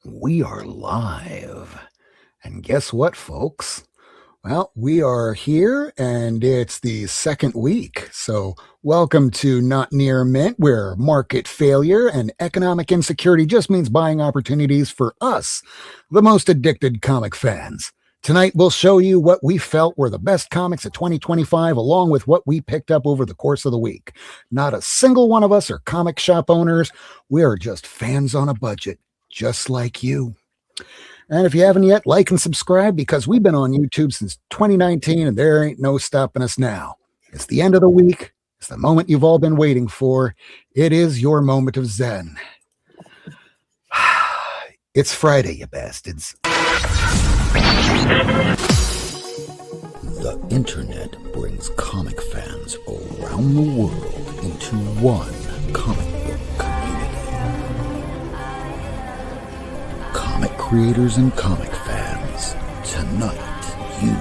We are live. And guess what, folks? Well, we are here and it's the second week. So, welcome to Not Near Mint, where market failure and economic insecurity just means buying opportunities for us, the most addicted comic fans. Tonight, we'll show you what we felt were the best comics of 2025, along with what we picked up over the course of the week. Not a single one of us are comic shop owners. We are just fans on a budget, just like you. And if you haven't yet, like and subscribe because we've been on YouTube since 2019 and there ain't no stopping us now. It's the end of the week. It's the moment you've all been waiting for. It is your moment of zen. It's Friday, you bastards. The internet brings comic fans around the world into one comic book community. Comic creators and comic fans, tonight you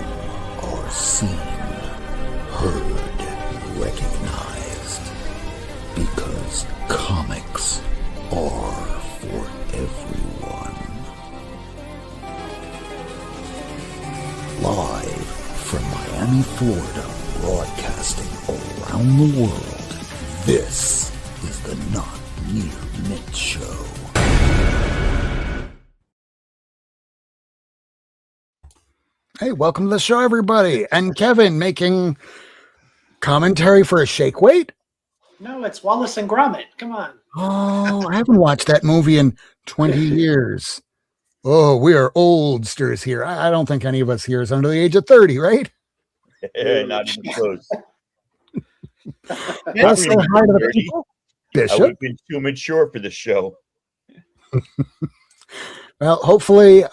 are seen, heard, recognized, because comics are for everyone. Live from Miami, Florida, broadcasting around the world, this is the Not Near Mint Show. Hey, welcome to the show, everybody. And Kevin making commentary for a shake weight? No, it's Wallace and Gromit. Come on. Oh, I haven't watched that movie in 20 years. Oh, we are oldsters here. I don't think any of us here is under the age of 30, right? Not even close. Well, say hi to the people. Bishop. We've been too mature for the show. Well, hopefully,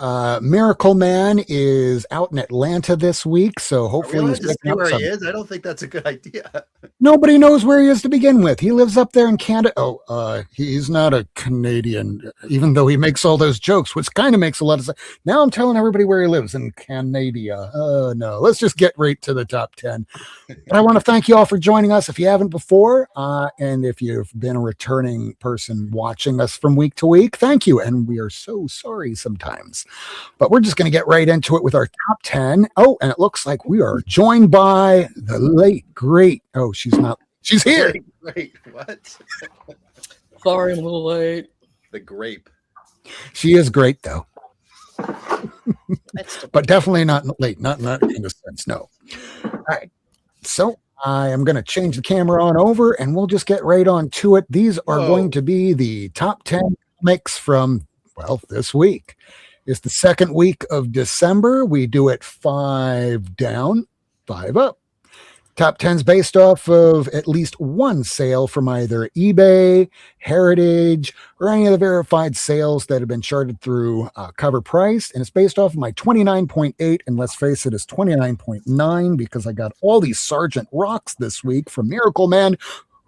Miracle Man is out in Atlanta this week, so hopefully he's picking up where some. he is. I don't think that's a good idea. Nobody knows where he is to begin with. He lives up there in Canada. Oh, he's not a Canadian, even though he makes all those jokes, which kind of makes a lot of sense. Now I'm telling everybody where he lives in Canada. Oh, no. Let's just get right to the top 10. But I want to thank you all for joining us if you haven't before. And if you've been a returning person watching us from week to week, thank you. And we are so sorry sometimes. But we're just going to get right into it with our top 10. Oh, and it looks like we are joined by the late, great. Oh, she's not. She's here. Wait, what? Sorry, I'm a little late. The grape. She is great, though. But definitely not late. Not in a sense. No. All right. So I am going to change the camera on over and we'll just get right on to it. These are going to be the top 10 comics from, well, this week. It's the second week of December. We do it 5 down, 5 up. Top 10's based off of at least one sale from either eBay, Heritage, or any of the verified sales that have been charted through Cover Price. And it's based off of my 29.8, and let's face it, it's 29.9 because I got all these Sergeant Rocks this week from Miracle Man,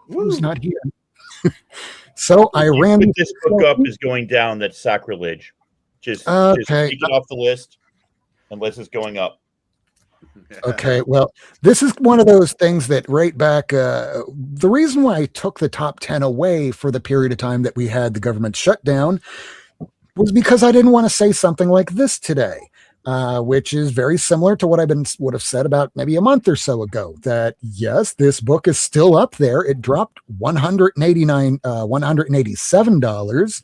who's not here. So I ran. If this book up is going down, that's sacrilege. Just take it off the list unless it's going up. Okay, well, this is one of those things that right back, the reason why I took the top 10 away for the period of time that we had the government shutdown was because I didn't want to say something like this today, which is very similar to what I would have said about maybe a month or so ago, that yes, this book is still up there. It dropped $187.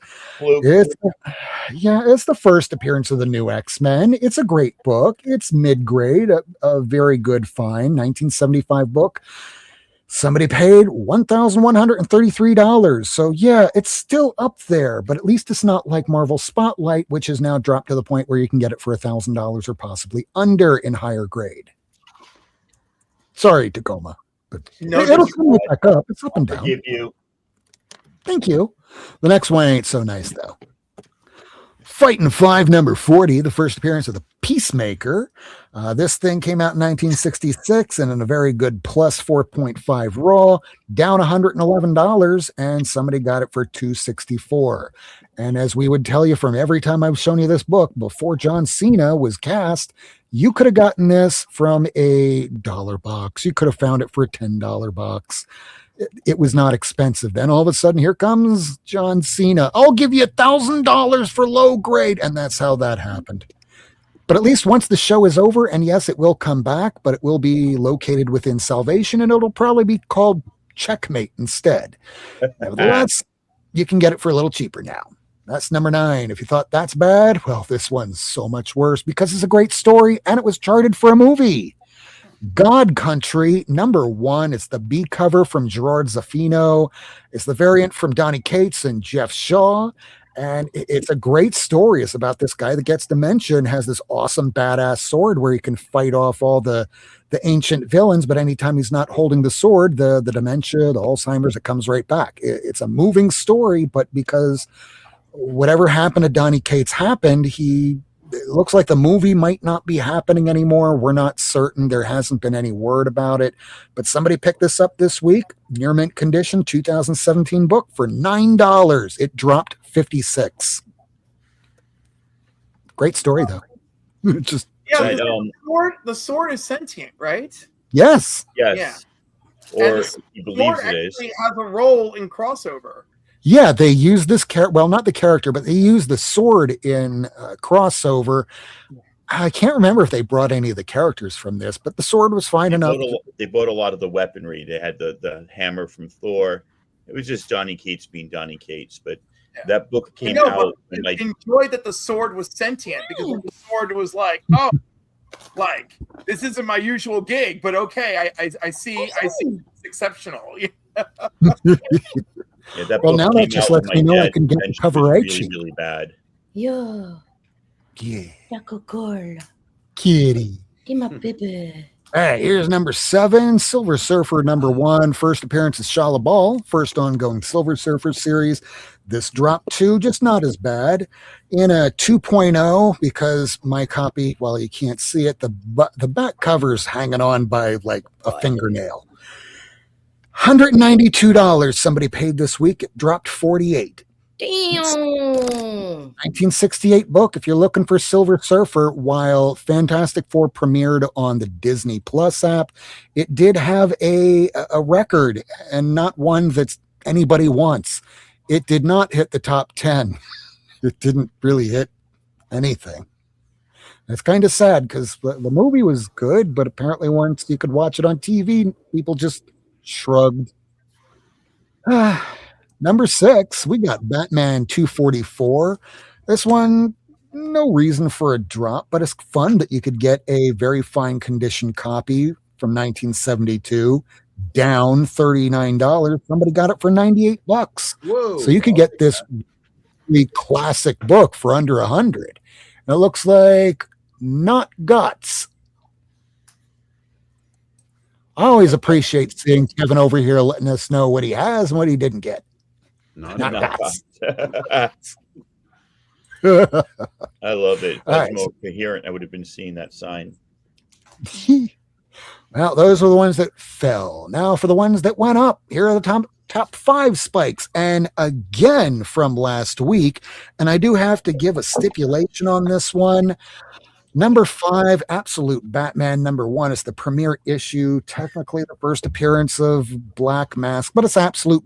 It's the first appearance of the new X-Men. It's a great book. It's mid-grade, a very good find, 1975 book. Somebody paid $1,133. So yeah, it's still up there, but at least it's not like Marvel Spotlight, which has now dropped to the point where you can get it for $1,000 or possibly under in higher grade. Sorry, Tacoma, but it'll come right back up. It's up and down. Thank you. The next one ain't so nice though. Fighting 5, number 40, the first appearance of the Peacemaker. This thing came out in 1966 and in a very good plus 4.5 raw, down $111, and somebody got it for $264. And as we would tell you from every time I've shown you this book, before John Cena was cast, you could have gotten this from a $1 box. You could have found it for a $10 box. It was not expensive. Then all of a sudden, here comes John Cena. I'll give you $1,000 for low grade. And that's how that happened. But at least once the show is over, and yes, it will come back, but it will be located within Salvation, and it'll probably be called Checkmate instead. Nevertheless, you can get it for a little cheaper now. That's number 9. If you thought that's bad, well, this one's so much worse because it's a great story and it was charted for a movie. God Country, number 1. It's the B cover from Gerard Zaffino. It's the variant from Donny Cates and Jeff Shaw. And it's a great story. It's about this guy that gets dementia and has this awesome badass sword where he can fight off all the ancient villains. But anytime he's not holding the sword, the dementia, the Alzheimer's, it comes right back. It's a moving story, but because whatever happened to Donny Cates happened, it looks like the movie might not be happening anymore. We're not certain. There hasn't been any word about it. But somebody picked this up this week. Near mint condition, 2017 book for $9. It dropped 56. Great story, though. Just yeah. The sword is sentient, right? yes. Yes. Yeah. Or the he believes sword it is. actually has a role in crossover. Yeah, they use this character. Well, not the character, but they use the sword in crossover. I can't remember if they brought any of the characters from this, but the sword was fine enough. They bought a lot of the weaponry. They had the hammer from Thor. It was just Donny Cates being Donny Cates, but that book came out. And I enjoyed that the sword was sentient because the sword was like, oh, like this isn't my usual gig, but okay, I see it's exceptional. Yeah, that well, now that just lets me know I can get the cover right. Really, really bad. Yeah. Yeah. Coca-Cola. Kitty. Give my baby. All right, here's number 7, Silver Surfer number 1. First appearance is Shala Ball, first ongoing Silver Surfer series. This dropped 2, just not as bad. In a 2.0, because my copy, well, you can't see it, the back cover's hanging on by like a fingernail. $192 somebody paid this week. It dropped 48. Damn. 1968 book. If you're looking for Silver Surfer, while Fantastic Four premiered on the Disney Plus app, it did have a record, and not one that anybody wants. It did not hit the top 10. It didn't really hit anything. It's kind of sad because the movie was good, but apparently once you could watch it on TV, people just shrugged. Number 6, we got Batman 244. This one, no reason for a drop, but it's fun that you could get a very fine condition copy from 1972, down $39. Somebody got it for $98. Whoa! So you could get this really classic book for under $100. And it looks like Not Guts. I always appreciate seeing Kevin over here letting us know what he has and what he didn't get. Not Guts. I love it. If I was more coherent, I would have been seeing that sign. Well, those are the ones that fell. Now for the ones that went up, here are the top 5 spikes. And again from last week, and I do have to give a stipulation on this one. Number 5, Absolute Batman. Number 1 is the premiere issue, technically the first appearance of Black Mask, but it's Absolute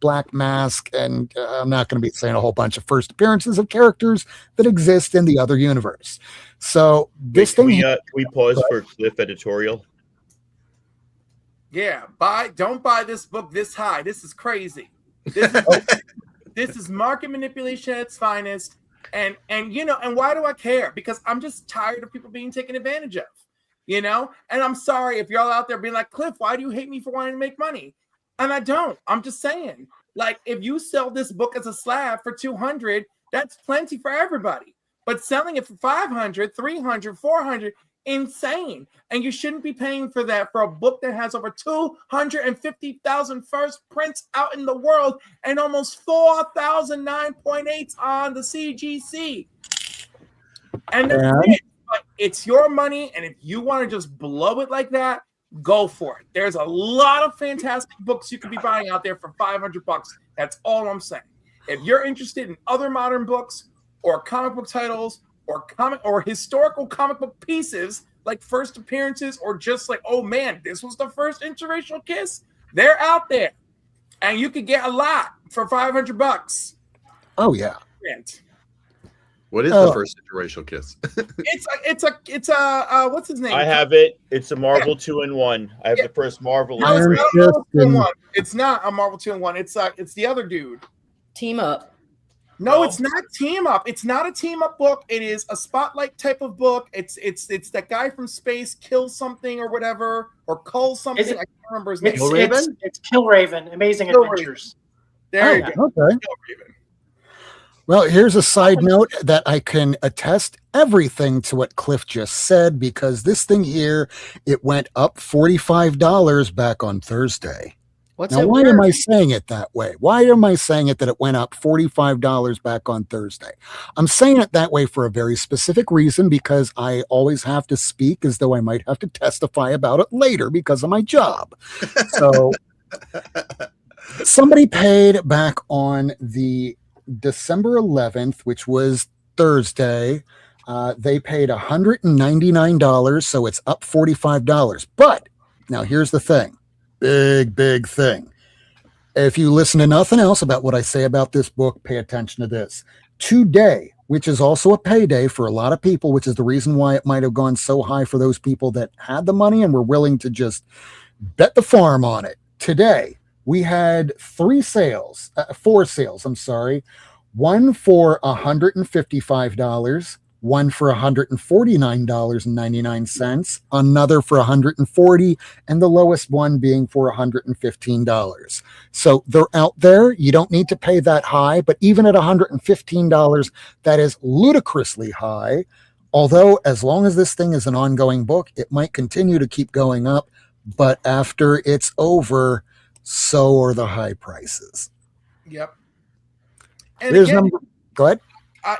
Black Mask, and I'm not going to be saying a whole bunch of first appearances of characters that exist in the other universe. So this Can thing... we pause for a Cliff editorial? Yeah, don't buy this book this high. This is crazy. This is market manipulation at its finest. And why do I care? Because I'm just tired of people being taken advantage of, and I'm sorry if y'all out there being like, Cliff, why do you hate me for wanting to make money? And I don't. I'm just saying, like, if you sell this book as a slab for $200, that's plenty for everybody. But selling it for $500, $300, $400, insane. And you shouldn't be paying for that for a book that has over 250,000 first prints out in the world and almost 4,000 9.8s on the CGC. And it's your money, and if you want to just blow it like that, go for it. There's a lot of fantastic books you could be buying out there for $500. That's all I'm saying. If you're interested in other modern books or comic book titles or historical comic book pieces like first appearances, or just like, oh man, this was the first interracial kiss, They're out there, and you could get a lot for $500. Oh yeah. Rent. What is Oh. the first interracial kiss? It's a what's his name? I have it. It's a Marvel 2-in-1. I have Yeah. the first Marvel. No, it's Iron not a Fist Marvel 2 in and- 1. It's not a Marvel 2 in 1. It's the other dude. Team up. No, it's not team up. It's not a team up book. It is a spotlight type of book. It's that guy from space kills something or whatever, or culls something. Is it- I can't remember his name. It's Killraven, Amazing Killraven. Adventures. There you Oh, go. okay. Killraven. Well, here's a side note that I can attest everything to what Cliff just said, because this thing here, it went up $45 back on Thursday. What's Now, it why worth? am I saying it that way? Why am I saying it that it went up $45 back on Thursday? I'm saying it that way for a very specific reason, because I always have to speak as though I might have to testify about it later because of my job. So somebody paid back on the December 11th, which was Thursday. They paid $199, so it's up $45. But now here's the thing. Big thing. If you listen to nothing else about what I say about this book, pay attention to this. Today, which is also a payday for a lot of people, which is the reason why it might have gone so high for those people that had the money and were willing to just bet the farm on it. Today, we had four sales, I'm sorry. One for $155, one for $149.99, another for $140, and the lowest one being for $115. So they're out there. You don't need to pay that high, but even at $115, that is ludicrously high. Although, as long as this thing is an ongoing book, it might continue to keep going up, but after it's over, so are the high prices. Yep. And Here's again, number. Go ahead.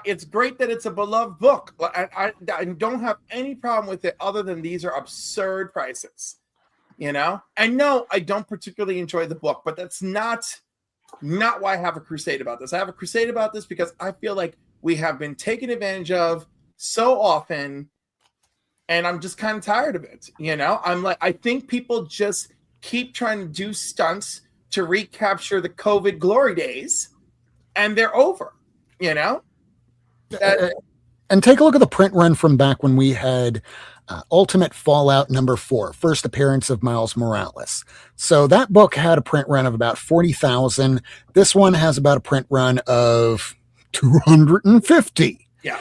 it's great that it's a beloved book. I don't have any problem with it other than these are absurd prices. You know? And no, I don't particularly enjoy the book, but that's not why I have a crusade about this. I have a crusade about this because I feel like we have been taken advantage of so often, and I'm just kind of tired of it. You know? I think people just keep trying to do stunts to recapture the COVID glory days, and they're over, you know? And take a look at the print run from back when we had Ultimate Fallout #4, first appearance of Miles Morales. So that book had a print run of about 40,000. This one has about a print run of 250. Yeah.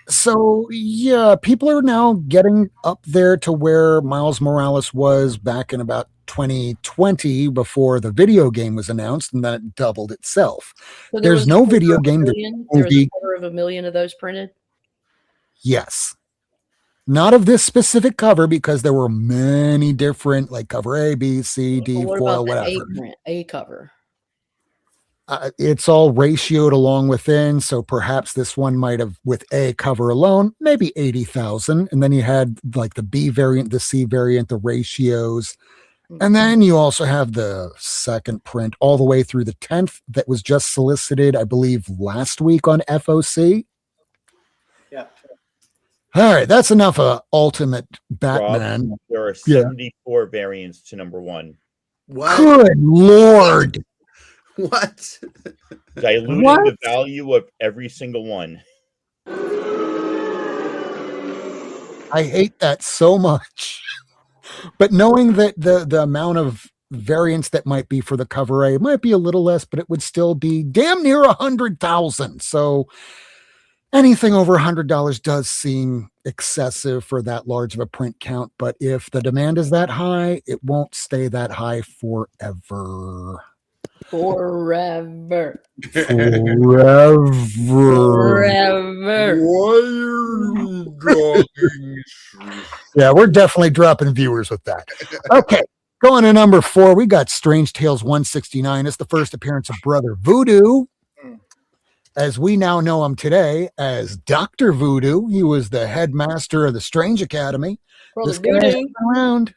So yeah, people are now getting up there to where Miles Morales was back in about 2020 before the video game was announced, and then it doubled itself. So there There's was no a quarter video of a game that million- There was movie- 250,000 of those printed. Yes. Not of this specific cover, because there were many different, like cover A, B, C, D, But what foil, about the whatever. A print, A cover? It's all ratioed along within, so perhaps this one might have, with A cover alone, maybe 80,000. And then you had like the B variant, the C variant, the ratios. And then you also have the second print all the way through the 10th that was just solicited, I believe, last week on FOC. Yeah. All right, that's enough of Ultimate Batman. Rob, there are Yeah. 74 variants to #1, What? Good Lord. What? diluting What? the value of every single one. I hate that so much. But knowing that the amount of variants that might be for the cover A might be a little less, but it would still be damn near 100,000. So anything over $100 does seem excessive for that large of a print count. But if the demand is that high, it won't stay that high forever. Forever. Forever. Forever. Why are you talking? Yeah, we're definitely dropping viewers with that. Okay, going to number 4, we got Strange Tales 169. It's the first appearance of Brother Voodoo, as we now know him today as Dr. Voodoo. He was the headmaster of the Strange Academy. Brother This guy's Voodoo. been around,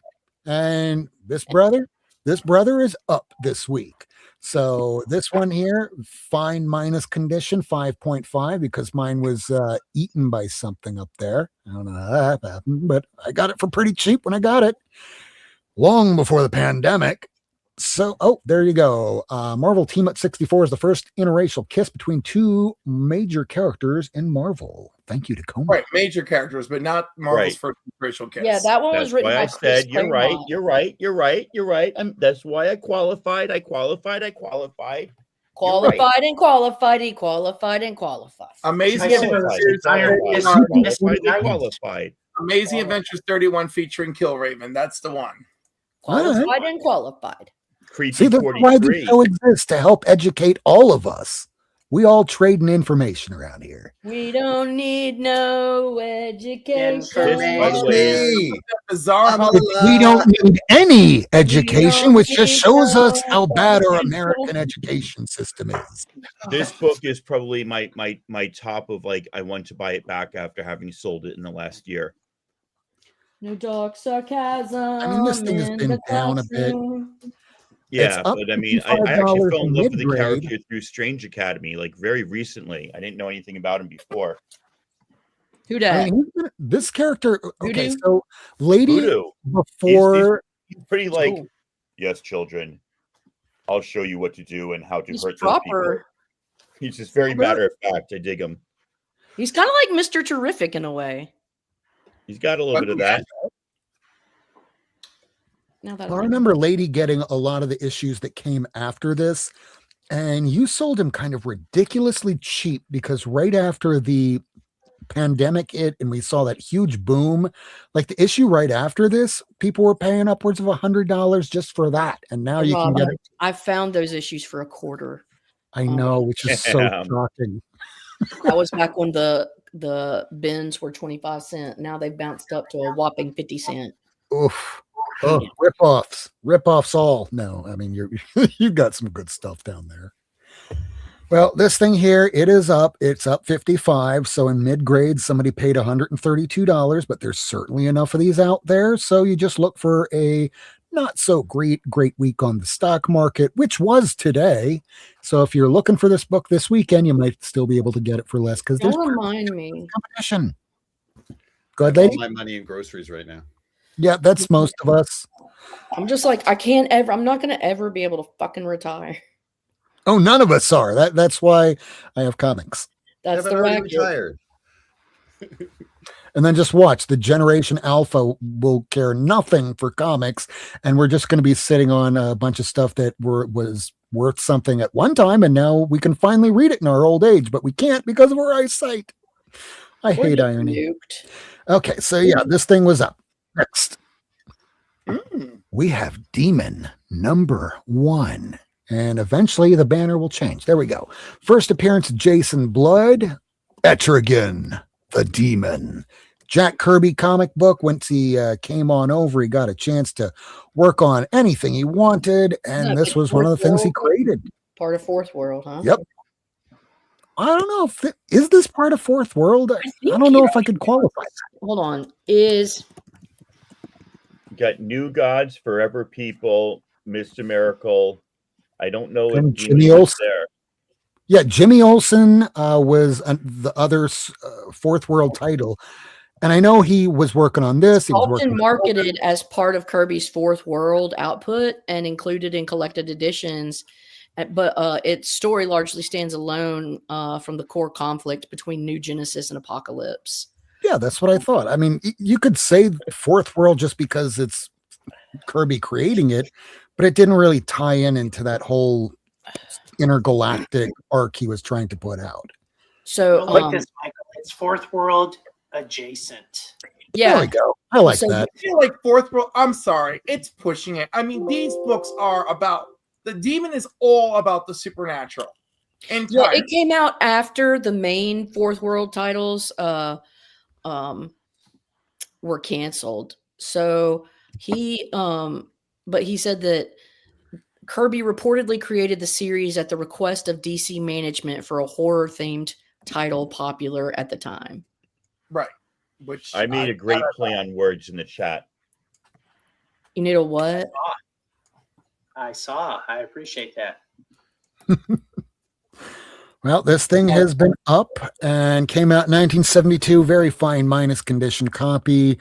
and this brother is up this week. So this one here, fine minus condition, 5.5, because mine was eaten by something up there. I don't know how that happened, but I got it for pretty cheap when I got it, long before the pandemic. So, there you go. Marvel Team Up 64 is the first interracial kiss between two major characters in Marvel. Thank you to Coma. Right, major characters, but not Marvel's Right. first racial kiss. Yeah, that one was That's written why by I Chris said you're right. Claremont. You're right. You're right. You're right. That's why I qualified. I qualified. I qualified. Qualified and qualified, he qualified and qualified. Amazing I Adventures suppose Series Iron is Qualified. nice. Qualified. Amazing Adventures 31 featuring Killraven. That's the one. Qualified and qualified. Creepy See, that's why the 43. show exists, to help educate all of us. We all trading information around here. We don't need no education. This, by the way, Bizarre I'm Holiday. We don't need any education, don't which just need shows us no how bad our education. American education system is. this book is probably my top of, like, I want to buy it back after having sold it in the last year. No dark sarcasm. I mean, this thing has in been the down a bit. classroom. Yeah, up but I mean, I actually $55 fell in love with the mid-grade. character through Strange Academy, like, very recently. I didn't know anything about him before. Who I dat? mean, this character, okay, Voodoo? so Lady Voodoo. before, He's pretty like, Oh. yes, children, I'll show you what to do and how to He's hurt those people. proper. He's just very matter of fact. I dig him. He's kind of like Mr. Terrific in a way. He's got a little bit of that. Now that I remember Lady getting a lot of the issues that came after this, and you sold him kind of ridiculously cheap because right after the pandemic hit and we saw that huge boom, like the issue right after this, people were paying upwards of $100 just for that, and now you can get it. I found those issues for a quarter. I know, which is so Damn. shocking. That was back when the bins were 25 cents. Now they've bounced up to a whopping 50 cent. Oof. Oh, rip-offs all. No, I mean, you've got some good stuff down there. Well, this thing here, it's up 55. So in mid-grade, somebody paid $132, but there's certainly enough of these out there. So you just look for a not so great week on the stock market, which was today. So if you're looking for this book this weekend, you might still be able to get it for less because there's Don't remind me. competition. Go ahead, All lady. my money in groceries right now. Yeah, that's most of us. I'm just like, I'm not going to ever be able to fucking retire. Oh, none of us are. That's why I have comics. That's Yeah, the but I'm already racket. retired. And then just watch, the Generation Alpha will care nothing for comics, and we're just going to be sitting on a bunch of stuff that was worth something at one time, and now we can finally read it in our old age, but we can't because of our eyesight. I Or hate get irony. nuked. Okay, so yeah, this thing was up. Next, Mm. we have Demon #1. And eventually the banner will change. There we go. First appearance, Jason Blood, Etrigan, the Demon. Jack Kirby comic book. Once he came on over, he got a chance to work on anything he wanted. And Yeah, this was one of the things he created. Part of Fourth World, huh? Yep. I don't know if is this part of Fourth World? I think don't know you're if I could qualify. Hold on. Is Got New Gods, Forever People, Mr. Miracle. I don't know if And Demon Jimmy was Olsen. there. Yeah, Jimmy Olsen was the other Fourth World title. And I know he was working on this. He was working often on marketed as part of Kirby's Fourth World output and included in collected editions. But its story largely stands alone from the core conflict between New Genesis and Apocalypse. Yeah, that's what I thought. I mean, you could say Fourth World just because it's Kirby creating it, but it didn't really tie into that whole intergalactic arc he was trying to put out. So, I like this, Michael. It's Fourth World adjacent. There yeah, we go. I like So that. I feel like Fourth World. I'm sorry, it's pushing it. I mean, these books are about the demon is all about the supernatural. yeah, Entirely. it came out after the main Fourth World titles were canceled. So but he said that Kirby reportedly created the series at the request of DC management for a horror themed title popular at the time. Right. Which I made a great play on words in the chat. You need a what? I saw. I appreciate that. Well, this thing has been up and came out in 1972. Very fine, minus condition copy.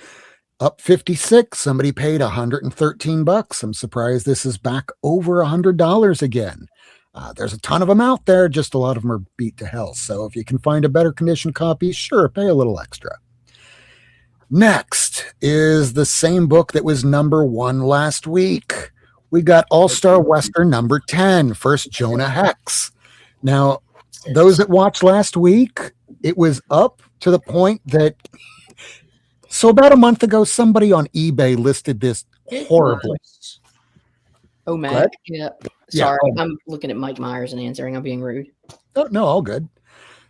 up 56. Somebody paid $113. I'm surprised this is back over $100 again. There's a ton of them out there, just a lot of them are beat to hell. So if you can find a better condition copy, sure, pay a little extra. Next is the same book that was number 1 last week. We got All-Star Western number 10, First Jonah Hex. Now, those that watched last week, it was up to the point that, so about a month ago, somebody on eBay listed this horribly. Oh, Go Mac. ahead. Yeah. Yeah. Sorry, I'm looking at Mike Myers and answering. I'm being rude. Oh, no, all good.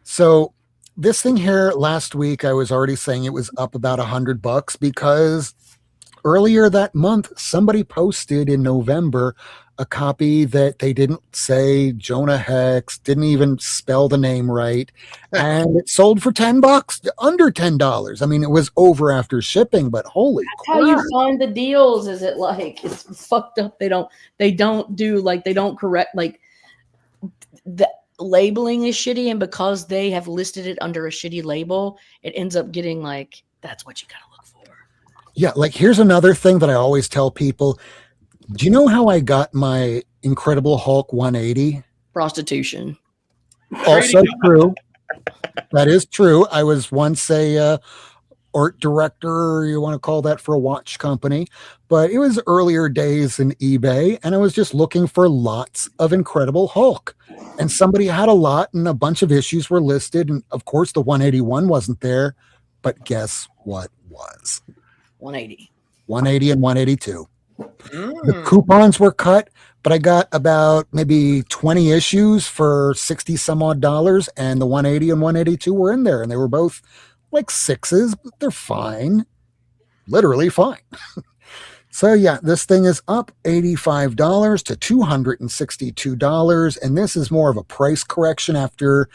So this thing here last week, I was already saying it was up about $100 because earlier that month, somebody posted in November a copy that they didn't say Jonah Hex, didn't even spell the name right, and it sold for $10, under $10. I mean, it was over after shipping, but holy How you crap. find the deals? Is it like it's fucked up? They don't do like they don't correct like the labeling is shitty, and because they have listed it under a shitty label, it ends up getting like that's what you gotta look for. Yeah, like here's another thing that I always tell people. Do you know how I got my Incredible Hulk 180? Prostitution. Also true. That is true. I was once a art director, you want to call that, for a watch company, but it was earlier days in eBay, and I was just looking for lots of Incredible Hulk. And somebody had a lot, and a bunch of issues were listed, and of course the 181 wasn't there, but guess what was? 180. 180 and 182. The coupons were cut, but I got about maybe 20 issues for 60 some odd dollars, and the 180 and 182 were in there, and they were both like 6s, but they're fine. Literally fine. So yeah, this thing is up $85 to $262, and this is more of a price correction after,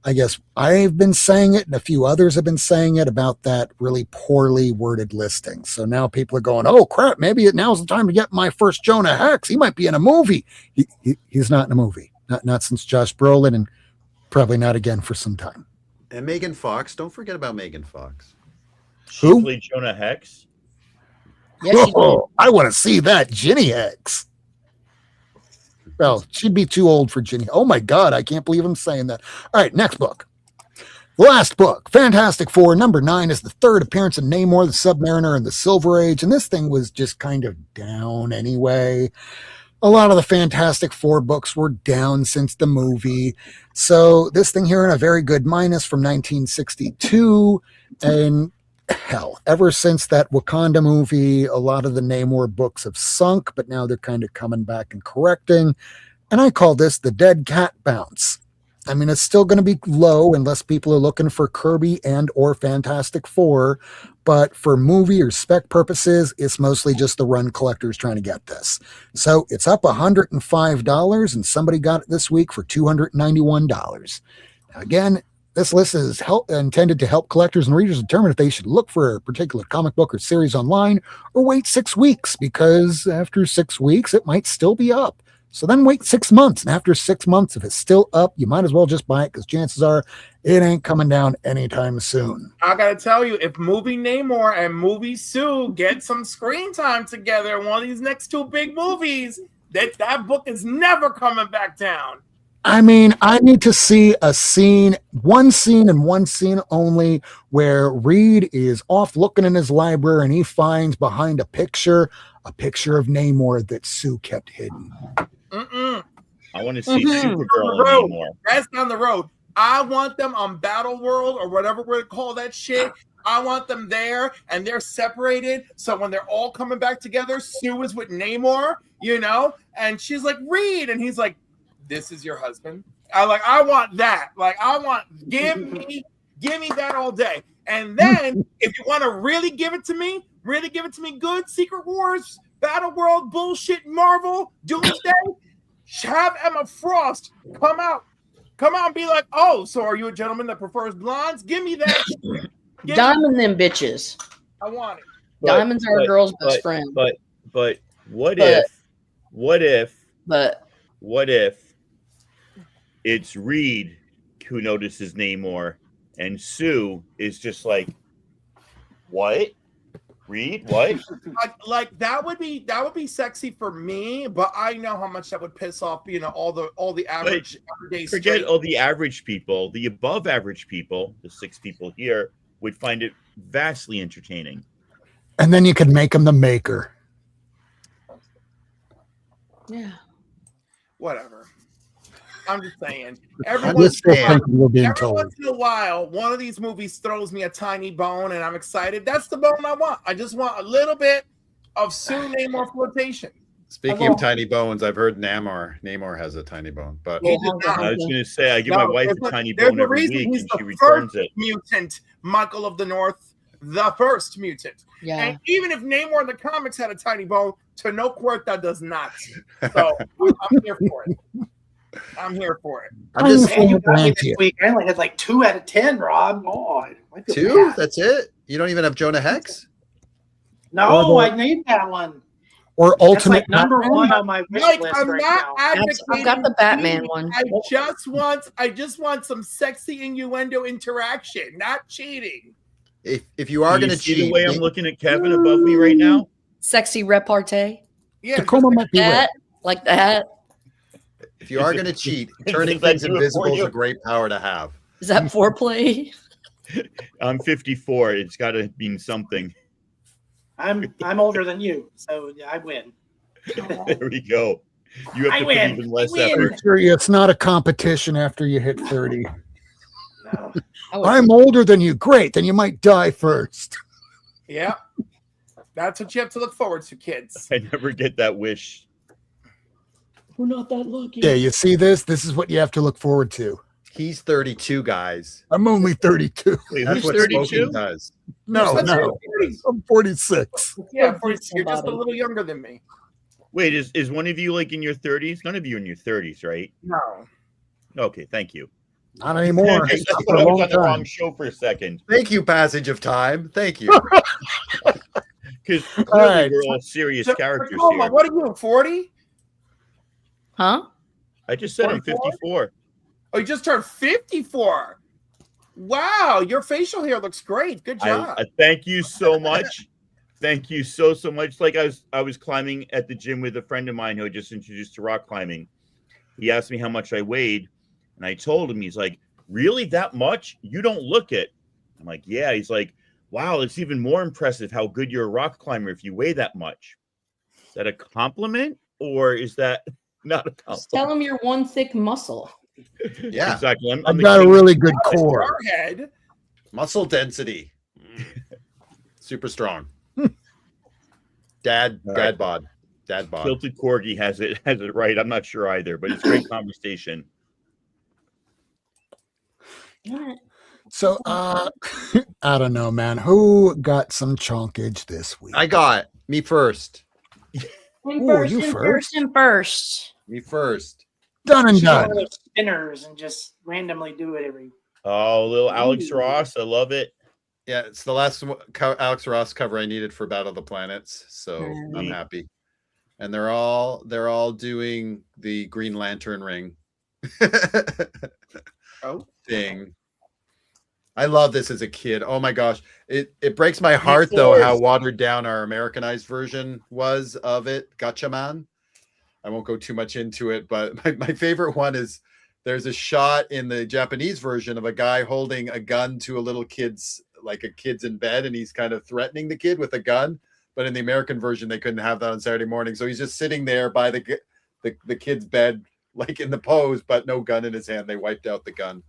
I guess I've been saying it and a few others have been saying it about that really poorly worded listing. So now people are going, oh crap, maybe now's the time to get my first Jonah Hex. He might be in a movie. He's not in a movie. Not since Josh Brolin, and probably not again for some time. And Megan Fox. Don't forget about Megan Fox. She Who? played Jonah Hex. Yeah, she did. Oh, I want to see that. Ginny Hex. Well, she'd be too old for Ginny. Oh my God, I can't believe I'm saying that. All right, next book. Last book, Fantastic Four, number 9, is the third appearance of Namor, the Submariner, and the Silver Age. And this thing was just kind of down anyway. A lot of the Fantastic Four books were down since the movie. So this thing here in a very good minus from 1962. And hell, ever since that Wakanda movie, a lot of the Namor books have sunk, but now they're kind of coming back and correcting. And I call this the dead cat bounce. I mean, it's still going to be low unless people are looking for Kirby and or Fantastic Four, but for movie or spec purposes, it's mostly just the run collectors trying to get this. So it's up $105, and somebody got it this week for $291. Now, again, this list is intended to help collectors and readers determine if they should look for a particular comic book or series online or wait 6 weeks, because after 6 weeks, it might still be up. So then wait 6 months, and after 6 months, if it's still up, you might as well just buy it, because chances are it ain't coming down anytime soon. I gotta tell you, if movie Namor and movie Sue get some screen time together in one of these next 2 big movies, that book is never coming back down. I mean, I need to see one scene and one scene only, where Reed is off looking in his library and he finds behind a picture of Namor that Sue kept hidden. Mm-mm. I want to see That's Supergirl down the road. anymore. That's down the road. I want them on Battle World or whatever we're gonna call that shit. I want them there, and they're separated. So when they're all coming back together, Sue is with Namor, and she's like, Reed, and he's like, this is your husband. I want that. Give me that all day. And then if you want to really give it to me good, Secret Wars, Battle World, bullshit, Marvel, Doomsday, have Emma Frost come out and be like, oh, so are you a gentleman that prefers blondes? Give me that shit. Diamond them bitches. I want it. Diamonds are a girl's best friend. But what if it's Reed who notices Namor, and Sue is just like, what? Read what? Like that would be sexy for me, but I know how much that would piss off, all the average everyday Forget straight. all the average people. The above average people, the 6 people here, would find it vastly entertaining. And then you could make him the maker. Yeah. Whatever. I'm just saying. I'm Every just still thinking we're being every told. once in a while, one of these movies throws me a tiny bone, and I'm excited. That's the bone I want. I just want a little bit of Sue Namor flotation. Speaking of tiny bones, I've heard Namor has a tiny bone, but He did not. I was going to say, I give my wife a tiny There's bone a every reason week, he's and the she returns first it. mutant, Michael of the North, the first mutant. Yeah. And even if Namor in the comics had a tiny bone, Tenoch Huerta does not. So I'm here for it. I'm here for it. I'm just Man, you got me this Atlantean. week. I only had like 2 out of 10, Rob. God, I feel 2. bad. That's it. You don't even have Jonah Hex. No, Or I need that one. Or That's ultimate like number Batman? 1 on my wish Mike, list I'm right not now. advocating. I've got the Batman cheating. one. I just want some sexy innuendo interaction, not cheating. If you are Do you going to see cheat, the way I'm looking at Kevin above me right now? Sexy repartee. Yeah, Tacoma might be That, right. like that. if you are going to cheat, Does turning that things do it for invisible is you? a great power to have. Is that foreplay? I'm 54. It's got to mean something. I'm older than you, so yeah, I win. There we go. You have I to win. put even less I win. effort. Sure, it's not a competition after you hit 30. No. I'm older than you. Great. Then you might die first. Yeah. That's what you have to look forward to, kids. I never get that wish. We're not that lucky. Yeah, you see this? This is what you have to look forward to. He's 32, guys. I'm only 32. Wait, That's who's what 32? smoking does. No, That's no. your 40s. I'm 46. Yeah, 40s. You're just a little younger than me. Wait, is one of you like in your 30s? None of you in your 30s, right? No. Okay, thank you. Not anymore. I It's thought been I a was long on the wrong time. show for a second. Thank you, passage of time. Thank you. Because All clearly right. we're all serious So, characters Tacoma, here. what are you, 40? Huh? I just said I'm 44? 54. Oh, you just turned 54. Wow, your facial hair looks great. Good job. I thank you so much. Thank you so much. Like I was climbing at the gym with a friend of mine who I just introduced to rock climbing. He asked me how much I weighed, and I told him. He's like, "Really, that much? You don't look it." I'm like, "Yeah." He's like, "Wow, it's even more impressive how good you're a rock climber if you weigh that much." Is that a compliment or is that not a Just tell compliment? him you're one thick muscle. Yeah. Exactly. I'm I've the got a king. really good core. Forehead. Muscle density. Super strong. Dad bod. Dad bod. Tilted Corgi has it right. I'm not sure either, but it's great conversation. So, I don't know, man. Who got some chonkage this week? I got me first. you first? And first. Me first. Done and You should do one done. of those spinners and just randomly do it every. Oh, little Alex Ooh. Ross. I love it. Yeah, it's the last Alex Ross cover I needed for Battle of the Planets, so I'm Sweet. happy. And they're all doing the Green Lantern ring Oh. thing. I love this as a kid. Oh my gosh. It breaks my heart though how watered down our Americanized version was of it. Gotcha Man. I won't go too much into it, but my favorite one is there's a shot in the Japanese version of a guy holding a gun to a little kid's, like a kid's in bed, and he's kind of threatening the kid with a gun. But in the American version, they couldn't have that on Saturday morning. So he's just sitting there by the kid's bed, like in the pose, but no gun in his hand. They wiped out the gun.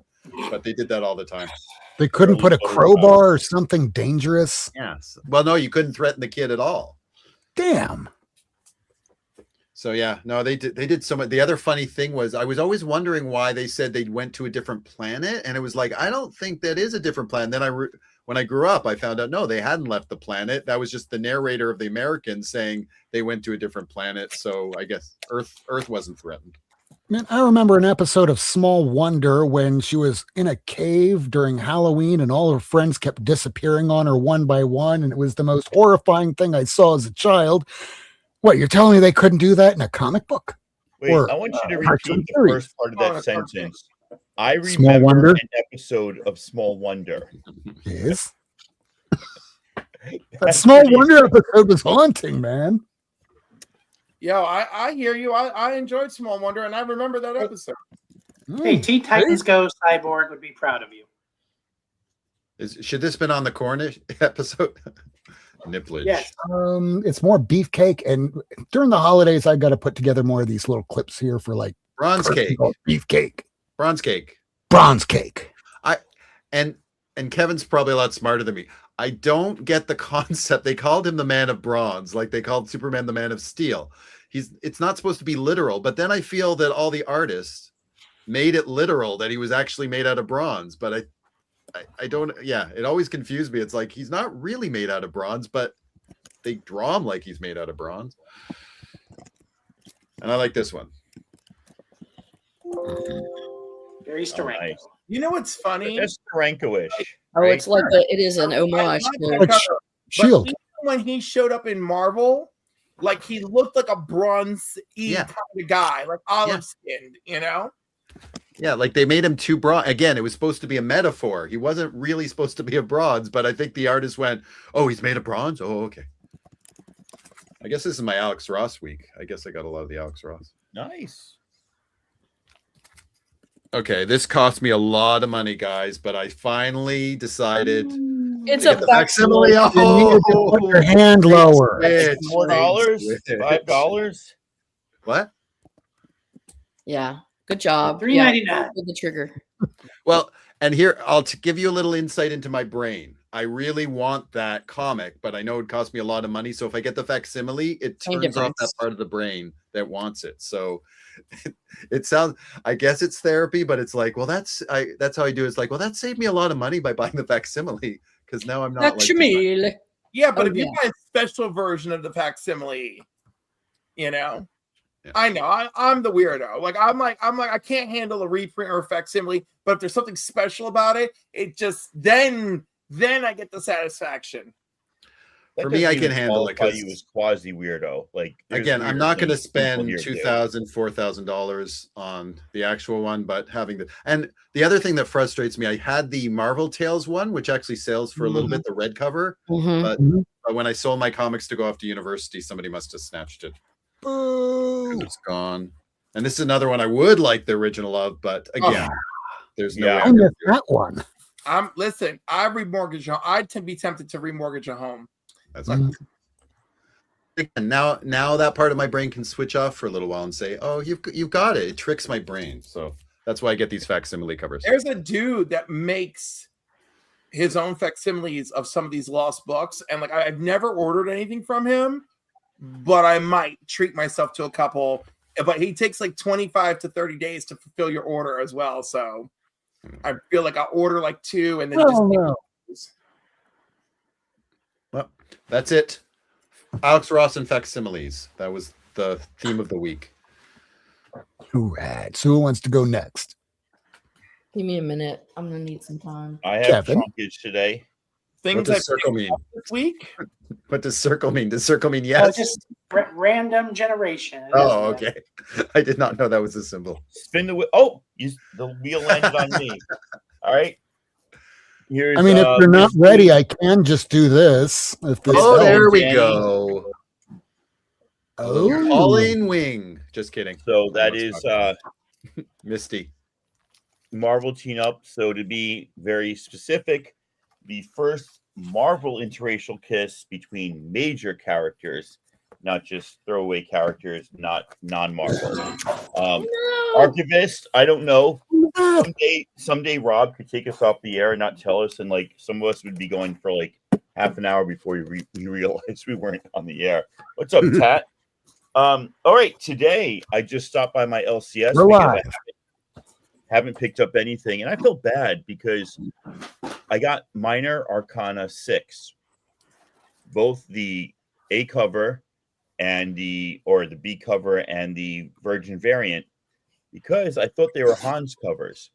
But they did that all the time. They couldn't put a crowbar or something dangerous. Yes. Well, no, you couldn't threaten the kid at all. Damn. So yeah, no, they did so much. The other funny thing was I was always wondering why they said they went to a different planet, and it was like I don't think that is a different planet. Then when I grew up, I found out no, they hadn't left the planet. That was just the narrator of the Americans saying they went to a different planet. So I guess Earth wasn't threatened. Man, I remember an episode of Small Wonder when she was in a cave during Halloween and all her friends kept disappearing on her one by one. And it was the most horrifying thing I saw as a child. What, you're telling me they couldn't do that in a comic book? Wait, Or I want you to cartoon repeat the series. first part of Oh, that a cartoon. sentence. I Small remember Wonder? an episode of Small Wonder. Yes. That Small Wonder episode was haunting, man. Yo, I hear you. I enjoyed Small Wonder, and I remember that episode. Hey, Teen Titans Go Cyborg would be proud of you. Should this been on the Cornish episode? Nipplage. Yes. It's more beefcake, and during the holidays, I got to put together more of these little clips here for like Bronze cake. Beefcake. Bronze cake. Bronze cake. And Kevin's probably a lot smarter than me. I don't get the concept. They called him the Man of Bronze, like they called Superman the Man of Steel. It's not supposed to be literal, but then I feel that all the artists made it literal that he was actually made out of bronze. But I don't, yeah, it always confused me. It's like he's not really made out of bronze, but they draw him like he's made out of bronze. And I like this one. Very Steranko. Nice. You know what's funny? It's Steranko-ish. Oh, right? it's like it is an homage. But Shield. even when he showed up in Marvel, like he looked like a bronze-y kind of guy, like olive skinned, you know? Yeah, like they made him too bronze. Again, it was supposed to be a metaphor. He wasn't really supposed to be a bronze, but I think the artist went, "Oh, he's made of bronze? Oh, okay." I guess this is my Alex Ross week. I guess I got a lot of the Alex Ross. Nice. Okay, this cost me a lot of money, guys, but I finally decided It's to a get the facsimile. facsimile. You needed to put your hand lower. $4, $5. What? Yeah, good job. $3.99. Yeah, with the trigger. Well, and here I'll give you a little insight into my brain. I really want that comic, but I know it cost me a lot of money. So if I get the facsimile, it Same turns off that difference. part of the brain that wants it. So it sounds, I guess it's therapy, but it's like, well, that's how I do it. It's like, well, that saved me a lot of money by buying the facsimile because now I'm not like, Facsimile. Yeah, but Oh, if you yeah. buy a special version of the facsimile, you know, Yeah. I know I'm the weirdo. Like I'm like I can't handle a reprint or a facsimile, but if there's something special about it, it just then I get the satisfaction. That For me, I doesn't can even handle it qualify 'cause- you as quasi weirdo. Like there's again, I'm weirder not going to things people spend here do. $2,000, $4,000 on the actual one, but and the other thing that frustrates me, I had the Marvel Tales one, which actually sells for a little bit, the red cover, Mhm. but when I sold my comics to go off to university, somebody must have snatched it. Boo. It's gone. And this is another one I would like the original of, but again, there's no Yeah. way I I'm gonna missed do it. that one. Listen, I remortgage a I'd be tempted to remortgage a home. That's Mm. again, now that part of my brain can switch off for a little while and say, "Oh, you've got it." It tricks my brain, so that's why I get these facsimile covers. There's a dude that makes his own facsimiles of some of these lost books, and like I've never ordered anything from him, but I might treat myself to a couple. But he takes like 25 to 30 days to fulfill your order as well. So I feel like I'll order like 2 and then Oh, no. Well, that's it. Alex Ross and facsimiles. That was the theme of the week. All right. So who wants to go next? Give me a minute. I'm gonna need some time. I have Kevin? trunkage today. What things I does circle mean? this week. What does circle mean? Does circle mean Oh, yes? just random generation. It Oh, doesn't matter. okay. I did not know that was a symbol. Spin the wheel. Oh, the wheel landed on me. All right. Here's. I mean, if you're not this ready, week. I can just do this. If this Oh, helps. there we Danny. go. Oh. Pauline Wing. Just kidding. So that is Misty. Marvel Team Up. So to be very specific, the first Marvel interracial kiss between major characters, not just throwaway characters, not non-Marvel. Archivist, I don't know. Someday Rob could take us off the air and not tell us, and like some of us would be going for like half an hour before we realized we weren't on the air. What's up, Tat? All right, today I just stopped by my LCS We're because live. I haven't picked up anything, and I feel bad because I got Minor Arcana 6, both the A cover and the B cover and the Virgin variant, because I thought they were Hans covers.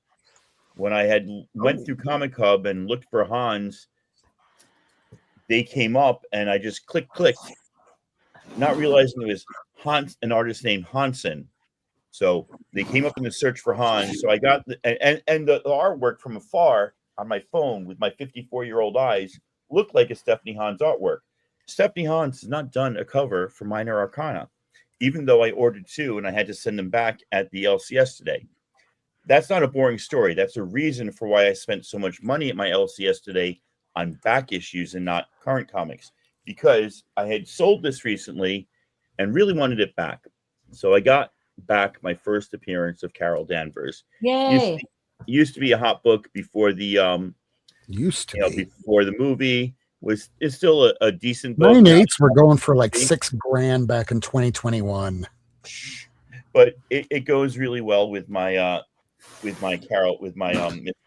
When I had went through Comic Hub and looked for Hans, they came up, and I just clicked, not realizing it was Hans, an artist named Hansen. So they came up in the search for Hans. So I got and the artwork from afar on my phone with my 54-year-old eyes look like a Stephanie Hans artwork. Stephanie Hans has not done a cover for Minor Arcana, even though I ordered 2 and I had to send them back at the LCS today. That's not a boring story. That's a reason for why I spent so much money at my LCS today on back issues and not current comics, because I had sold this recently and really wanted it back. So I got back my first appearance of Carol Danvers. Yay. Used to be a hot book before the before the movie. It's still a decent book. 9/8s were going for like $6,000 back in 2021. But it goes really well with my Miss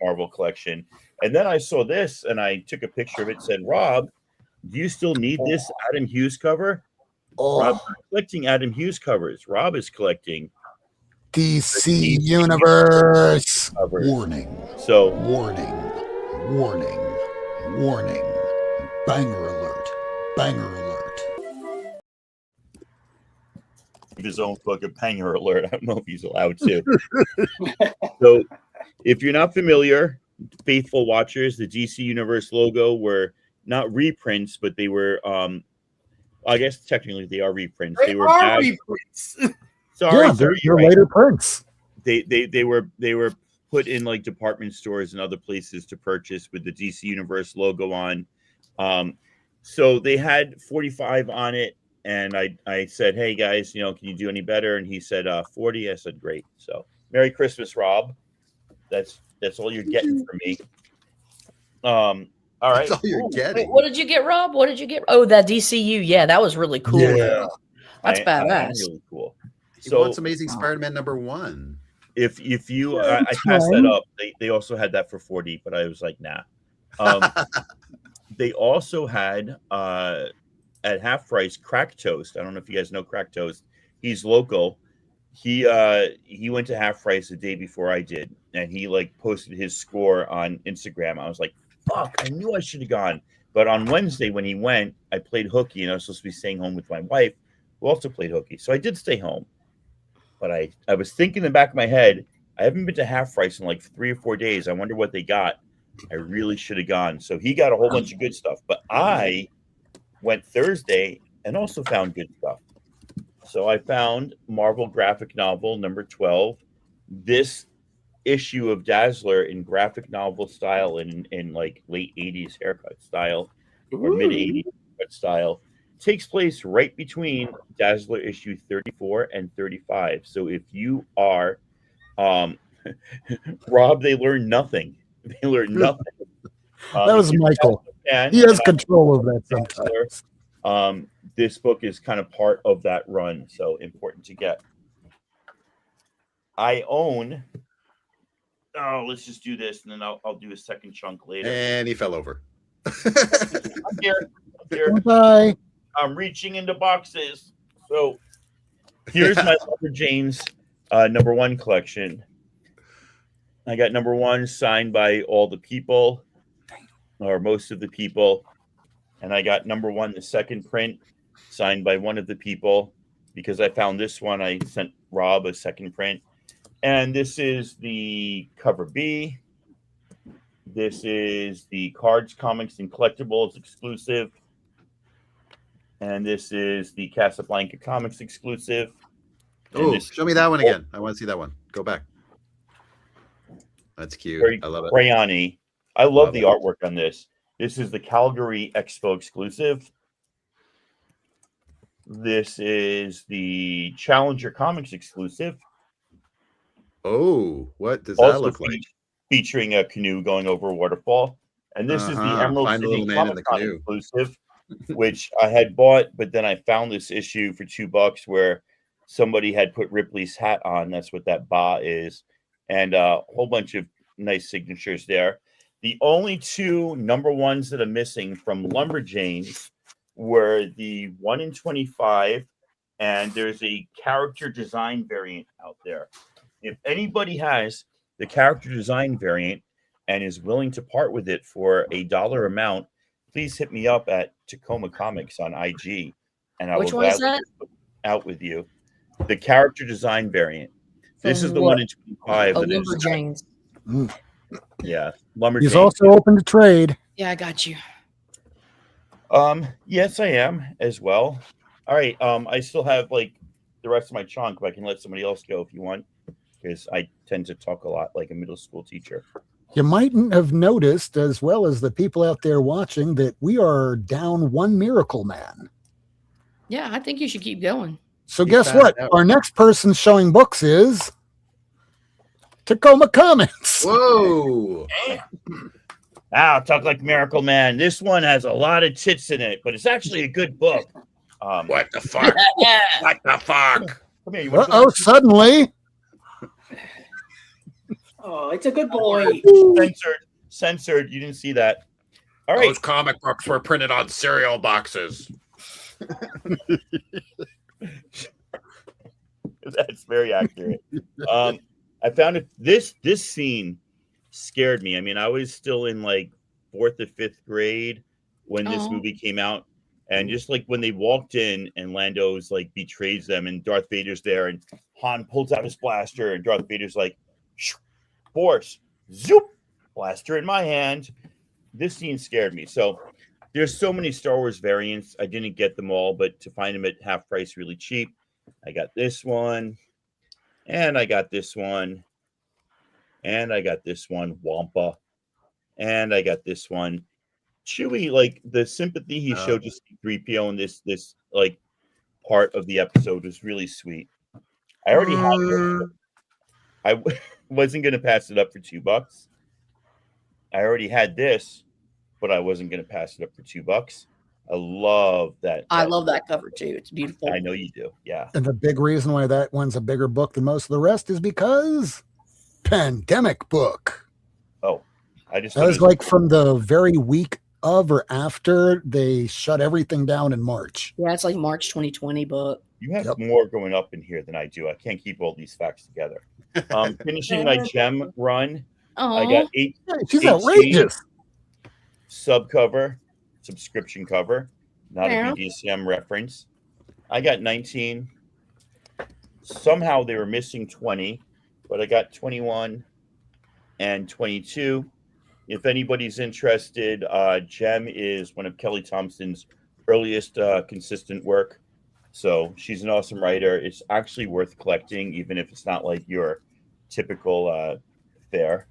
Marvel collection. And then I saw this and I took a picture of it and said, Rob, do you still need this Adam Hughes cover? Rob's not collecting Adam Hughes covers. Rob is collecting DC Universe. covers. Warning. So Warning. Banger alert. his own book of banger alert. I don't know if he's allowed to. So if you're not familiar, faithful watchers, the DC Universe logo were not reprints, but they were I guess technically they are reprints. They were reprints. Sorry, Yeah, sir, they're later prints. They were put in like department stores and other places to purchase with the DC Universe logo on. So they had 45 on it, and I said, hey guys, can you do any better? And he said 40. I said great. So Merry Christmas, Rob. That's all you're getting from me. All right. That's all you're getting. Wait, what did you get, Rob? What did you get? Oh, that DCU. Yeah, that was really cool. Yeah. That's badass. Really cool. He So wants Amazing Spider-Man #1. if you I passed that up, they also had that for 40, but I was like, nah. They also had at half price Crack Toast. I don't know if you guys know Crack Toast. He's local. He went to half price the day before I did, and he like posted his score on Instagram. I was like, fuck, I knew I should have gone. But on Wednesday when he went, I played hooky, and I was supposed to be staying home with my wife, who also played hooky. So I did stay home. But I was thinking in the back of my head, I haven't been to half price in like 3 or 4 days. I wonder what they got. I really should have gone. So he got a whole bunch of good stuff. But I went Thursday and also found good stuff. So I found Marvel graphic novel number 12. This issue of Dazzler in graphic novel style in like late 80s haircut style or mid 80s haircut style takes place right between Dazzler issue 34 and 35. So if you are Rob, they learned nothing. They learned nothing. That was Michael. He has control over that sometimes. This book is kind of part of that run, so important to get. I own. Oh, let's just do this, and then I'll do a second chunk later. And he fell over. I'm here. Bye. I'm reaching into boxes. So here's my Lumberjanes #1 collection. I got #1 signed by all the people, or most of the people. And I got #1, the second print, signed by one of the people. Because I found this one, I sent Rob a second print. And this is the cover B. This is the Cards, Comics, and Collectibles exclusive. And this is the Casablanca Comics exclusive. Oh, show me that one again. I want to see that one. Go back. That's cute. I love it. Crayon-y. I love the artwork on this. This is the Calgary Expo exclusive. This is the Challenger Comics exclusive. Oh, what does Also that look like? Featuring a canoe going over a waterfall. And this is the Emerald Find the City little man in the Comic-Con canoe. exclusive, which I had bought, but then I found this issue for $2 where somebody had put Ripley's hat on. That's what that ba is. And a whole bunch of nice signatures there. The only 2 #1s that are missing from Lumberjanes were the 1 in 25, and there's a character design variant out there. If anybody has the character design variant and is willing to part with it for a $1 amount, please hit me up at Tacoma Comics on IG, and I Which will one is gladly that? out with you. The character design variant. This is the 1 in 25. Oh, that is- Lumberjanes. yeah, He's Lumberjanes. also open to trade. Yeah, I got you. Yes, I am as well. All right. I still have like the rest of my chunk, but I can let somebody else go if you want, because I tend to talk a lot like a middle school teacher. You mightn't have noticed, as well as the people out there watching, that we are down one Miracle Man. Yeah, I think you should keep going. So He guess found what? out. Our next person showing books is Tacoma Comics. Whoa. I'll talk like Miracle Man. This one has a lot of tits in it, but it's actually a good book. What the fuck? What the fuck? Come here. You want Uh-oh, suddenly. Oh, it's a good boy. Censored. You didn't see that. All right. Those comic books were printed on cereal boxes. That's very accurate. I found it. This scene scared me. I mean, I was still in like 4th or 5th grade when this movie came out, and just like when they walked in and Lando's like betrays them, and Darth Vader's there, and Han pulls out his blaster, and Darth Vader's like, Force, zoop, blaster in my hand. This scene scared me. So there's so many Star Wars variants. I didn't get them all, but to find them at half price really cheap, I got this one, and I got this one, and I got this one, Wampa, and I got this one. Chewie, like the sympathy he showed to C-3PO in this like part of the episode was really sweet. I already had it. I wasn't going to pass it up for $2. I already had this, but I wasn't going to pass it up for $2. I love that. I love that cover too. It's beautiful. I know you do. Yeah. And the big reason why that one's a bigger book than most of the rest is because pandemic book. Oh, I just. That was like from the very week of or after they shut everything down in March. Yeah, it's like March 2020 book. You have more going up in here than I do. I can't keep all these facts together. Finishing my gem run. I got 8. She's outrageous. Subcover, subscription cover, not a BDSM reference. I got 19. Somehow they were missing 20, but I got 21 and 22. If anybody's interested, Gem is one of Kelly Thompson's earliest consistent work. So she's an awesome writer. It's actually worth collecting, even if it's not like your typical fare.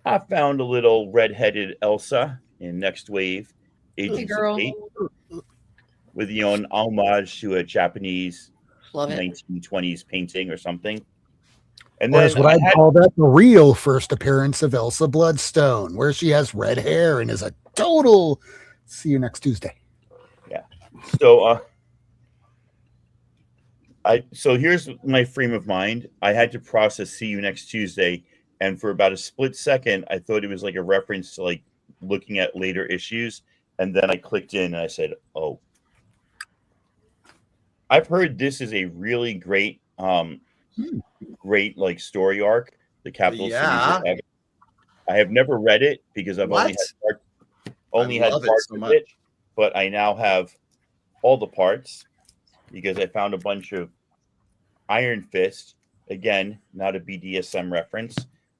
I found a little redheaded Elsa in Next Wave, Agents of Hate, with an homage to a Japanese 1920s painting or something. And or then is what I'd call that the real first appearance of Elsa Bloodstone, where she has red hair and is a total see you next Tuesday. Yeah. So so here's my frame of mind. I had to process see you next Tuesday, and for about a split second, I thought it was like a reference to like looking at later issues, and then I clicked in and I said, "Oh, I've heard this is a really great great like story arc, the Capital Cities of Heaven. I have never read it because I've only had parts of it, but I now have all the parts because I found a bunch of Iron Fist. Again, not a BDSM reference.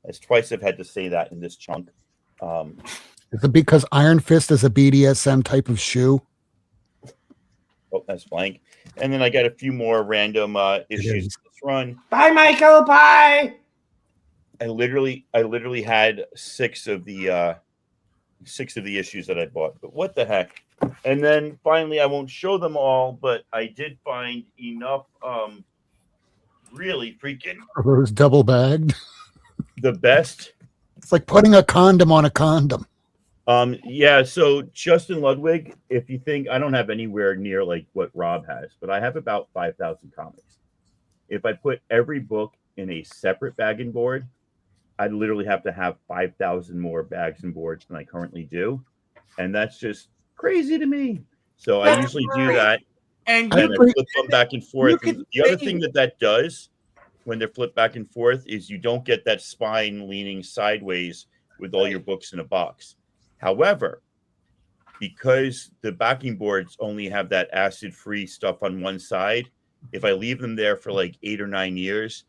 That's twice I've had to say that in this chunk. Is it because Iron Fist is a BDSM type of shoe? Oh, that's blank. And then I got a few more random issues in this run. Bye, Michael. Bye. I literally had 6 of the issues that I bought. But what the heck? And then finally, I won't show them all, but I did find enough. Really freaking. Are those double bagged? The best. It's like putting a condom on a condom. Yeah, so Justin Ludwig, if you think I don't have anywhere near like what Rob has, but I have about 5,000 comics. If I put every book in a separate bag and board, I'd literally have to have 5,000 more bags and boards than I currently do. And that's just crazy to me. So I usually do that. And I flip them back and forth. And the other thing that does when they're flipped back and forth is you don't get that spine leaning sideways with all your books in a box. However, because the backing boards only have that acid-free stuff on one side, if I leave them there for like 8 or 9 years,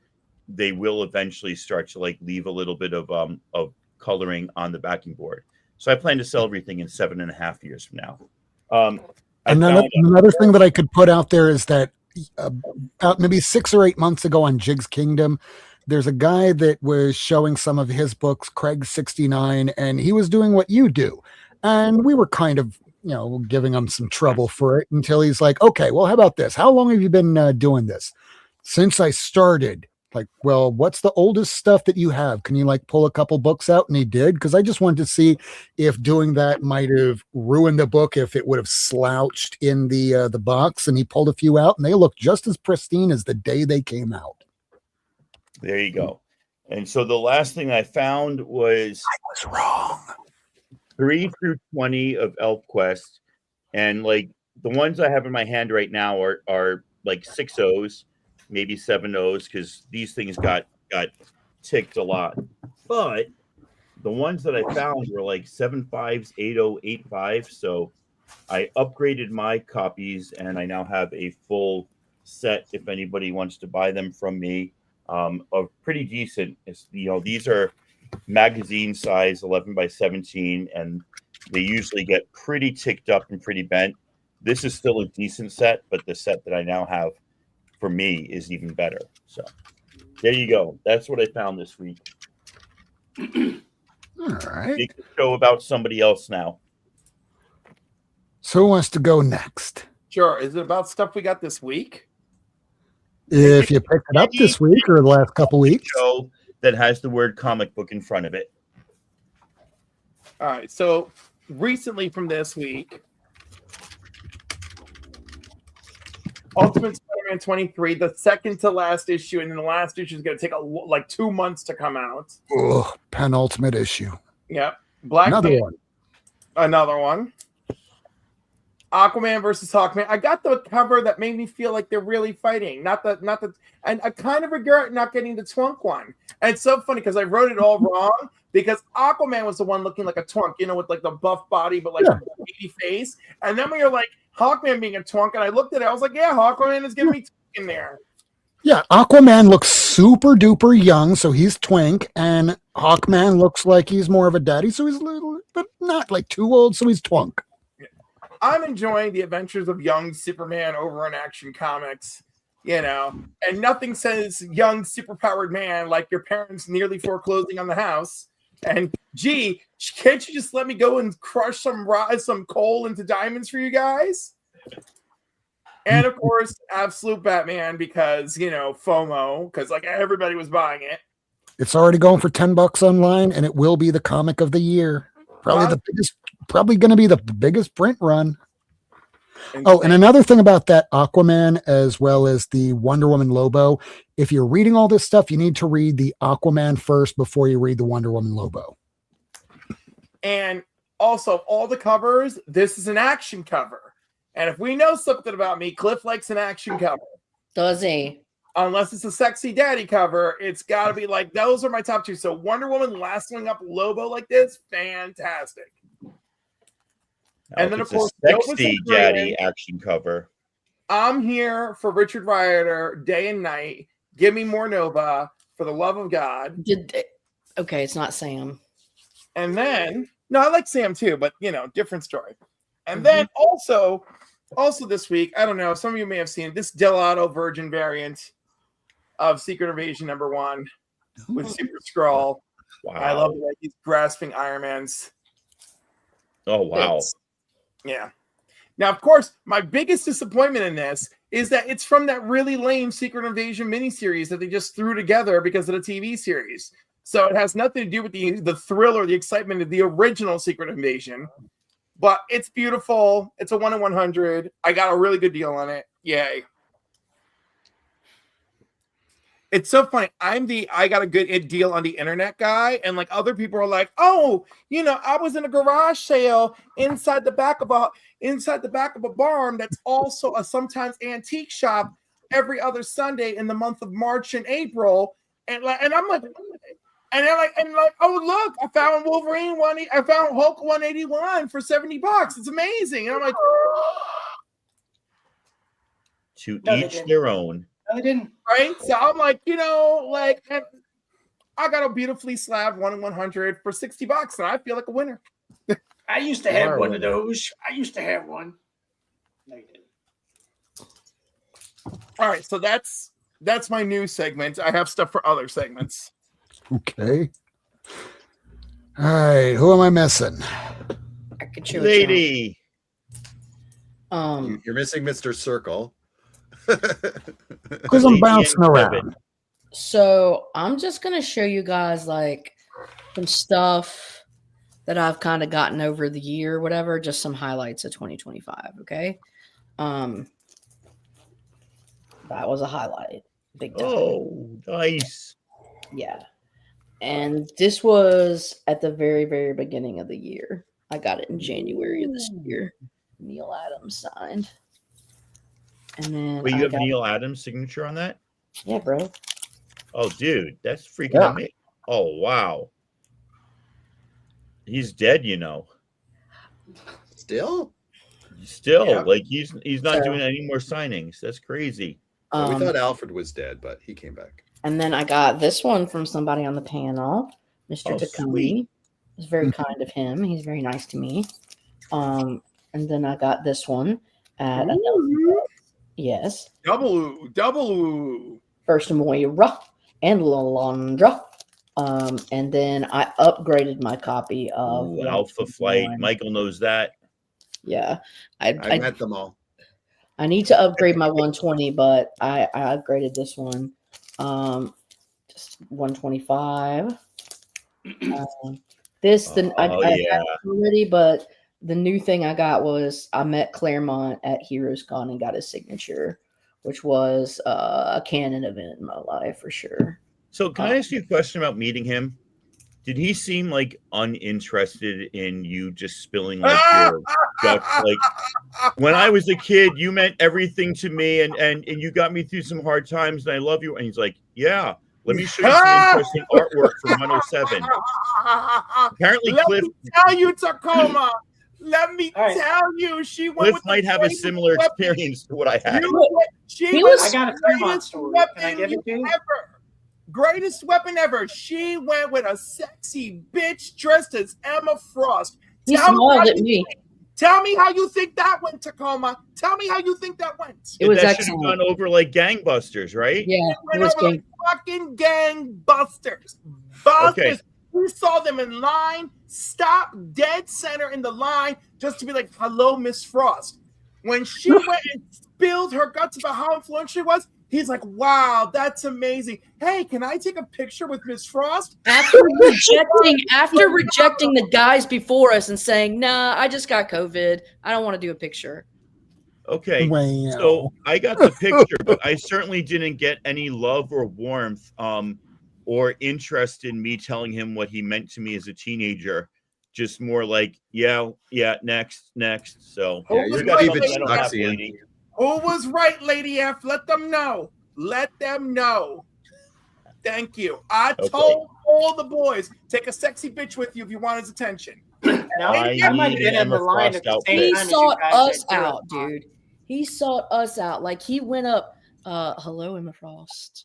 they will eventually start to like leave a little bit of coloring on the backing board. So I plan to sell everything in 7.5 years from now. Another thing that I could put out there is that about maybe 6 or 8 months ago on Jig's Kingdom, there's a guy that was showing some of his books, Craig69, and he was doing what you do. And we were kind of, giving him some trouble for it until he's like, okay, well, how about this? How long have you been doing this? Since I started. Like, well, what's the oldest stuff that you have? Can you pull a couple books out? And he did, because I just wanted to see if doing that might have ruined the book, if it would have slouched in the box. And he pulled a few out, and they look just as pristine as the day they came out. There you go. And so the last thing I found was I was wrong. 3 through 20 of ElfQuest, and the ones I have in my hand right now are 6 O's. Maybe 7 O's, because these things got ticked a lot. But the ones that I found were 7 5s, 8 0, 8 5. So I upgraded my copies, and I now have a full set if anybody wants to buy them from me. Of pretty decent. These are magazine size 11 by 17, and they usually get pretty ticked up and pretty bent. This is still a decent set, but the set that I now have for me is even better. So there you go. That's what I found this week. All right. Make a show about somebody else now. So who wants to go next? Sure. Is it about stuff we got this week? If you picked it up this week or the last couple weeks. Show that has the word comic book in front of it. All right. So recently from this week, Ultimate Spider-Man 23, the second to last issue, and then the last issue is going to take 2 months to come out. Ugh, penultimate issue. Yep. Black Another Panther, one. Another one. Aquaman versus Hawkman. I got the cover that made me feel like they're really fighting. And I kind of regret not getting the twunk one. And it's so funny because I wrote it all wrong, because Aquaman was the one looking like a twunk, with the buff body, but a baby face. And then when you're Hawkman being a twunk, and I looked at it, I was like, yeah, Hawkman is giving me twink in there. Yeah, Aquaman looks super duper young, so he's twink, and Hawkman looks like he's more of a daddy, so he's little, but not too old, so he's twunk. I'm enjoying the adventures of young Superman over in Action Comics, and nothing says young superpowered man like your parents nearly foreclosing on the house. And gee, can't you just let me go and crush some coal into diamonds for you guys? And of course, Absolute Batman, because FOMO, because everybody was buying it. It's already going for $10 online, and it will be the comic of the year. Probably going to be the biggest print run. Oh, and another thing about that Aquaman, as well as the Wonder Woman Lobo, if you're reading all this stuff, you need to read the Aquaman first before you read the Wonder Woman Lobo. And also, all the covers, this is an action cover. And if we know something about me, Cliff likes an action cover. Does he? Unless it's a sexy daddy cover, it's got to be those are my top 2. So Wonder Woman lassoing up Lobo like this, fantastic. And then, of course, sexy daddy action cover. I'm here for Richard Riordan day and night. Give me more Nova, for the love of God. Okay, it's not Sam. And then, no, I like Sam too, but different story. And then also this week, I don't know, some of you may have seen this Delato Virgin variant of Secret Invasion #1 with Super Skrull. Wow. I love the way he's grasping Iron Man's. Oh, wow. Yeah. Now, of course, my biggest disappointment in this is that it's from that really lame Secret Invasion miniseries that they just threw together because of the TV series. So it has nothing to do with the thrill or the excitement of the original Secret Invasion. But it's beautiful. It's a 1 in 100. I got a really good deal on it. Yay. It's so funny. I got a good deal on the internet guy, and other people are like, oh, I was in a garage sale inside the back of a barn that's also a sometimes antique shop every other Sunday in the month of March and April, and I'm like, and they're like, oh look, I found Wolverine I found Hulk 181 for $70. It's amazing, and I'm like, to each their own. No, they didn't. Right? So I'm like, I got a beautifully slabbed 1 in 100 for $60, and I feel like a winner. I used to have one of those. I used to have one. No, you didn't. All right, so that's my news segment. I have stuff for other segments. Okay. All right. Who am I missing? I could show it Lady. You're missing Mr. Circle. Because I'm Lady bouncing and around. Kevin. So I'm just gonna show you guys like some stuff that I've kind of gotten over the year, whatever, just some highlights of 2025. Okay. That was a highlight. Big time. Oh, nice. Yeah. And this was at the very, very beginning of the year. I got it in January of this year. Neil Adams signed. And then Wait, you have Neil Adams' signature on that? Yeah, bro. Oh, dude, that's freaking amazing. Oh, wow. He's dead, you know. Still? Still, like he's not doing any more signings. That's crazy. Well, we thought Alfred was dead, but he came back. And then I got this one from somebody on the panel, Mr. Takumi. It's very kind of him. He's very nice to me. And then I got this one at yes. Double. First Moira and Lalandra. And then I upgraded my copy of Alpha Flight. Michael knows that. Yeah. I met them all. I need to upgrade my 120, but I upgraded this one. Just 125. I had it already, but the new thing I got was I met Claremont at Heroes Con and got his signature, which was a canon event in my life for sure. So can I ask you a question about meeting him? Did he seem like uninterested in you just spilling like your guts? Like when I was a kid, you meant everything to me, and you got me through some hard times, and I love you. And he's like, yeah, let me show you some interesting artwork from 107. Apparently, Cliff. Let me tell you, Tacoma. Let me tell you, she went. Cliff might have a similar experience to what I had. I got a Claremont story. Can I give it to you? Greatest weapon ever. She went with a sexy bitch dressed as Emma Frost. He smiled at me. Tell me how you think that went, Tacoma. Tell me how you think that went. It was that should have gone over like gangbusters, right? Yeah, it was over like fucking gangbusters. Okay. We saw them in line, stop dead center in the line, just to be like, "Hello, Miss Frost." When she went and spilled her guts about how influential she was, he's like, "Wow, that's amazing. Hey, can I take a picture with Miss Frost?" After rejecting the guys before us and saying, "Nah, I just got COVID. I don't want to do a picture." Okay, so I got the picture, but I certainly didn't get any love or warmth, or interest in me telling him what he meant to me as a teenager. Just more like, yeah, next. So Who was right, Lady F? Let them know. Thank you. I told all the boys, take a sexy bitch with you if you want his attention. I might have been in the line at the same he time. He sought us out, dude. He sought us out. Like he went up, hello, Emma Frost.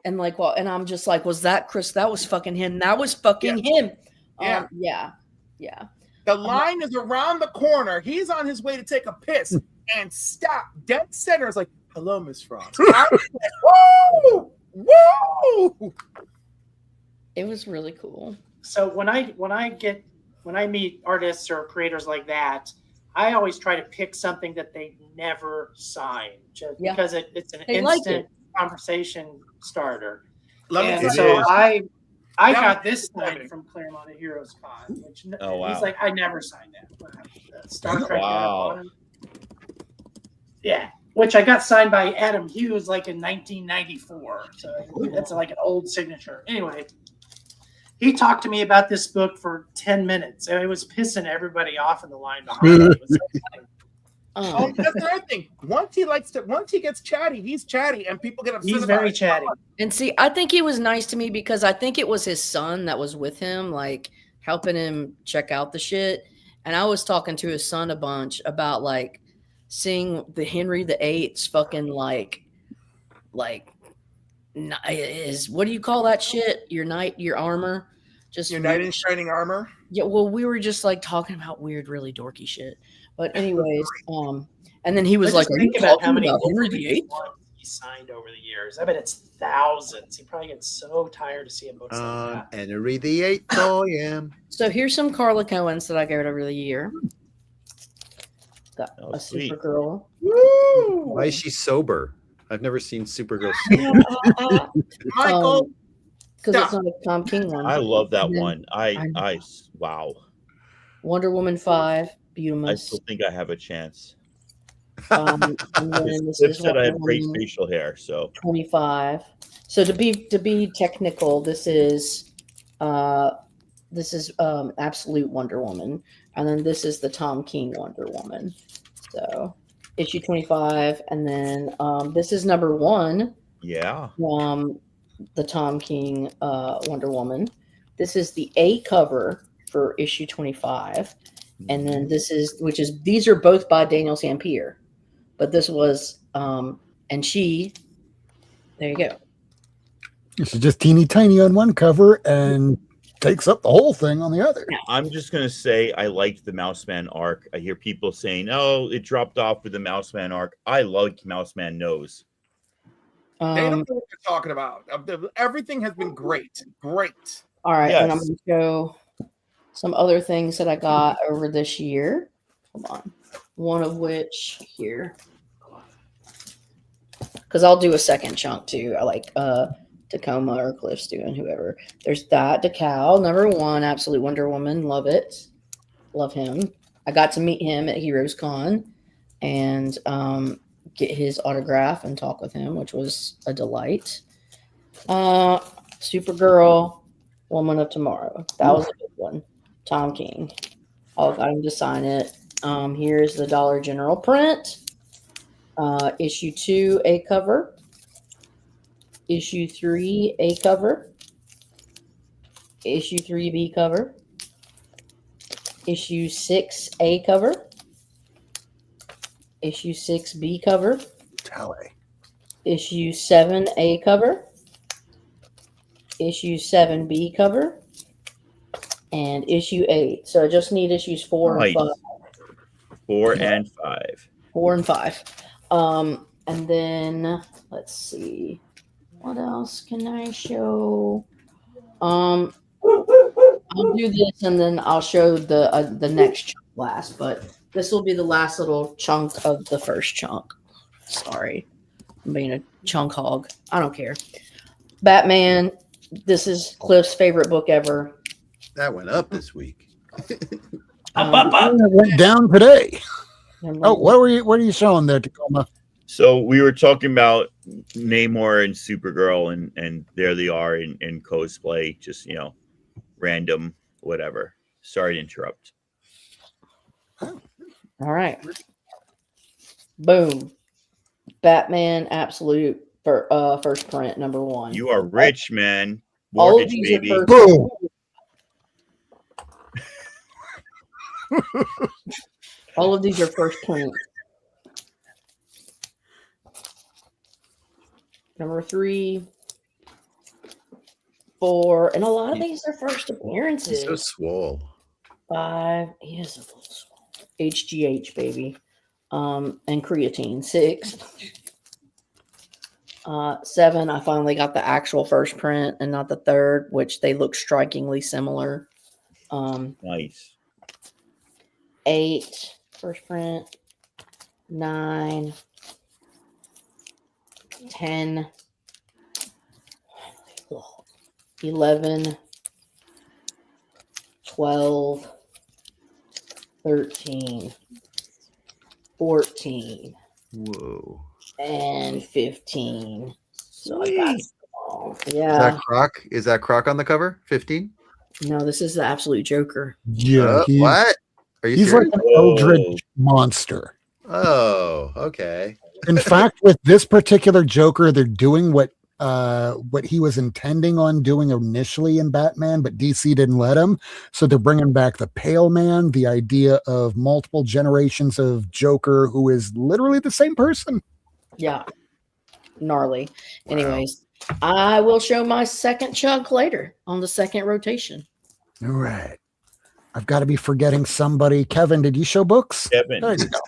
And like, well, and I'm just like, was that Chris? That was fucking him. That was fucking him. Yeah. The line is around the corner. He's on his way to take a piss and stop dead center. It's like, hello, Miss Frost. Woo! It was really cool. So when I meet artists or creators like that, I always try to pick something that they never sign, just because it's an instant conversation starter. So I got this sign from Claremont at Heroes Con, which he's like, I never signed that. Star Trek. Wow. Yeah, which I got signed by Adam Hughes like in 1994. So that's like an old signature. Anyway, he talked to me about this book for 10 minutes, and it was pissing everybody off in the line behind me. That's the other thing. Once he gets chatty, he's chatty, and people get upset. He's very chatty. And see, I think he was nice to me because I think it was his son that was with him, like helping him check out the shit. And I was talking to his son a bunch about like seeing the Henry VIII's fucking like is what do you call that shit? Your armor. Just Your knight in shining armor. Yeah, well, we were just like talking about weird, really dorky shit. But anyways, and then he was like, think about how many Henry VIII? he signed over the years. I bet it's thousands. He probably gets so tired of seeing books like that. Henry VIII, oh yeah. So here's some Carla Coens that I get over the year. Got a sweet. Supergirl. Woo! Why is she sober? I've never seen Supergirl. Michael. Because it's not a Tom King one. I love that one. I wow. Wonder Woman 5, I Beautimus. still think I have a chance. And then this Cliff is said I have Wonder great Woman facial hair, so 25. So to be technical, this is Absolute Wonder Woman, and then this is the Tom King Wonder Woman. So issue 25, and then this is number 1. yeah. The Tom King Wonder Woman. This is the A cover for issue 25, and then these are both by Daniel Sampier, but this was and she. There you go. This is just teeny tiny on one cover and takes up the whole thing on the other. I'm just gonna say I liked the Mouseman arc. I hear people saying, "Oh, it dropped off with the Mouseman arc." I like Mouseman Nose. They don't know what they're talking about. Everything has been great. Great. All right, Yes. and I'm going to show some other things that I got over this year. Hold on. One of which here. Because I'll do a second chunk too. I like Tacoma or Cliff's doing whoever. There's that decal, number 1, Absolute Wonder Woman. Love it. Love him. I got to meet him at Heroes Con and get his autograph and talk with him, which was a delight. Supergirl, Woman of Tomorrow. That was a good one. Tom King. I got him to sign it. Here's the Dollar General print. Issue 2, A cover. Issue 3, A cover. Issue 3, B cover. Issue 6, A cover. Issue 6, B cover. Tally. Issue 7, A cover. Issue 7, B cover. And issue 8. So I just need issues 4 and 5. 4 and 5. 4 and 5. And then let's see. What else can I show? I'll do this and then I'll show the next chunk last, but this will be the last little chunk of the first chunk. Sorry. I'm being a chunk hog. I don't care. Batman. This is Cliff's favorite book ever. That went up this week. It went down today. Oh, what are you showing there, Tacoma? So we were talking about Namor and Supergirl, and there they are in cosplay, just random, whatever. Sorry to interrupt. All right. Boom. Batman Absolute for first print, number 1. You are rich, man. All of Mortgage, these baby. are Boom. All of these are first print. Number 3, 4, and a lot of these are first appearances. So swole. 5, he is a little small. HGH, baby. And creatine. 6. 7, I finally got the actual first print and not the third, which they look strikingly similar. Nice. 8, first print. 9, 10, 11, 12, 13, 14, Whoa. and 15. So I got them all. Is Yeah. that Croc? Is that Croc on the cover? 15? No, this is the Absolute Joker. Yeah, What? Are you he's serious? like an eldritch monster. Oh, okay. In fact, with this particular Joker, they're doing what he was intending on doing initially in Batman, but DC didn't let him. So they're bringing back the Pale Man, the idea of multiple generations of Joker, who is literally the same person. Yeah. Gnarly. Wow. Anyways, I will show my second chunk later on the second rotation. All right. I've got to be forgetting somebody. Kevin, did you show books? Kevin. There you go.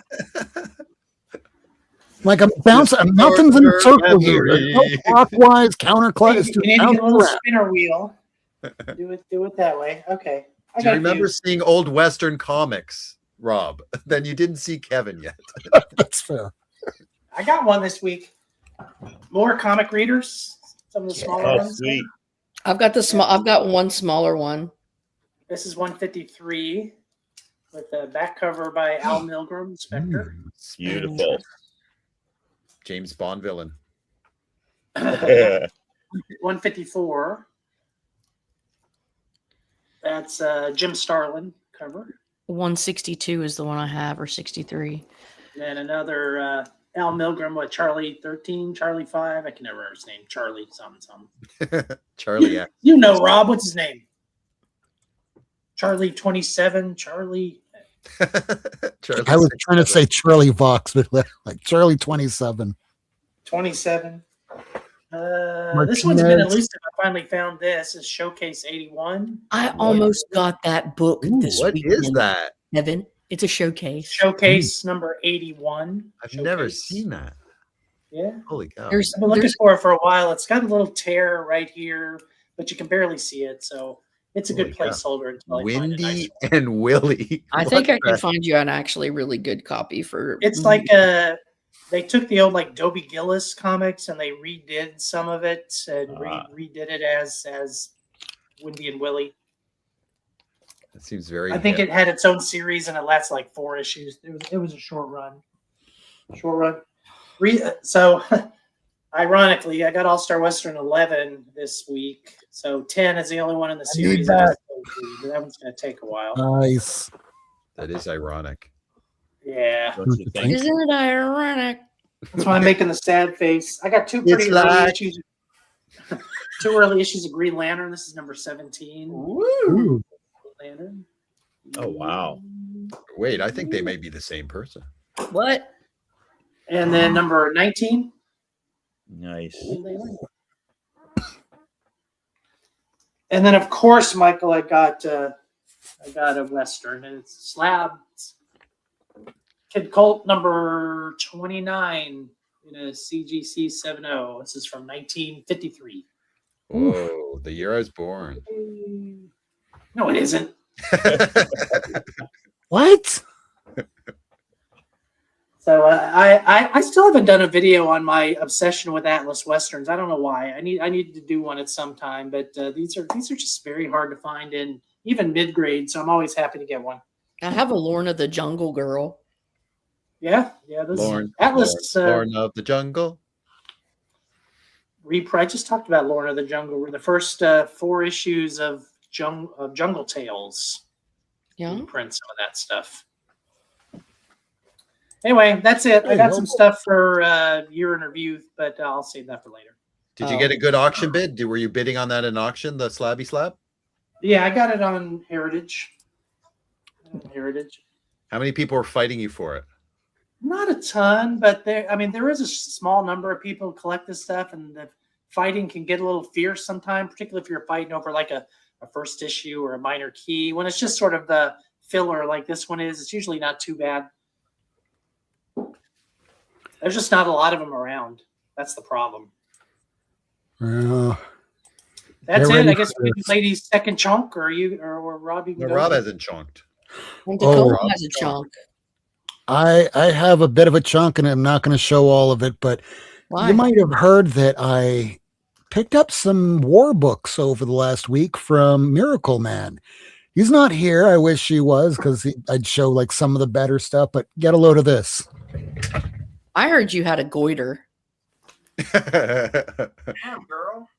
Like I'm bouncing. Nothing's in a circle here. There's no clockwise, counterclockwise. You need to get a little spinner wheel. Do it that way. Okay. Do you remember seeing old Western comics, Rob? Then you didn't see Kevin yet. That's fair. I got one this week. More comic readers. Some of the smaller ones. Sweet. I've got one smaller one. This is 153 with the back cover by Al Milgrom, Spectre. Beautiful. James Bond villain. 154. That's Jim Starlin cover. 162 is the one I have, or 63. Then another Al Milgrom with Charlie 13, Charlie 5. I can never remember his name. Charlie something. Charlie. Yeah. You know, Rob, what's his name? Charlie 27, Charlie. Charlie I was trying to say Charlie Vox, but like Charlie 27. 27. This one's been elusive. I finally found this. Is Showcase 81. I almost got that book this what weekend. What is that? Evan, it's a showcase. Showcase number 81. I've never seen that. Yeah. Holy cow. I've been looking for it for a while. It's got a little tear right here, but you can barely see it. So it's a good placeholder until I find a nice Windy one. and Willie. I think I can find you an actually really good copy for. It's like they took the old like Dobie Gillis comics and they redid some of it and redid it as Windy and Willie. That seems very. I think it had its own series and it lasted like 4 issues. It was a short run. So, ironically, I got All Star Western 11 this week. So 10 is the only one in the series. That one's going to take a while. Nice. That is ironic. Yeah. Isn't it ironic? That's why I'm making the sad face. I got two pretty early issues. 2 early issues of Green Lantern. This is number 17. Ooh. Lantern. Oh, wow. Wait, I think they may be the same person. What? And then number 19. Nice. And then, of course, Michael, I got a Western. And it's Slab. Kid Colt number 29 in a CGC 70. This is from 1953. Oh, the year I was born. No, it isn't. What? So I still haven't done a video on my obsession with Atlas Westerns. I don't know why. I need to do one at some time, but these are just very hard to find in even mid grade. So I'm always happy to get one. I have a Lorna the Jungle Girl. Yeah. Atlas. Lorna of the Jungle. I just talked about Lorna of the Jungle. We're the first 4 issues of Jungle Tales. Yeah. Print some of that stuff. Anyway, that's it. I got some stuff for year in review, but I'll save that for later. Did you get a good auction bid? Were you bidding on that in auction, the Slabby Slab? Yeah, I got it on Heritage. How many people were fighting you for it? Not a ton, but there is a small number of people who collect this stuff, and the fighting can get a little fierce sometimes, particularly if you're fighting over like a first issue or a minor key. When it's just sort of the filler like this one is, it's usually not too bad. There's just not a lot of them around. That's the problem. That's it. I guess we can ladies' second chunk, or Rob. You can go. Rob hasn't chunked. Tacoma has a chunk. I have a bit of a chunk, and I'm not going to show all of it, but you might have heard that I picked up some war books over the last week from Miracle Man. He's not here. I wish he was, because I'd show like some of the better stuff, but get a load of this. I heard you had a goiter. Damn, girl.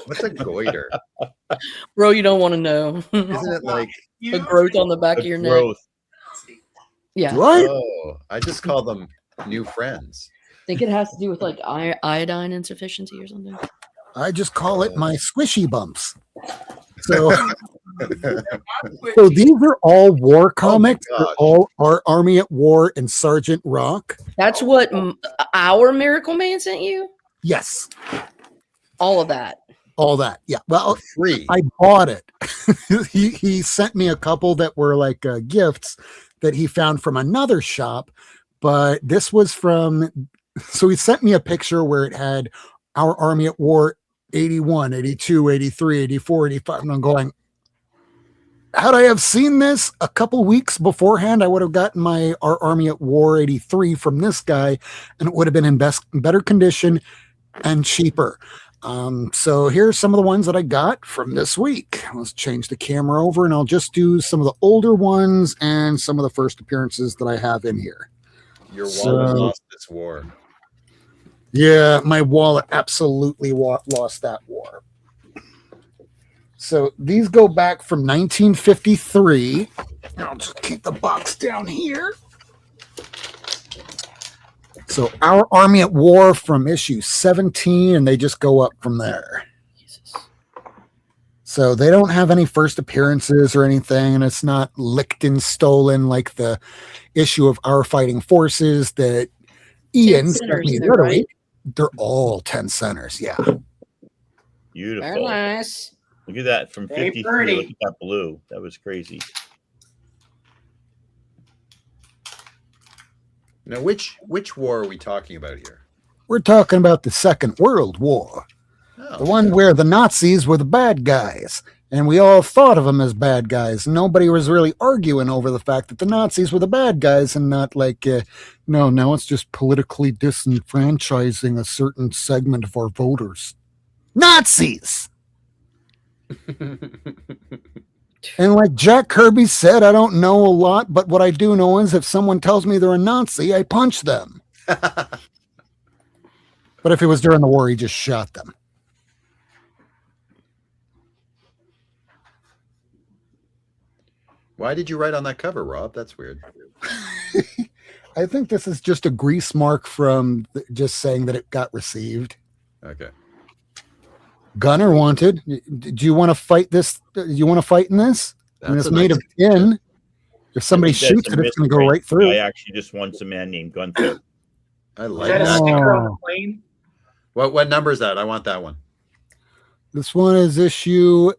What's a goiter? Bro, you don't want to know. Isn't it like a growth on the back of your neck? Yeah. What? Oh, I just call them new friends. Think it has to do with like iodine insufficiency or something? I just call it my squishy bumps. So, so these are all war comics. They're all our Army at War and Sergeant Rock. That's what our Miracle Man sent you? Yes. All of that. All that. Yeah. Well, free. I bought it. he sent me a couple that were like gifts that he found from another shop, but this was from, so he sent me a picture where it had Our Army at War 81, 82, 83, 84, 85. And I'm going, had I have seen this a couple weeks beforehand, I would have gotten my Our Army at War 83 from this guy, and it would have been in better condition and cheaper. So here's some of the ones that I got from this week. Let's change the camera over, and I'll just do some of the older ones and some of the first appearances that I have in here. Your wallet lost this war. Yeah, my wallet absolutely lost that war. So these go back from 1953. I'll just keep the box down here. So Our Army at War from issue 17, and they just go up from there. Jesus. So they don't have any first appearances or anything, and it's not licked and stolen like the issue of Our Fighting Forces that Ian sent me the other week. They're all 10 centers, yeah. Beautiful. Very nice. Look at that from 53. Look at that blue. That was crazy. Now, which war are we talking about here? We're talking about the Second World War. Oh, the one where the Nazis were the bad guys, and we all thought of them as bad guys. Nobody was really arguing over the fact that the Nazis were the bad guys and not like, no, now it's just politically disenfranchising a certain segment of our voters. Nazis! And like Jack Kirby said, I don't know a lot, but what I do know is if someone tells me they're a Nazi, I punch them. But if it was during the war, he just shot them. Why did you write on that cover, Rob? That's weird. I think this is just a grease mark from just saying that it got received. Okay. Gunner wanted. Do you want to fight this? Do you want to fight in this? And it's made of tin. If somebody shoots it, it's going to go right through. I actually just want a man named Gunther. I like that. that. A sticker on the plane? What number is that? I want that one. This one is issue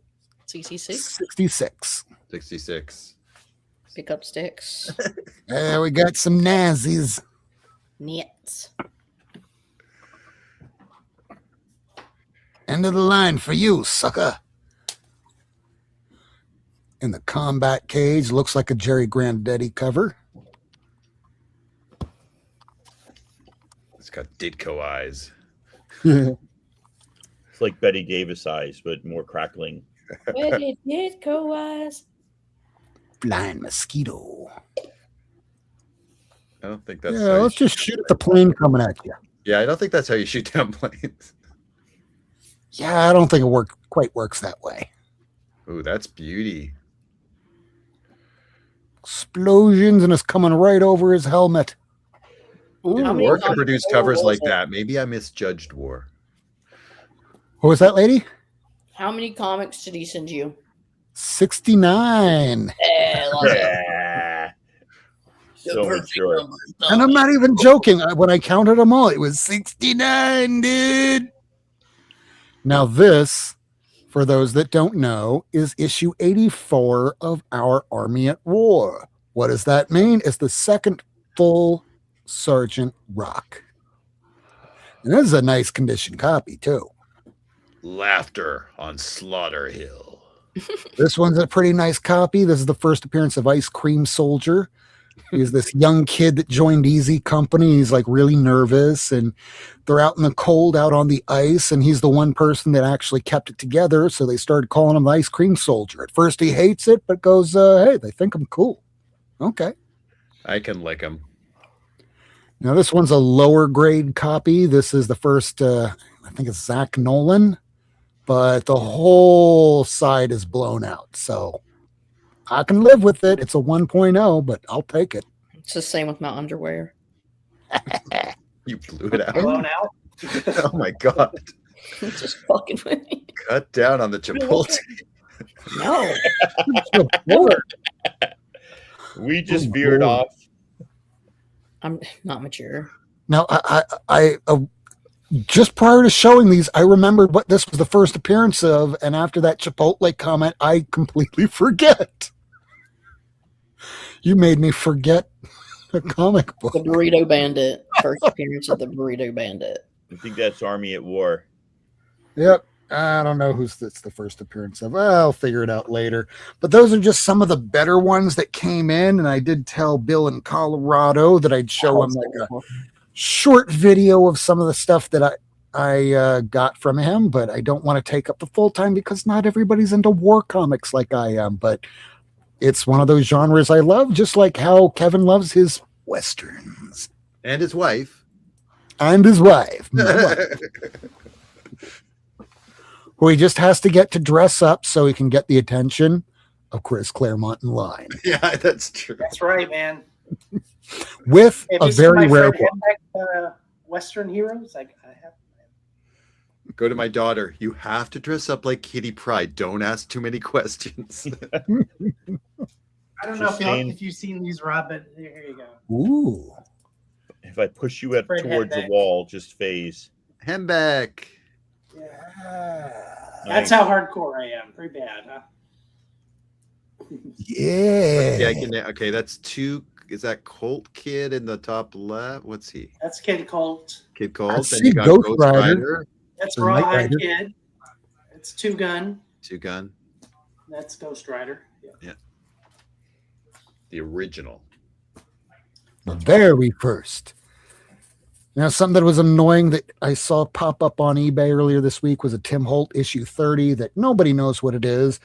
66. 66. Pick up sticks. We got some Nazis. Nits. End of the line for you, sucker. In the combat cage, looks like a Jerry Grandetti cover. It's got Ditko eyes. It's like Betty Davis eyes, but more crackling. Betty Ditko eyes. Flying mosquito. I don't think that's. Yeah, let's just shoot at the plane coming at you. Yeah, I don't think that's how you shoot down planes. Yeah, I don't think it quite works that way. Ooh, that's beauty. Explosions, and it's coming right over his helmet. Ooh, If war can produce covers like that, maybe I misjudged war. What was that, lady? How many comics did he send you? 69. Yeah. So mature. And I'm not even joking. When I counted them all, it was 69, dude. Now this, for those that don't know, is issue 84 of Our Army at War. What does that mean? It's the second full Sergeant Rock. And this is a nice condition copy, too. Laughter on Slaughter Hill. This one's a pretty nice copy. This is the first appearance of Ice Cream Soldier. He's this young kid that joined Easy Company. He's like really nervous, and they're out in the cold, out on the ice, and he's the one person that actually kept it together. So they started calling him the Ice Cream Soldier. At first he hates it, but goes, hey, they think I'm cool. Okay. I can lick him. Now this one's a lower grade copy. This is the first, I think it's Zach Nolan, but the whole side is blown out. So I can live with it. It's a 1.0, but I'll take it. It's the same with my underwear. You blew it out. Blown out? Oh my god. Just fucking with me. Cut down on the Chipotle. No. We just veered off. I'm not mature. Now, just prior to showing these, I remembered what this was the first appearance of, and after that Chipotle comment, I completely forget. You made me forget a comic book. The Burrito Bandit. First appearance of the Burrito Bandit. I think that's Army at War. Yep. I don't know who's that's the first appearance of. I'll figure it out later. But those are just some of the better ones that came in. And I did tell Bill in Colorado that I'd show him like a short video of some of the stuff that I got from him. But I don't want to take up the full time because not everybody's into war comics like I am. But it's one of those genres I love, just like how Kevin loves his Westerns. And his wife. And his wife. Who he just has to get to dress up so he can get the attention of Chris Claremont in line. Yeah, that's true. That's right, man. With a very rare Western heroes. I have. Go to my daughter. You have to dress up like Kitty Pryde. Don't ask too many questions. I don't know if you've seen these, Rob, but here you go. Ooh. If I push you towards the wall, just phase. Hembeck. Yeah. That's how hardcore I am. Pretty bad, huh? Yeah. Yeah, I can. Okay, that's two. Is that Colt Kid in the top left? What's he? That's Kid Colt. Kid Colt. I Then see you got Ghost Rider. That's Or Knight Rawhide Rider. Kid. It's Two Gun. Two Gun. That's Ghost Rider. Yeah. The original. The very first. Now, something that was annoying that I saw pop up on eBay earlier this week was a Tim Holt issue 30 that nobody knows what it is.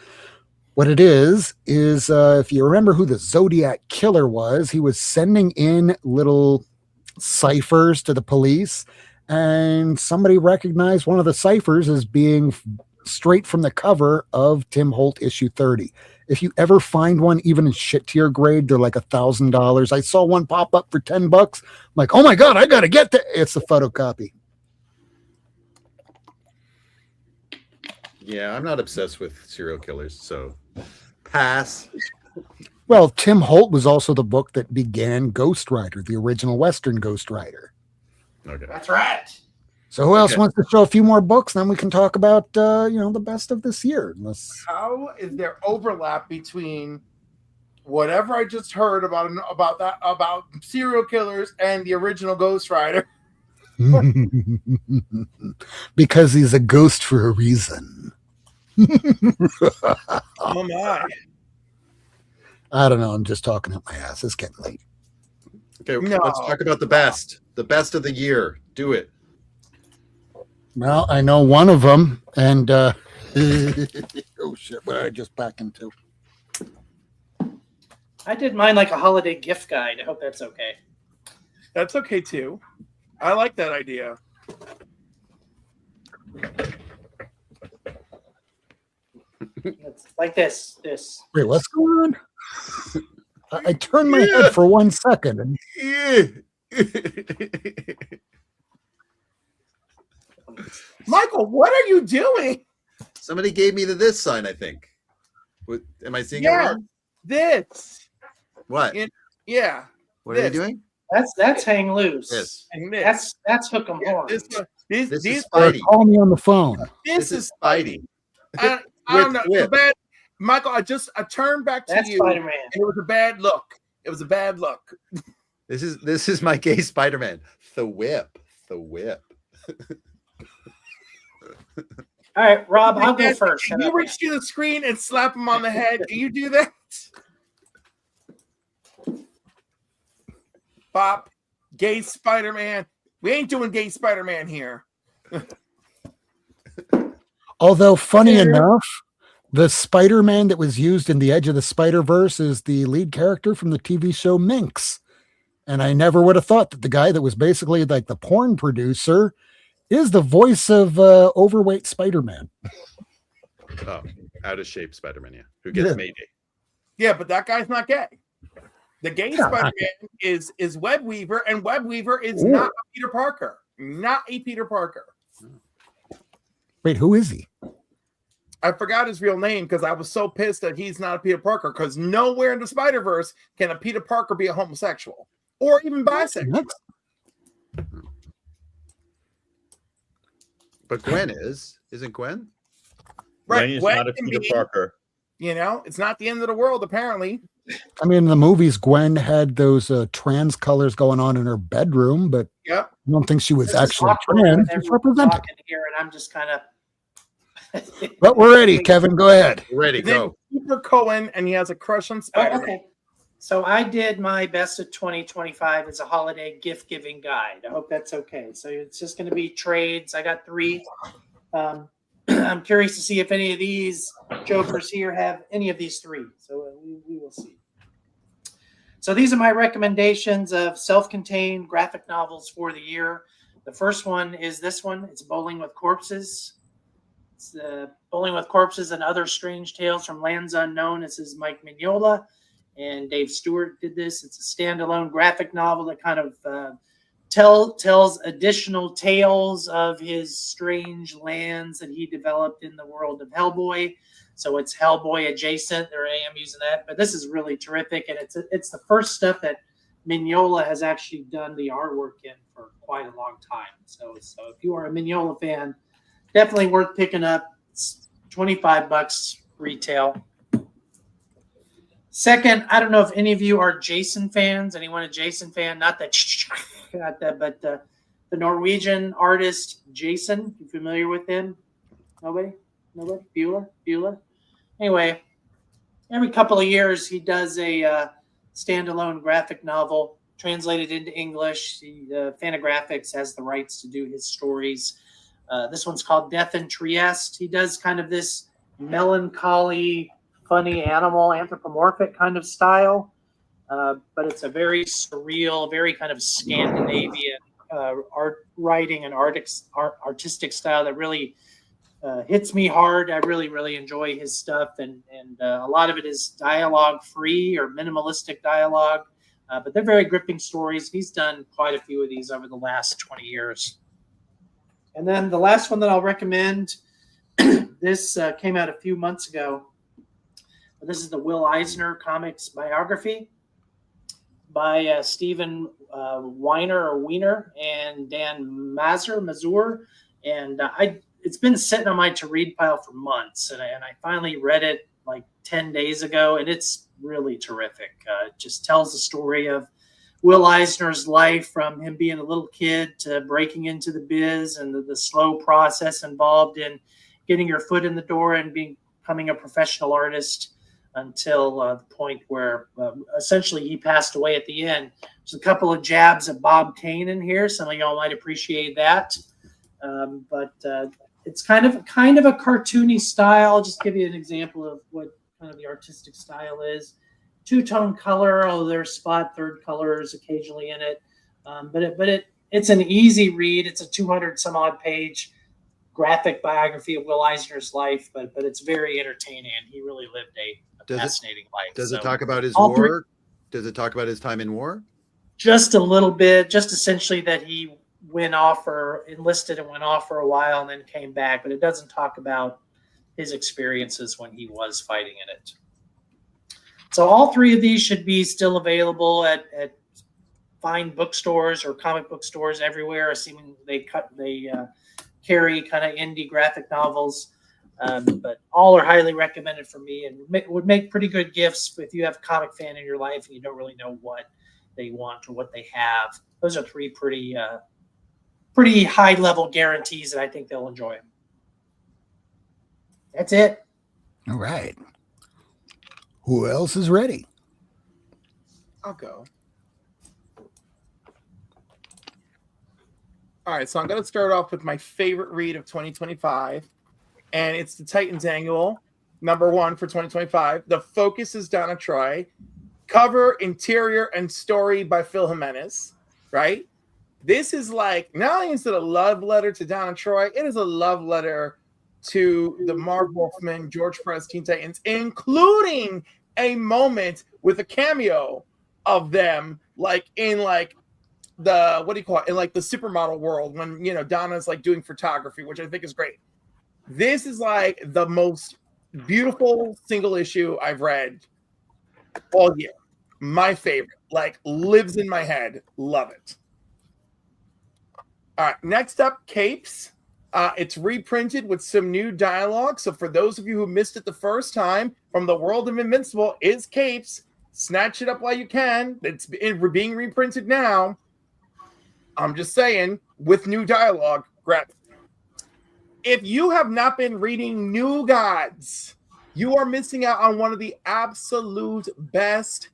What it is if you remember who the Zodiac Killer was, he was sending in little ciphers to the police, and somebody recognized one of the ciphers as being straight from the cover of Tim Holt issue 30. If you ever find one, even in shit tier grade, they're like $1,000. I saw one pop up for $10. I'm like, oh my God, I got to get that. It's a photocopy. Yeah, I'm not obsessed with serial killers, so pass. Well, Tim Holt was also the book that began Ghost Rider, the original Western Ghost Rider. Okay. That's right. So who else wants to show a few more books? Then we can talk about the best of this year. How is there overlap between whatever I just heard about serial killers and the original Ghost Rider? Because he's a ghost for a reason. Oh my. I don't know. I'm just talking up my ass. It's getting late. Okay, No. let's talk about the best. The best of the year. Do it. Well, I know one of them, and oh shit, what did I just back into? I did mine like a holiday gift guide. I hope that's okay. That's okay too. I like that idea. It's like this. Wait, what's going on? I turned my head for 1 second, and Michael, what are you doing? Somebody gave me this sign, I think. Am I seeing it Yeah, wrong? this. What? Yeah. What are you doing? That's hang loose. This. And this. That's hook 'em horns. This is These, Spidey. call me on the phone. this is Spidey. I don't know. With It's a bad, Michael, I turned back to That's you, Spider-Man. and it was a bad look. It was a bad look. This is my gay Spider-Man. The whip. The whip. All right, Rob, I'll go first. Can you reach to the screen and slap him on the head? Can you do that? Bop, gay Spider-Man. We ain't doing gay Spider-Man here. Although, funny enough, the Spider-Man that was used in The Edge of the Spider-Verse is the lead character from the TV show Minx. And I never would have thought that the guy that was basically like the porn producer is the voice of overweight Spider-Man. Oh, out of shape Spider-Man, yeah. Who gets Mayday. Yeah, but that guy's not gay. The gay Spider-Man is Web Weaver, and Web Weaver is not a Peter Parker. Not a Peter Parker. Wait, who is he? I forgot his real name because I was so pissed that he's not a Peter Parker, because nowhere in the Spider-Verse can a Peter Parker be a homosexual or even bisexual. But Gwen isn't Gwen? Gwen is not a Peter Parker. It's not the end of the world, apparently. I mean, in the movies, Gwen had those trans colors going on in her bedroom, but Yep. I don't think she was This is actually awkward trans. when It's everyone's represented. talking here, and I'm just kind of. But we're ready, Kevin. Go ahead. Ready, go. Super Cohen, and he has a crush on Spider-Man. Okay. So I did my best of 2025 as a holiday gift giving guide. I hope that's okay. So it's just going to be trades. I got 3. I'm curious to see if any of these jokers here have any of these 3. So we will see. So these are my recommendations of self-contained graphic novels for the year. The first one is this one. It's Bowling with Corpses. It's Bowling with Corpses and Other Strange Tales from Lands Unknown. This is Mike Mignola and Dave Stewart did this. It's a standalone graphic novel that kind of tells additional tales of his strange lands that he developed in the world of Hellboy. So it's Hellboy adjacent. There I am using that, but this is really terrific, and it's the first stuff that Mignola has actually done the artwork in for quite a long time. So if you are a Mignola fan, definitely worth picking up. It's $25 retail. Second, I don't know if any of you are Jason fans. Anyone a Jason fan? Not that, but the Norwegian artist Jason. You familiar with him? Nobody? Bueller? Anyway, every couple of years he does a standalone graphic novel translated into English. Fantagraphics has the rights to do his stories. This one's called Death in Trieste. He does kind of this melancholy, funny animal, anthropomorphic kind of style, but it's a very surreal, very kind of Scandinavian art writing and artistic style that really hits me hard. I really enjoy his stuff, and a lot of it is dialogue free or minimalistic dialogue, but they're very gripping stories. He's done quite a few of these over the last 20 years. And then the last one that I'll recommend, this came out a few months ago. This is the Will Eisner comics biography by Stephen Weiner and Dan Mazur. And it's been sitting on my to-read pile for months, and I finally read it like 10 days ago, and it's really terrific. It just tells the story of Will Eisner's life from him being a little kid to breaking into the biz and the slow process involved in getting your foot in the door and becoming a professional artist until the point where essentially he passed away at the end. There's a couple of jabs at Bob Kane in here. Some of y'all might appreciate that. But it's kind of a cartoony style. I'll just give you an example of what kind of the artistic style is. Two-tone color, although there's spot third colors occasionally in it. But it's an easy read. It's a 200 some odd page graphic biography of Will Eisner's life, but it's very entertaining, and he really lived a fascinating life. Does it talk about his war? Does it talk about his time in war? Just a little bit, just essentially that he went off or enlisted and went off for a while and then came back, but it doesn't talk about his experiences when he was fighting in it. So all 3 of these should be still available at fine bookstores or comic book stores everywhere, assuming they carry kind of indie graphic novels. But all are highly recommended for me and would make pretty good gifts if you have a comic fan in your life and you don't really know what they want or what they have. Those are 3 pretty high level guarantees that I think they'll enjoy. That's it. All right. Who else is ready? I'll go. All right, so I'm going to start off with my favorite read of 2025, and it's the Titans Annual, #1 for 2025. The focus is Donna Troy. Cover, interior, and story by Phil Jimenez, right? This is like, not only is it a love letter to Donna Troy, it is a love letter to the Marv Wolfman, George Perez Teen Titans, including a moment with a cameo of them, like in like the, what do you call it, in like the supermodel world when, Donna's like doing photography, which I think is great. This is like the most beautiful single issue I've read all year. My favorite, like lives in my head. Love it. All right, next up, Capes. It's reprinted with some new dialogue. So for those of you who missed it the first time, From the World of Invincible is Capes. Snatch it up while you can. It's being reprinted now. I'm just saying, with new dialogue, grab it. If you have not been reading New Gods, you are missing out on one of the absolute best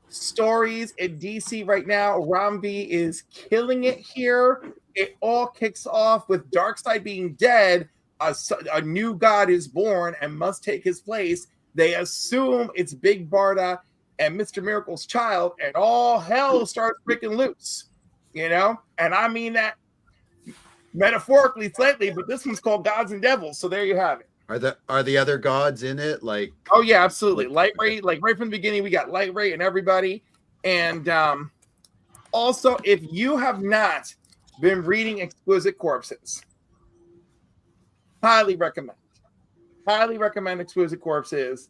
stories in DC right now. Ramvi is killing it here. It all kicks off with Darkseid being dead. A new god is born and must take his place. They assume it's Big Barda and Mr. Miracle's child, and all hell starts breaking loose. You know? And I mean that metaphorically slightly, but this one's called Gods and Devils. So there you have it. Are the other gods in it? Like, oh yeah, absolutely. Light Ray, like right from the beginning, we got Light Ray and everybody. And also, if you have not been reading Exquisite Corpses, highly recommend. Highly recommend Exquisite Corpses.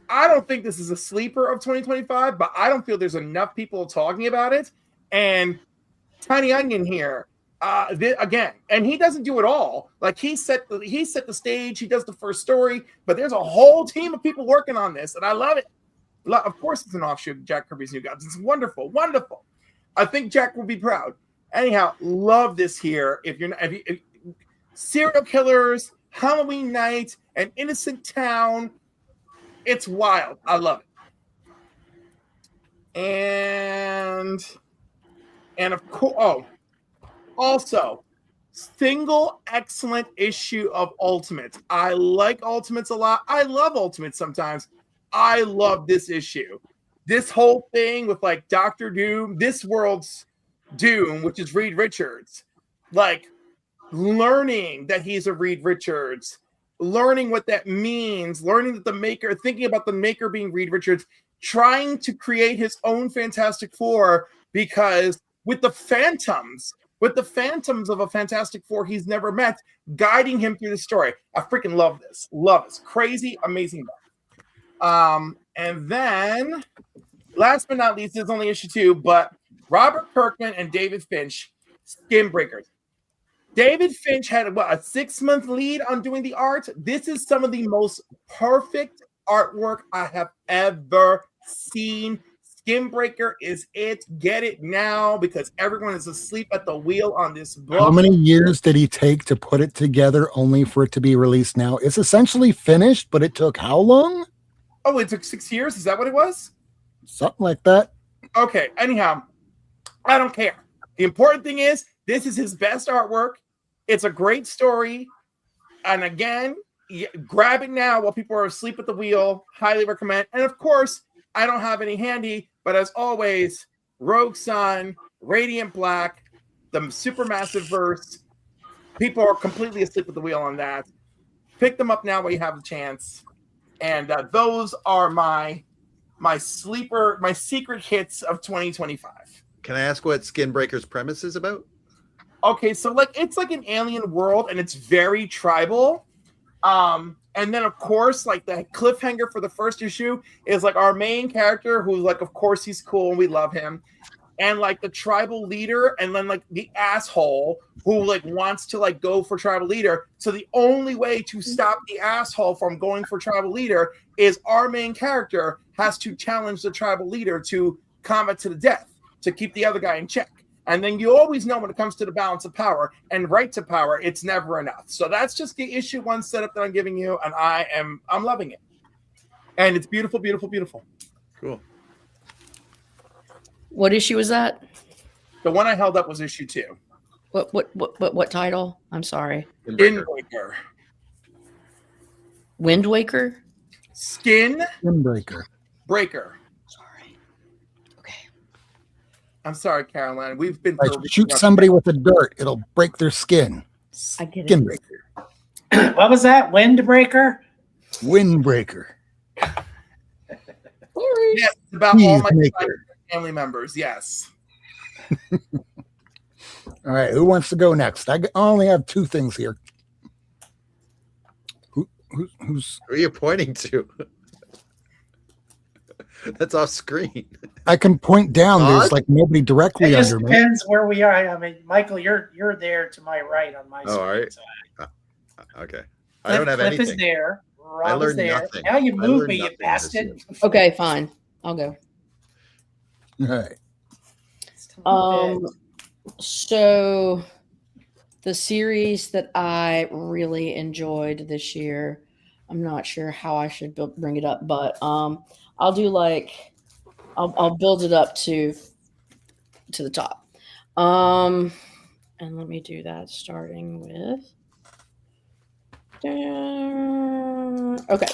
I don't think this is a sleeper of 2025, but I don't feel there's enough people talking about it. And Tiny Onion here. Again, and he doesn't do it all. Like he set the stage, he does the first story, but there's a whole team of people working on this, and I love it. Of course, it's an offshoot of Jack Kirby's New Gods. It's wonderful, wonderful. I think Jack will be proud. Anyhow, love this here. If serial killers, Halloween night, an innocent town, it's wild. I love it. And of course, also, single excellent issue of Ultimates. I like Ultimates a lot. I love Ultimates sometimes. I love this issue. This whole thing with like Dr. Doom, this world's Doom, which is Reed Richards, like learning that he's a Reed Richards, learning what that means, learning that the maker, thinking about the maker being Reed Richards, trying to create his own Fantastic Four because with the Phantoms of a Fantastic Four he's never met, guiding him through the story. I freaking love this. Love this. Crazy, amazing book. And then, last but not least, there's only issue 2, but Robert Kirkman and David Finch, Skin Breakers. David Finch had a 6-month lead on doing the art. This is some of the most perfect artwork I have ever seen. Skinbreaker is it. Get it now because everyone is asleep at the wheel on this book. How many years did he take to put it together only for it to be released now? It's essentially finished, but it took how long? Oh, it took 6 years? Is that what it was? Something like that. Okay, anyhow, I don't care. The important thing is this is his best artwork. It's a great story. And again, grab it now while people are asleep at the wheel. Highly recommend. And of course, I don't have any handy, but as always, Rogue Sun, Radiant Black, the Supermassive Verse. People are completely asleep at the wheel on that. Pick them up now while you have the chance. And those are my secret hits of 2025. Can I ask what Skinbreaker's premise is about? Okay, so it's like an alien world, and it's very tribal. And then, of course, like the cliffhanger for the first issue is like our main character who's like, of course, he's cool and we love him. And like the tribal leader and then like the asshole who like wants to like go for tribal leader. So the only way to stop the asshole from going for tribal leader is our main character has to challenge the tribal leader to combat to the death to keep the other guy in check. And then you always know when it comes to the balance of power and right to power, it's never enough. So that's just the issue 1 setup that I'm giving you, and I'm loving it. And it's beautiful, beautiful, beautiful. Cool. What issue is that? The one I held up was issue 2. What title? I'm sorry. Wind Waker. Wind Waker? Skinbreaker. Breaker. I'm sorry, Caroline. We've been shoot somebody with a dart; it'll break their skin. I get it. Skinbreaker. What was that? Windbreaker? Windbreaker. Yes, it's about all my family members. Yes. All right, who wants to go next? I only have 2 things here. Who's? Who are you pointing to? That's off screen. I can point down. There's like nobody directly it just under me. Depends where we are. I mean, Michael, you're there to my right on my screen. All right. So Okay. I don't have Cliff anything. is there. I Rob is learned there. nothing. Now you I move learned me, you nothing this bastard. year. Okay, fine. I'll go. All right. So the series that I really enjoyed this year, I'm not sure how I should bring it up, but I'll do like I'll build it up to the top. And let me do that starting with okay.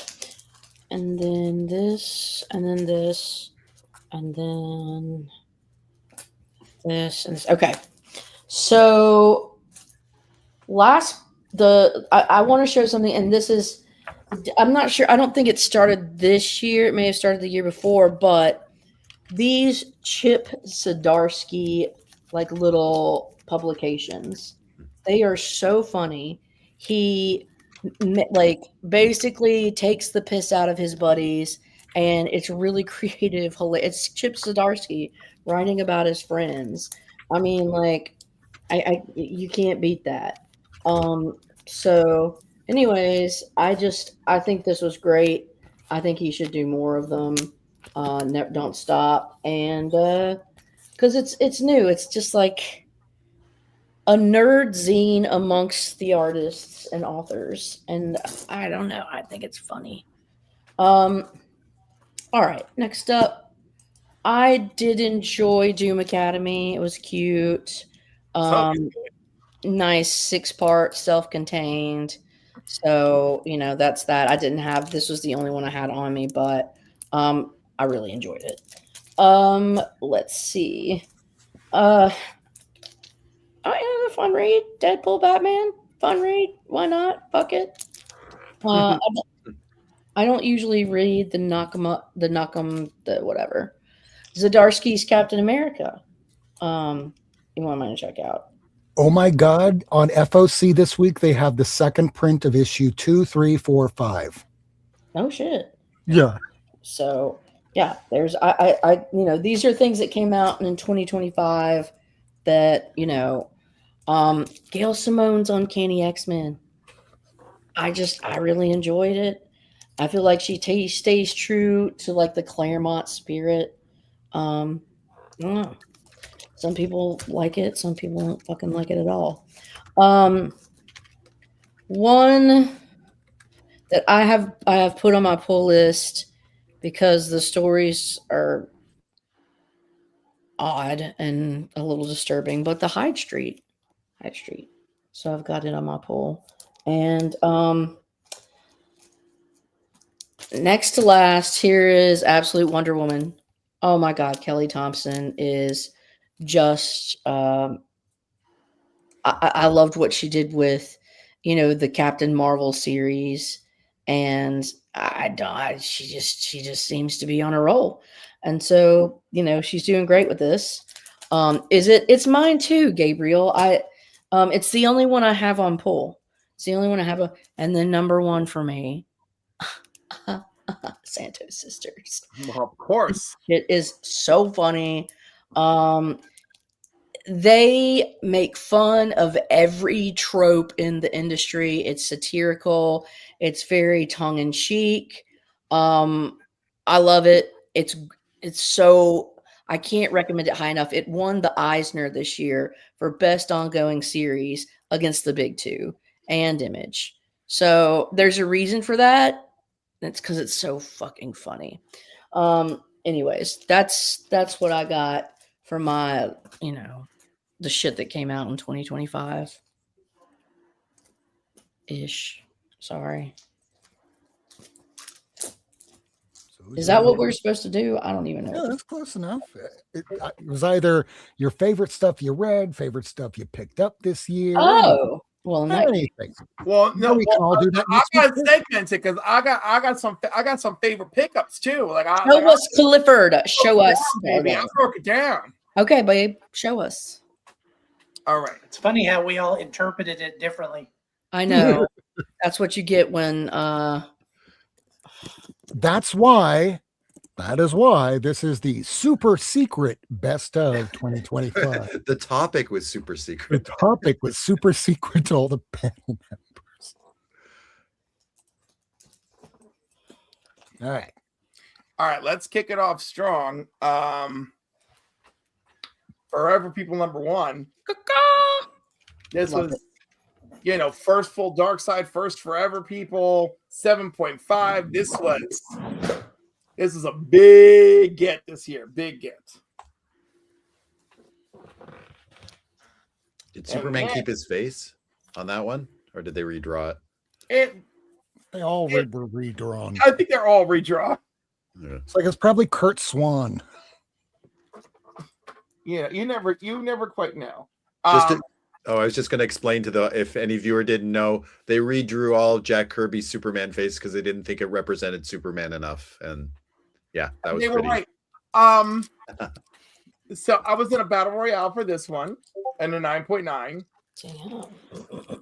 And then this, and then this, and then this, and this. Okay. So I want to show something, and this is, I'm not sure. I don't think it started this year. It may have started the year before, but these Chip Zdarsky like little publications, they are so funny. He like basically takes the piss out of his buddies, and it's really creative. It's Chip Zdarsky writing about his friends. I mean, like, you can't beat that. So, anyways, I think this was great. I think he should do more of them. Don't stop, and because it's new. It's just like a nerd zine amongst the artists and authors, and I don't know. I think it's funny. All right, next up, I did enjoy Doom Academy. It was cute. Nice 6-part, self-contained. So that's that. I didn't have. This was the only one I had on me, but I really enjoyed it. Let's see. Oh, yeah, fun read. Deadpool, Batman, fun read. Why not? Fuck it. I don't usually read the whatever. Zdarsky's Captain America. You want to check out? Oh my God! On FOC this week, they have the second print of issue 2, 3, 4, 5. Oh shit! Yeah. So yeah, there's these are things that came out in 2025 that Gail Simone's Uncanny X-Men. I really enjoyed it. I feel like she stays true to like the Claremont spirit. I don't know. Some people like it. Some people don't fucking like it at all. One that I have put on my pull list because the stories are odd and a little disturbing, but the Hyde Street. So I've got it on my pull. And next to last, here is Absolute Wonder Woman. Oh my God, Kelly Thompson is just I loved what she did with the Captain Marvel series, and she just seems to be on a roll, and so she's doing great with this. It's mine too, Gabriel. It's the only one I have on pull. It's the only one I have and then number one for me, Santos Sisters. Of course. It is so funny. They make fun of every trope in the industry. It's satirical. It's very tongue-in-cheek. I love it. It's so, I can't recommend it high enough. It won the Eisner this year for best ongoing series against the big two and Image. So there's a reason for that. It's because it's so fucking funny. Anyways, that's what I got for my, the shit that came out in 2025 ish. Sorry. Is that what we're supposed to do? I don't even know. Yeah, that's close enough. It was either your favorite stuff you read, favorite stuff you picked up this year. Oh, well, anything. Well, no, we can all do that. I got segmented because I got some favorite pickups too. Show us, Clifford. Show us, baby. I broke it down. Okay, babe. Show us. All right. It's funny how we all interpreted it differently. I know. That's what you get when. That is why this is the super secret best of 2025. The topic was super secret. The topic was super secret to all the panel members. All right. All right, let's kick it off strong. Forever People number 1. This was, first full Dark Side, first Forever People, 7.5. This is a big get this year. Big get. Did Superman keep his face on that one, or did they redraw it? They all were redrawn. I think they're all redrawn. Yeah. It's like it's probably Kurt Swan. Yeah, you never quite know. I was just going to explain if any viewer didn't know, they redrew all Jack Kirby's Superman face because they didn't think it represented Superman enough, and yeah, that was pretty. Were right. So I was in a battle royale for this one, and a 9.9. Damn.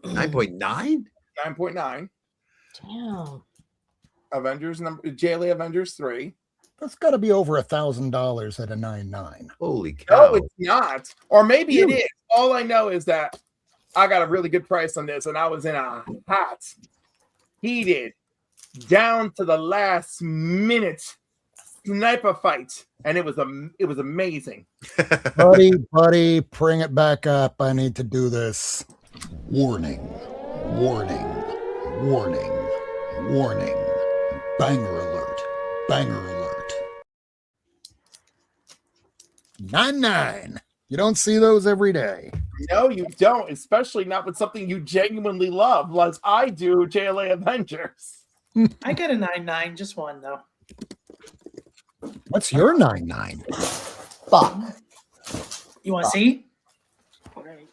9.9. 9.9. Damn. JLA Avengers 3. That's got to be over $1,000 at a 9.9. Holy cow! No, it's not. Or maybe it is. All I know is that I got a really good price on this, and I was in a hot, heated, down to the last minute sniper fight, and it was amazing. buddy, bring it back up. I need to do this. Warning. Banger alert. 9.9. You don't see those every day. No, you don't, especially not with something you genuinely love, as I do, JLA Avengers. I get a 9.9, just one though. What's your 9.9? Fuck. You want to see?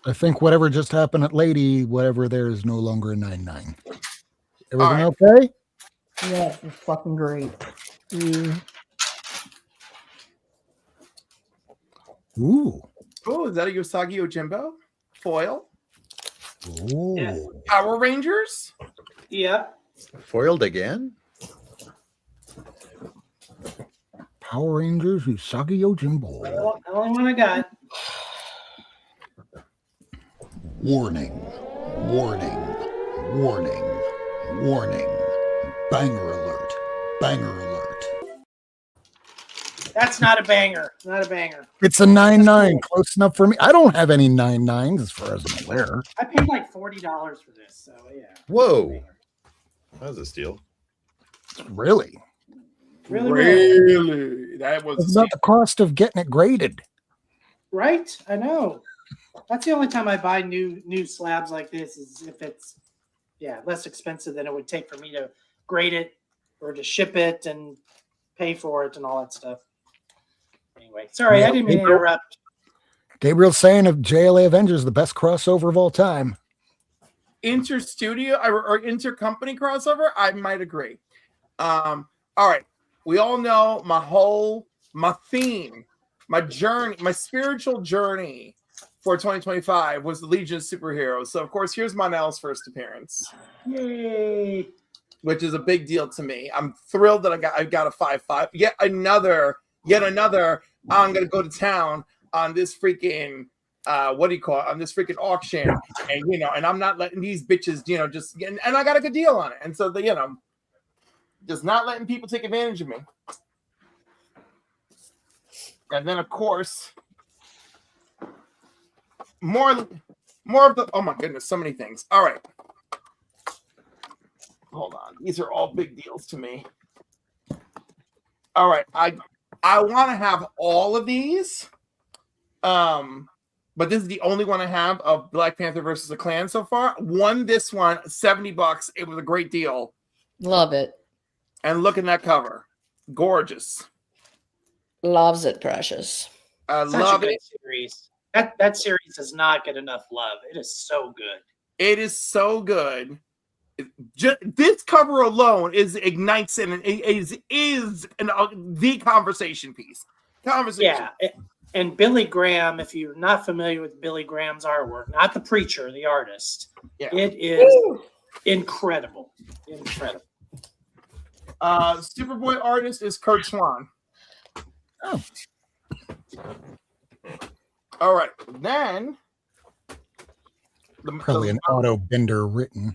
I think whatever just happened at Lady, whatever there is no longer a 9.9. Everything okay? Yeah, it's fucking great. Ooh. Oh, is that a Usagi Yojimbo foil? Ooh. Yeah. Power Rangers? Yeah. Foiled again? Power Rangers Usagi Yojimbo. The only one I got. Warning. Banger alert. That's not a banger. Not a banger. It's a 9.9. Close enough for me. I don't have any 9.9s as far as I'm aware. I paid like $40 for this, so yeah. Whoa. That was a steal. Really? Really? That was It's about the cost of getting it graded. Right? I know. That's the only time I buy new slabs like this is if it's less expensive than it would take for me to grade it or to ship it and pay for it and all that stuff. Anyway, sorry, I didn't mean to interrupt. Gabriel's saying of JLA Avengers the best crossover of all time. Inter-studio or inter-company crossover, I might agree. All right. We all know my theme, my journey, my spiritual journey for 2025 was the Legion of Superheroes. So, of course, here's Mon-El's first appearance. Yay. Which is a big deal to me. I'm thrilled that I got a 5.5. Yet another. I'm gonna go to town on this freaking on this freaking auction, and I'm not letting these bitches, and I got a good deal on it, and so just not letting people take advantage of me. And then of course, more of the. Oh my goodness, so many things. All right. Hold on. These are all big deals to me. All right. I want to have all of these. But this is the only one I have of Black Panther versus the Klan so far. This one, $70. It was a great deal. Love it. And look at that cover. Gorgeous. Loves it, precious. I Such love a good it. series. That series does not get enough love. It is so good. It is so good. This cover alone ignites and is the conversation piece. Yeah, and Billy Graham. If you're not familiar with Billy Graham's artwork, not the preacher, the artist, it is incredible. Superboy artist is Kurt Swan. Oh. All right, then Probably an auto bender written.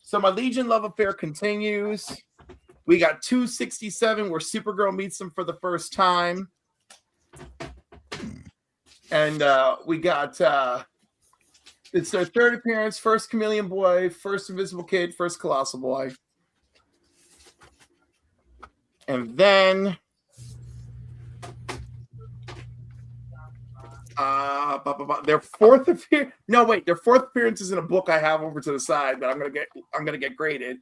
So my Legion love affair continues. We got 267 where Supergirl meets them for the first time. And we got it's their third appearance, first Chameleon Boy, first Invisible Kid, first Colossal Boy. And then their fourth appearance. No, wait, their fourth appearance is in a book I have over to the side that I'm gonna get graded.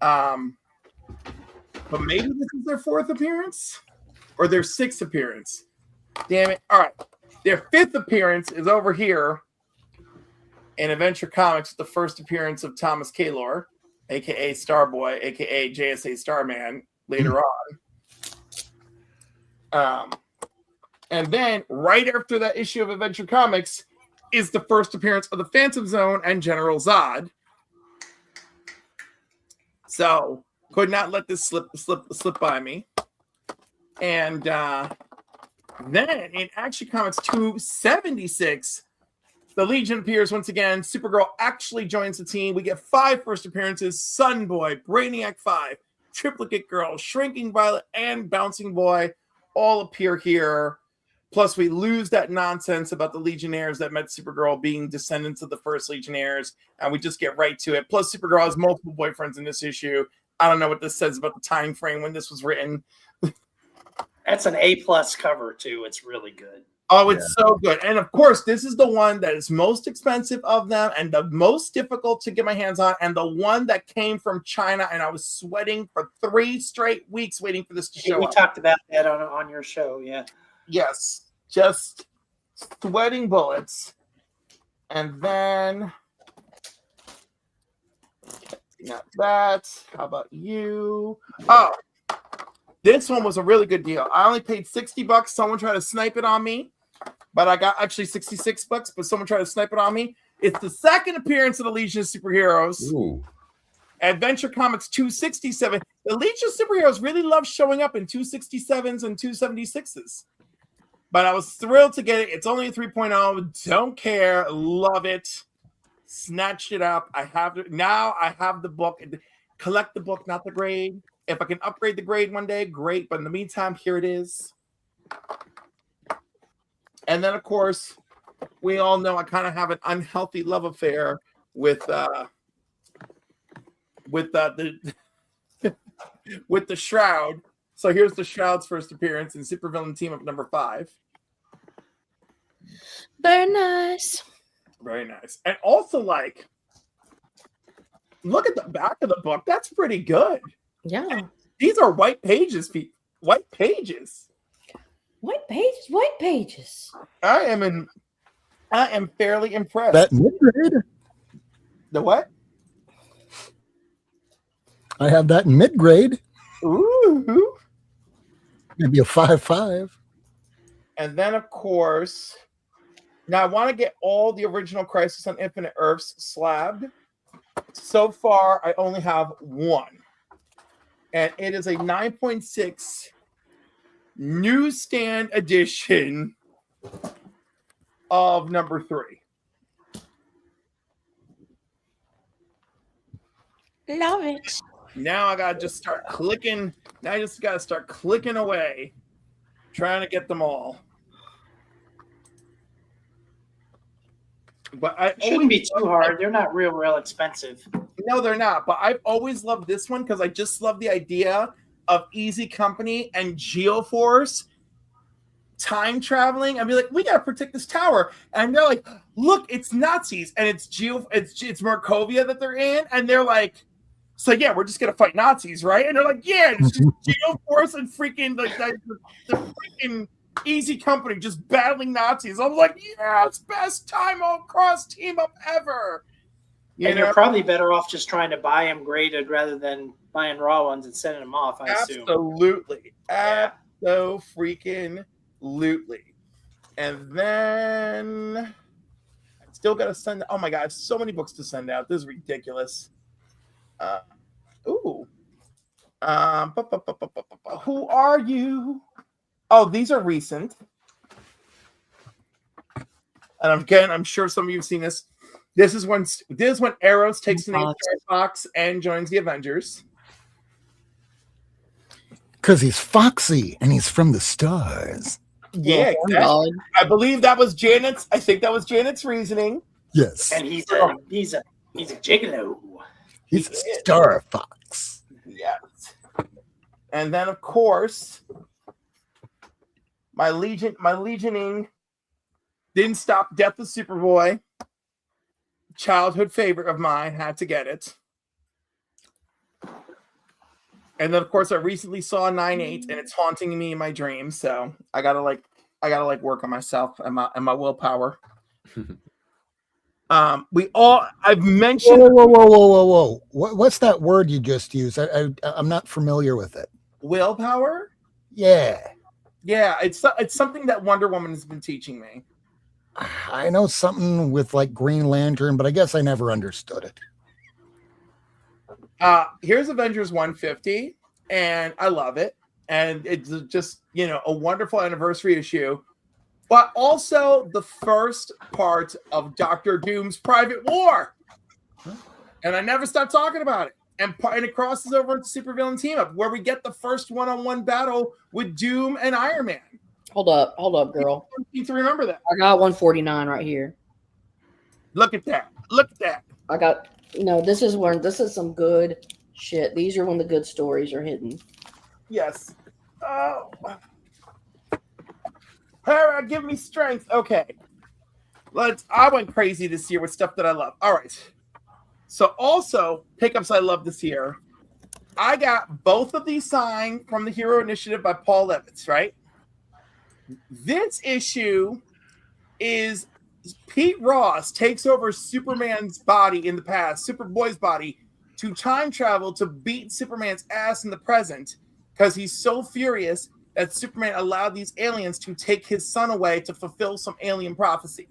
But maybe this is their fourth appearance or their sixth appearance. Damn it! All right, their fifth appearance is over here in Adventure Comics, the first appearance of Thomas Kaylor, aka Starboy, aka JSA Starman. Later on. And then right after that issue of Adventure Comics is the first appearance of the Phantom Zone and General Zod. So could not let this slip by me. And then in Action Comics 276, the Legion appears once again. Supergirl actually joins the team. We get 5 first appearances: Sunboy, Brainiac 5, Triplicate Girl, Shrinking Violet, and Bouncing Boy all appear here. Plus, we lose that nonsense about the Legionnaires that met Supergirl being descendants of the first Legionnaires, and we just get right to it. Plus, Supergirl has multiple boyfriends in this issue. I don't know what this says about the time frame when this was written. That's an A+ cover, too. It's really good. Oh, it's so good. And, of course, this is the one that is most expensive of them and the most difficult to get my hands on, and the one that came from China, and I was sweating for 3 straight weeks waiting for this to show up. We talked about that on your show, yeah. Yes, just sweating bullets. And then, not that. How about you? Oh, this one was a really good deal. I only paid $60. Someone tried to snipe it on me, but I got actually $66, but someone tried to snipe it on me. It's the second appearance of the Legion of Superheroes. Ooh. Adventure Comics 267. The Legion of Superheroes really love showing up in 267s and 276s. But I was thrilled to get it. It's only a 3.0. Don't care. Love it. Snatched it up. I have it. Now I have the book. Collect the book, not the grade. If I can upgrade the grade one day, great. But in the meantime, here it is. And then, of course, we all know I kind of have an unhealthy love affair with the with the Shroud. So here's the Shroud's first appearance in Supervillain Team Up number 5. Very nice. Very nice. And also, like, look at the back of the book. That's pretty good. Yeah. And these are white pages, people. White pages. White pages. White pages. I am fairly impressed. That mid-grade? The what? I have that in mid-grade. Ooh. Maybe a 5.5. And then, of course, now I want to get all the original Crisis on Infinite Earths slabbed. So far, I only have one. And it is a 9.6 newsstand edition of number 3. Love it. Now I gotta just start clicking. Now I just gotta start clicking away, trying to get them all. But It shouldn't be too hard. They're not real expensive. No, they're not. But I've always loved this one because I just love the idea of Easy Company and Geoforce time traveling. I'd be like, we gotta protect this tower, and they're like, look, it's Nazis, and it's Markovia that they're in, and they're like, so yeah, we're just gonna fight Nazis, right? And they're like, yeah, it's just Geoforce and freaking like the freaking Easy Company just battling Nazis. I was like, yeah, it's best time all cross team up ever. You're probably better off just trying to buy them graded rather than buying raw ones and sending them off, I assume. Absolutely. Freaking lootly. And then I still got to send. Oh my God, so many books to send out. This is ridiculous. Who are you? Oh, these are recent. And again, I'm sure some of you have seen this. This is when Eros takes an Star box and joins the Avengers. because he's foxy and he's from the stars. Yeah, Well, exactly. I believe that was Janet's. I think that was Janet's reasoning. Yes. And he's a gigolo. He's a star fox. Yes. And then of course, my legioning didn't stop Death of Superboy. Childhood favorite of mine, had to get it. And then of course I recently saw 9/8 and it's haunting me in my dreams. So I gotta work on myself and my willpower. I've mentioned Whoa. What's that word you just used? I'm not familiar with it. willpower. Yeah. Yeah, it's something that Wonder Woman has been teaching me. I know something with like Green Lantern, but I guess I never understood it. Here's Avengers 150, and I love it. And it's just, a wonderful anniversary issue. But also the first part of Doctor Doom's Private War. And I never stop talking about it. And it crosses over into Supervillain Team Up, where we get the first one-on-one battle with Doom and Iron Man. hold up, girl. You need to remember that. I got 149 right here. Look at that. Look at that. I got this is some good shit. These are when the good stories are hidden. Yes. Oh. Hera, give me strength. Okay. I went crazy this year with stuff that I love. All right. So also, pickups I love this year. I got both of these signed from the Hero Initiative by Paul Levitz, right? This issue is Pete Ross takes over Superman's body in the past, Superboy's body, to time travel to beat Superman's ass in the present because he's so furious that Superman allowed these aliens to take his son away to fulfill some alien prophecy.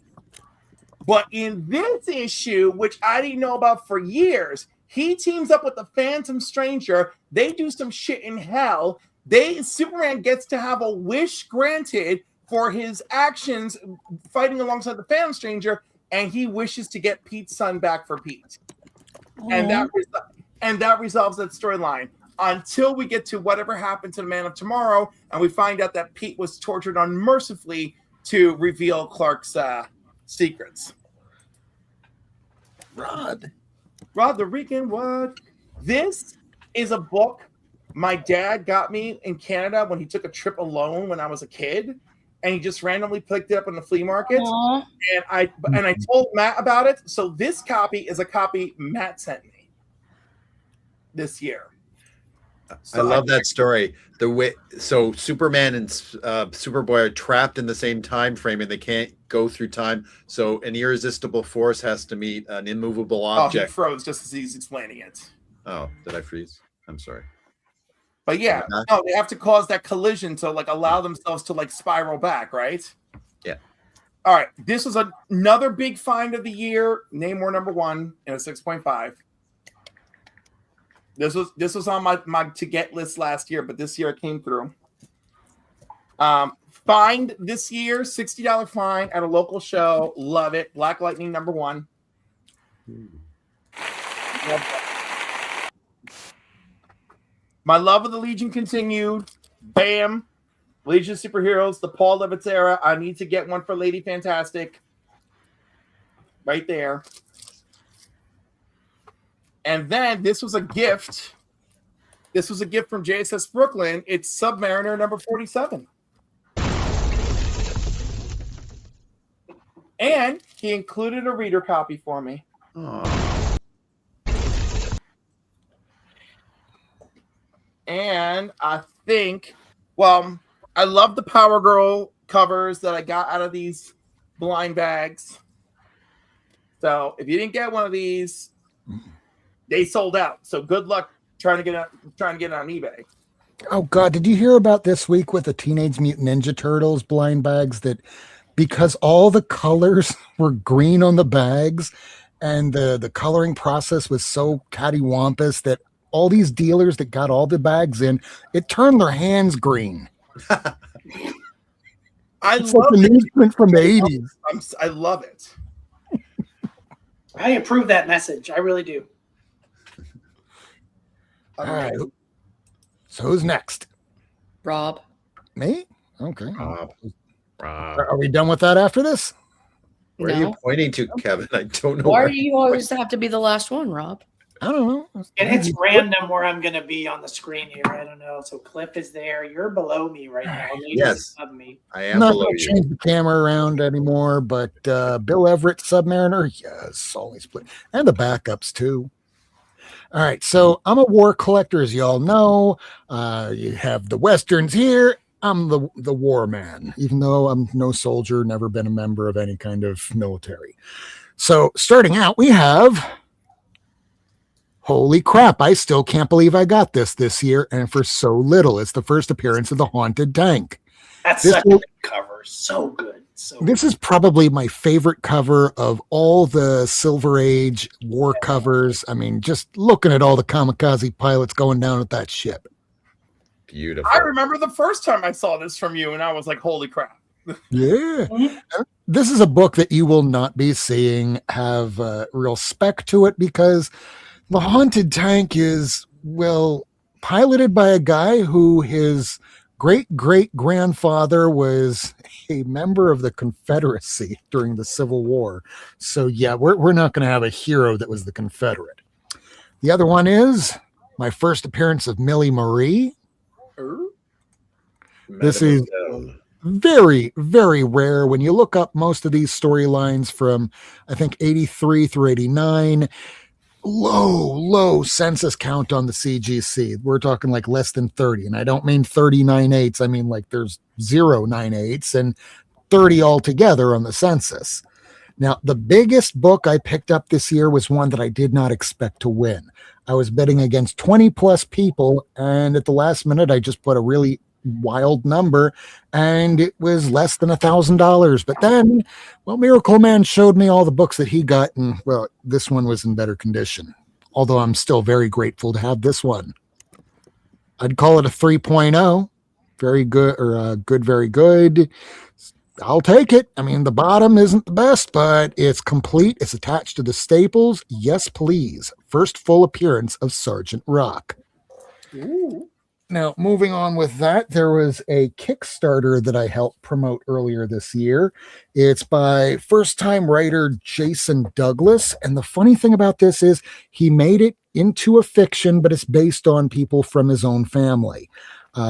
But in this issue, which I didn't know about for years, he teams up with the Phantom Stranger. They do some shit in hell. Superman gets to have a wish granted for his actions fighting alongside the Phantom Stranger, and he wishes to get Pete's son back for Pete. And that resolves that storyline until we get to whatever happened to the Man of Tomorrow, and we find out that Pete was tortured unmercifully to reveal Clark's secrets. Rod the Rican, what? This is a book my dad got me in Canada when he took a trip alone when I was a kid, and he just randomly picked it up in the flea market. Aww. And I told Matt about it. So this copy is a copy Matt sent me this year. I love that story. The way Superman and Superboy are trapped in the same time frame and they can't go through time. So an irresistible force has to meet an immovable object. Oh, he froze just as he's explaining it. Oh, did I freeze? I'm sorry. But yeah, no, they have to cause that collision to allow themselves to spiral back, right? Yeah. All right. This was another big find of the year. Namor #1 in a 6.5. This was on my to get list last year, but this year it came through. Find this year, $60 fine at a local show. Love it. Black Lightning #1. My love of the Legion continued. Bam. Legion of Superheroes, the Paul Levitz era. I need to get one for Lady Fantastic. Right there. And then this was a gift. This was a gift from JSS Brooklyn. It's Submariner #47. And he included a reader copy for me. Aww. And I think, I love the Power Girl covers that I got out of these blind bags. So if you didn't get one of these, they sold out. So good luck trying to get it on eBay. Oh God, did you hear about this week with the Teenage Mutant Ninja Turtles blind bags that because all the colors were green on the bags and the coloring process was so cattywampus that all these dealers that got all the bags in, it turned their hands green. I It's love like the newsprint from the 80s. I love it. I approve that message. I really do. All right. So who's next? Rob. Me? Okay. Rob. Are we done with that after this? Where are you pointing to, Kevin? I don't know. Why do you always have to be the last one, Rob? I don't know. And it's random where I'm going to be on the screen here. I don't know. So Cliff is there. You're below me right now. Yes. Above me. I I'm am not below going to you. change the camera around anymore, but Bill Everett, Submariner, yes, always play. And the backups, too. All right, so I'm a war collector, as y'all know. You have the Westerns here. I'm the war man, even though I'm no soldier, never been a member of any kind of military. So starting out, we have... Holy crap, I still can't believe I got this year, and for so little. It's the first appearance of the Haunted Tank. That's such a good cover. So good. This is probably my favorite cover of all the Silver Age war covers. I mean, just looking at all the kamikaze pilots going down with that ship. Beautiful. I remember the first time I saw this from you, and I was like, holy crap. Yeah. This is a book that you will not be seeing have real spec to it, because the Haunted Tank is, well, piloted by a guy who his great-great-grandfather was a member of the Confederacy during the Civil War. So, yeah, we're not going to have a hero that was the Confederate. The other one is my first appearance of Millie Marie. This is very, very rare. When you look up most of these storylines from, I think, 83 through 89, low census count on the CGC. We're talking like less than 30. And I don't mean 39.8s. I mean like there's 0.98s and 30 altogether on the census. Now, the biggest book I picked up this year was one that I did not expect to win. I was betting against 20 plus people, and at the last minute, I just put a really wild number, and it was less than $1,000. But then, well, Miracle Man showed me all the books that he got, and well, this one was in better condition. Although I'm still very grateful to have this one. I'd call it a 3.0. Very good, or good, very good. I'll take it. I mean, the bottom isn't the best, but it's complete. It's attached to the staples. Yes, please. First full appearance of Sergeant Rock. Ooh. Now, moving on with that, there was a Kickstarter that I helped promote earlier this year. It's by first-time writer Jason Douglas. And the funny thing about this is he made it into a fiction, but it's based on people from his own family,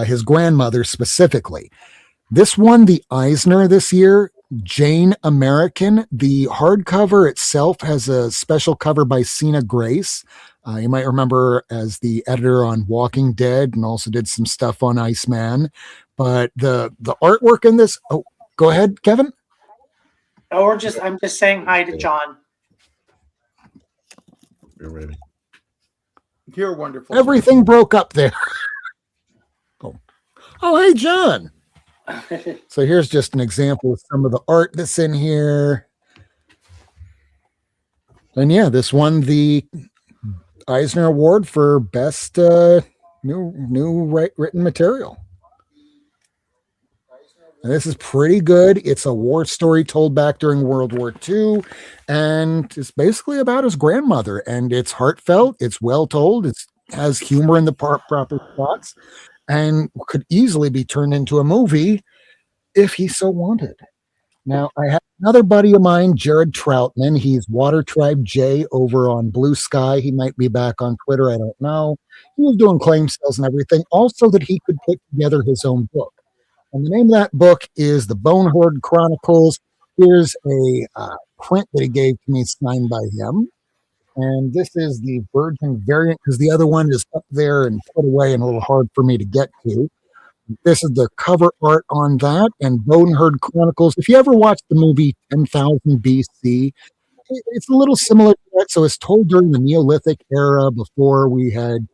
his grandmother specifically. This won the Eisner this year, Jane American. The hardcover itself has a special cover by Sina Grace. You might remember as the editor on Walking Dead and also did some stuff on Iceman. But the artwork in this, oh, go ahead, Kevin. Oh, I'm just saying hi to John. You're ready. You're wonderful. Everything broke up there. Oh, hey, John. So here's just an example of some of the art that's in here. And yeah, this won the Eisner Award for best new written material. And this is pretty good. It's a war story told back during World War II, and it's basically about his grandmother. And it's heartfelt. It's well told. It has humor in the proper spots, and could easily be turned into a movie if he so wanted. Now, I have another buddy of mine, Jared Troutman. He's Water Tribe J over on Blue Sky. He might be back on Twitter. I don't know. He was doing claim sales and everything. Also, that he could put together his own book. And the name of that book is The Boneherd Chronicles. Here's a print that he gave to me signed by him. And this is the Virgin variant because the other one is up there and put away and a little hard for me to get to. This is the cover art on that, and Boneherd Chronicles. If you ever watched the movie 10,000 BC, it's a little similar to that. So it's told during the Neolithic era before we had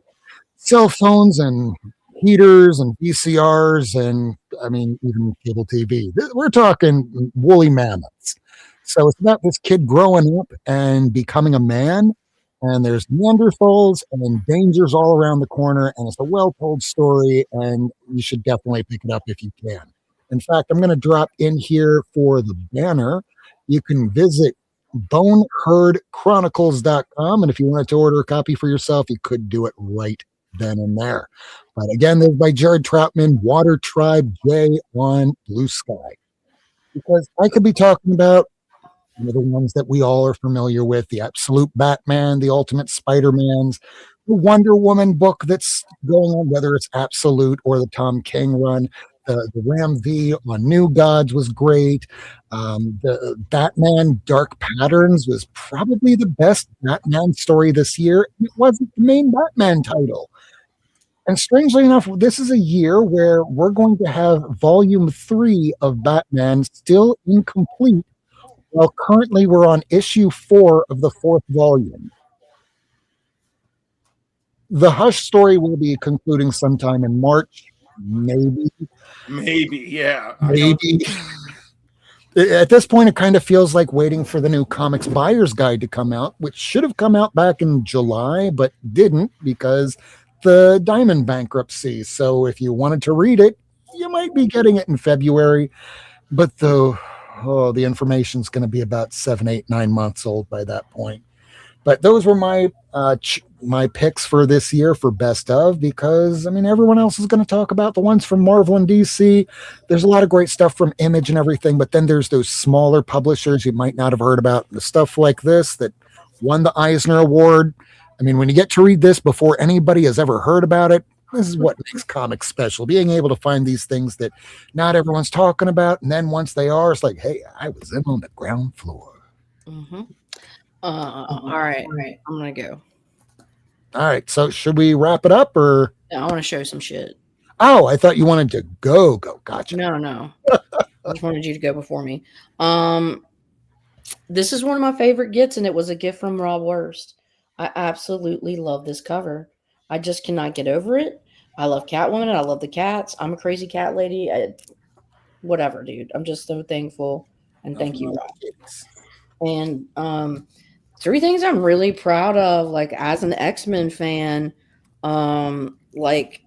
cell phones and heaters and VCRs and, I mean, even cable TV. We're talking woolly mammoths. So it's about this kid growing up and becoming a man. And there's Neanderthals and dangers all around the corner. And it's a well-told story, and you should definitely pick it up if you can. In fact, I'm going to drop in here for the banner. You can visit boneherdchronicles.com. And if you wanted to order a copy for yourself, you could do it right then and there. But again, this is by Jared Troutman, Water Tribe J on Blue Sky. Because I could be talking about the ones that we all are familiar with, the Absolute Batman, the Ultimate Spider-Mans, the Wonder Woman book that's going on, whether it's Absolute or the Tom King run. The Ram V on New Gods was great. The Batman Dark Patterns was probably the best Batman story this year. It wasn't the main Batman title. And strangely enough, this is a year where we're going to have volume 3 of Batman still incomplete. Well, currently we're on issue 4 of the 4th volume. The Hush story will be concluding sometime in March, maybe. Yeah. Maybe. At this point, it kind of feels like waiting for the new Comics Buyer's Guide to come out, which should have come out back in July, but didn't because the Diamond bankruptcy. So if you wanted to read it, you might be getting it in February. But the information's going to be about 7, 8, 9 months old by that point. But those were my picks for this year for best of, because I mean everyone else is going to talk about the ones from Marvel and DC. There's a lot of great stuff from Image and everything, but then there's those smaller publishers you might not have heard about. The stuff like this that won the Eisner Award. I mean, when you get to read this before anybody has ever heard about it, this is what makes comics special. Being able to find these things that not everyone's talking about, and then once they are, it's like, hey, I was in on the ground floor. Mm-hmm. All right. I'm gonna go. All right. So should we wrap it up or? Yeah, I want to show some shit. Oh, I thought you wanted to go. Gotcha. No. I just wanted you to go before me. This is one of my favorite gets, and it was a gift from Rob Wurst. I absolutely love this cover. I just cannot get over it. I love Catwoman. I love the cats. I'm a crazy cat lady. Whatever, dude. I'm just so thankful. And thank you, Rob. And 3 things I'm really proud of, like as an X-Men fan, like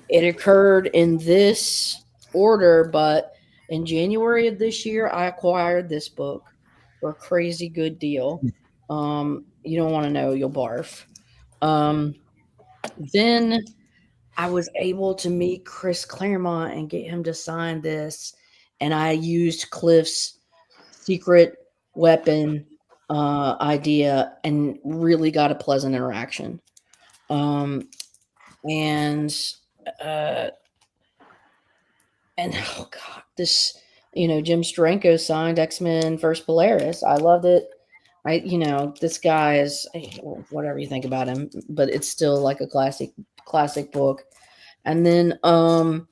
it occurred in this order, but in January of this year, I acquired this book for a crazy good deal. You don't want to know, you'll barf. Then I was able to meet Chris Claremont and get him to sign this, and I used Cliff's secret weapon idea and really got a pleasant interaction. And oh god, this, Jim Steranko signed X-Men First Polaris. I loved it. This guy is, whatever you think about him, but it's still like a classic book. And then another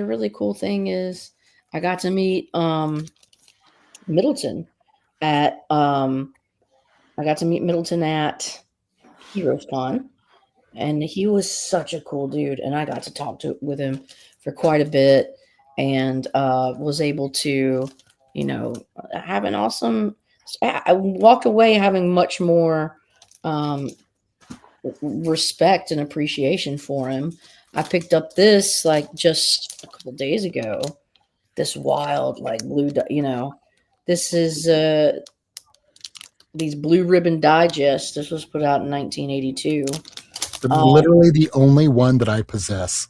really cool thing is I got to meet Middleton at Heroes Con, and he was such a cool dude, and I got to talk with him for quite a bit, and was able to have an awesome. I walked away having much more respect and appreciation for him. I picked up this like just a couple days ago. This wild blue, this is these Blue Ribbon Digest. This was put out in 1982. Literally the only one that I possess.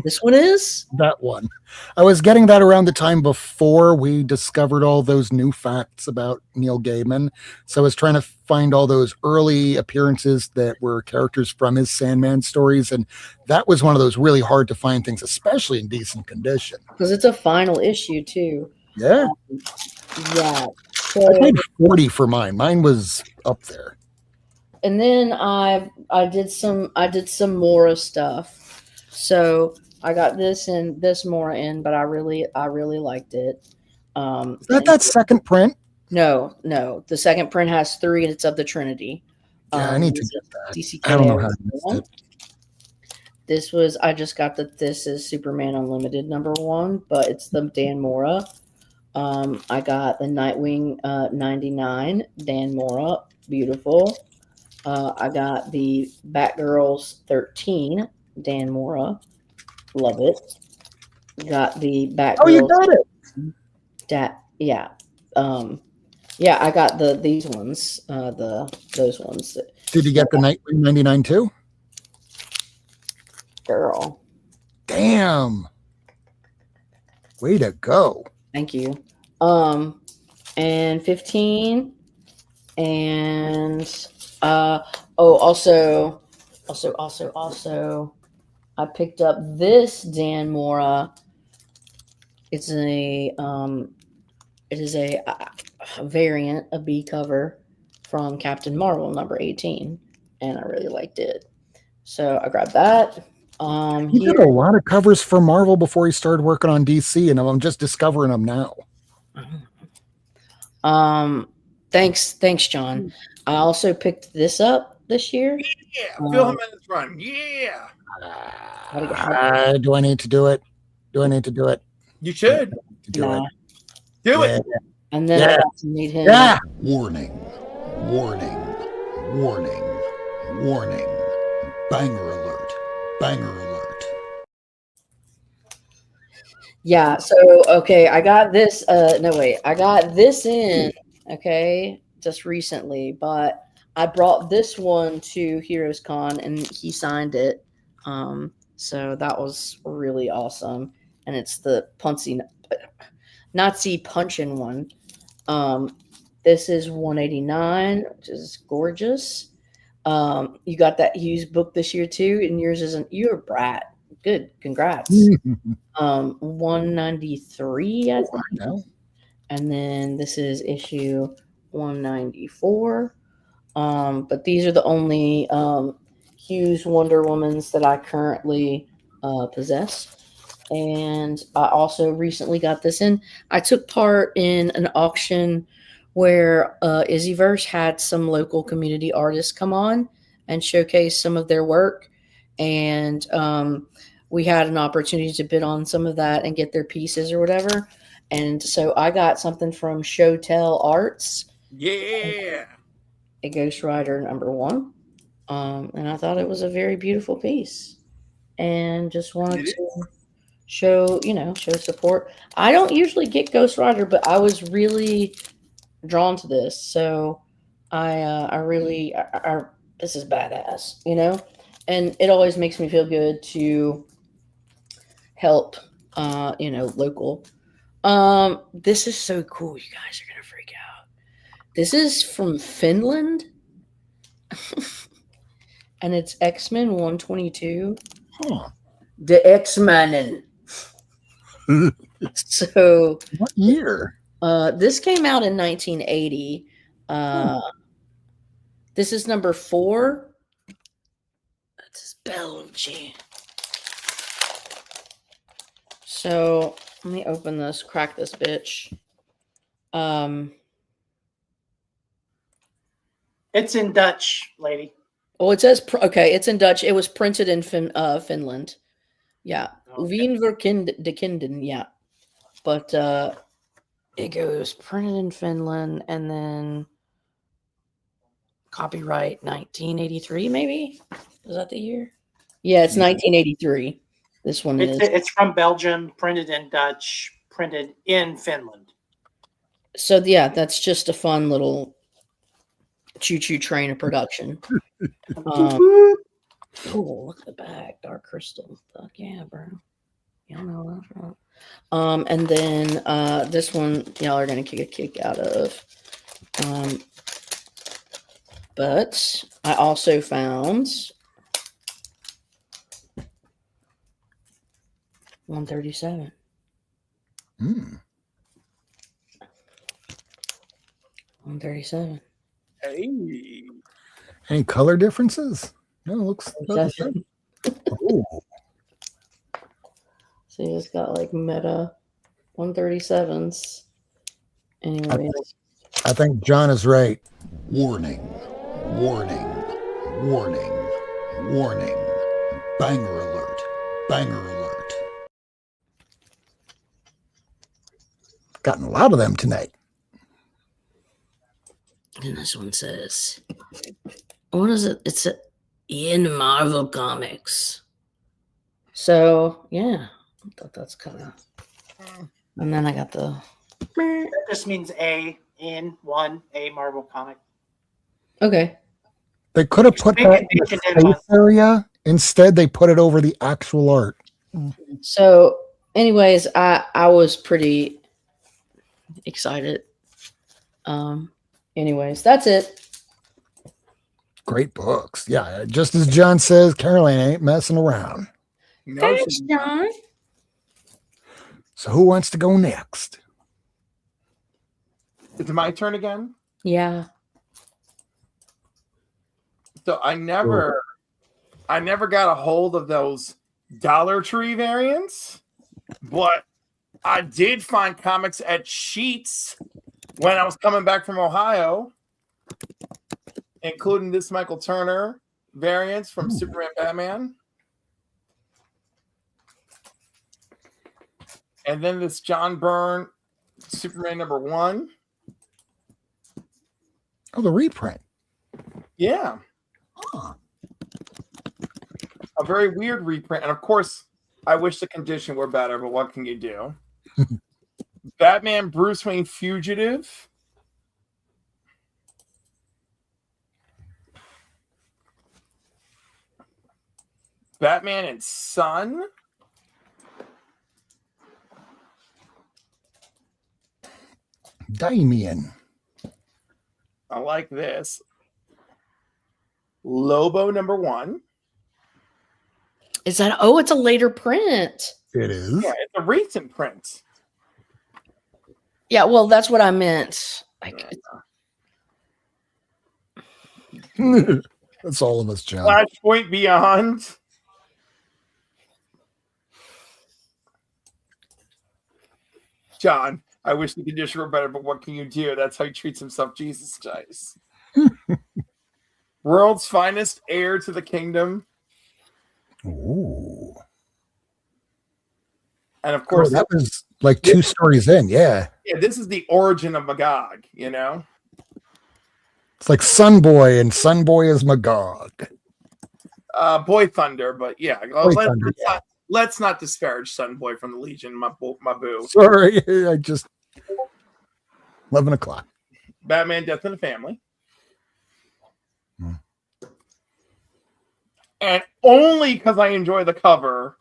This one is? That one. I was getting that around the time before we discovered all those new facts about Neil Gaiman. So I was trying to find all those early appearances that were characters from his Sandman stories. And that was one of those really hard to find things, especially in decent condition. Because it's a final issue, too. Yeah. Yeah. So, I paid $40 for mine. Mine was up there. And then I did some Mora stuff. So I got this and this Mora in, but I really liked it. Is that second print? No. The second print has 3, and it's of the Trinity. Yeah, I need to get that. DCK I don't know how to use it. This is Superman Unlimited #1, but it's the Dan Mora. I got the Nightwing 99 Dan Mora, beautiful. I got the Batgirls 13 Dan Mora, love it. Got the Batgirls. Oh, you got it. Yeah, I got these ones, those ones. Did you get the Nightwing 99 too? Girl, Damn. Way to go. thank you. And 15, and also, I picked up this Dan Mora. It is a variant, a B cover from Captain Marvel number 18, and I really liked it. So I grabbed that. He did a lot of covers for Marvel before he started working on DC, and I'm just discovering them now. Thanks, John. I also picked this up this year. Yeah, Phil Jimenez run. Yeah. Do I need to do it? You should. No. Do it. And then I got to meet him. Yeah. Warning. Banger alert. Yeah, so okay, I got this I got this in, okay, just recently, but I brought this one to Heroes Con and he signed it. So that was really awesome. And it's the Nazi punching one. This is 189, which is gorgeous. You got that used book this year too, and yours isn't. You're a brat. Good, congrats. 193, I think. And then this is issue 194. But these are the only Hughes Wonder Womans that I currently possess. And I also recently got this in. I took part in an auction where Izzyverse had some local community artists come on and showcase some of their work. And we had an opportunity to bid on some of that and get their pieces or whatever. And so I got something from Showtell Arts. Yeah. A Ghost Rider #1. And I thought it was a very beautiful piece. And just wanted to show support. I don't usually get Ghost Rider, but I was really drawn to this. So this is badass, and it always makes me feel good to help, local. This is so cool. You guys are going to freak out. This is from Finland. And it's X-Men 122. Huh. The X-Men. So what year? This came out in 1980. This is number 4. That's Belgium. So let me open this, crack this bitch. It's in Dutch, lady. Oh, it says okay. It's in Dutch. It was printed in Finland. Yeah, Wien de Kinden. Yeah, but it goes printed in Finland and then copyright 1983. Maybe is that the year? Yeah, it's 1983. This one is. It's from Belgium, printed in Dutch, printed in Finland. So yeah, that's just a fun little choo-choo train of production. Oh, look at the back, dark crystal. Fuck yeah, bro. Y'all know that's right. And then this one y'all are gonna kick a kick out of. But I also found 137. 137. Hey. Any color differences? No, it looks. Oh. See, it's got like meta 137s. Anyway, I think John is right. Warning. Banger alert. Gotten a lot of them tonight. and this one says, what is it? It's in Marvel Comics. So yeah, I thought that's kind of. And then I got the. That just means A in a Marvel comic. Okay. They could have put that in the space area. Instead, they put it over the actual art. So, anyways, I was pretty excited. Anyways, that's it. Great books. Yeah, just as John says, Caroline ain't messing around. No, Thanks, she's John. So who wants to go next? It's my turn again. Yeah. So I never got a hold of those Dollar Tree variants, but I did find comics at Sheets when I was coming back from Ohio, including this Michael Turner variants from Superman Batman. And then this John Byrne Superman #1. Oh, the reprint. Yeah. Huh. A very weird reprint. And of course, I wish the condition were better, but what can you do? Batman Bruce Wayne Fugitive. Batman and Son. Damien. I like this. Lobo #1. Is that? Oh, it's a later print. It is. Yeah, it's a recent print. Yeah, well, that's what I meant. Like, That's all of us, John. Flashpoint Beyond. John, I wish the condition were better, but what can you do? That's how he treats himself. Jesus Christ. World's Finest Heir to the Kingdom. Ooh. And of course, that was like 2 stories in. Yeah. Yeah, this is the origin of Magog, you know? It's like Sun Boy, and Sun Boy is Magog. Boy Thunder, but yeah. Let's not disparage Sun Boy from the Legion, my boo. Sorry, I just 11 o'clock. Batman Death in the Family. And only because I enjoy the cover,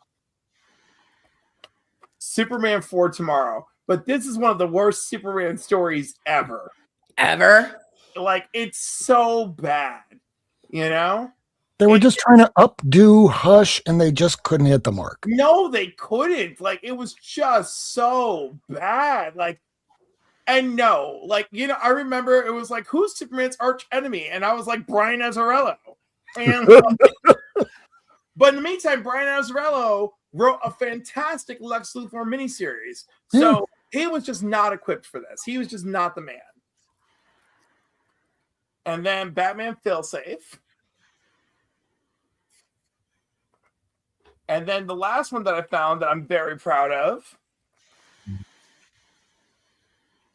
Superman for Tomorrow. But this is one of the worst Superman stories ever. ever? Like, it's so bad, you know? They were just trying to updo Hush, and they just couldn't hit the mark. No, they couldn't. Like, it was just so bad. Like, and no, like, you know, I remember it was like, who's Superman's arch enemy? And I was like, Brian Azzarello. And but in the meantime, Brian Azzarello wrote a fantastic Lex Luthor miniseries. So he was just not equipped for this. He was just not the man. And then Batman Failsafe. And then the last one that I found that I'm very proud of,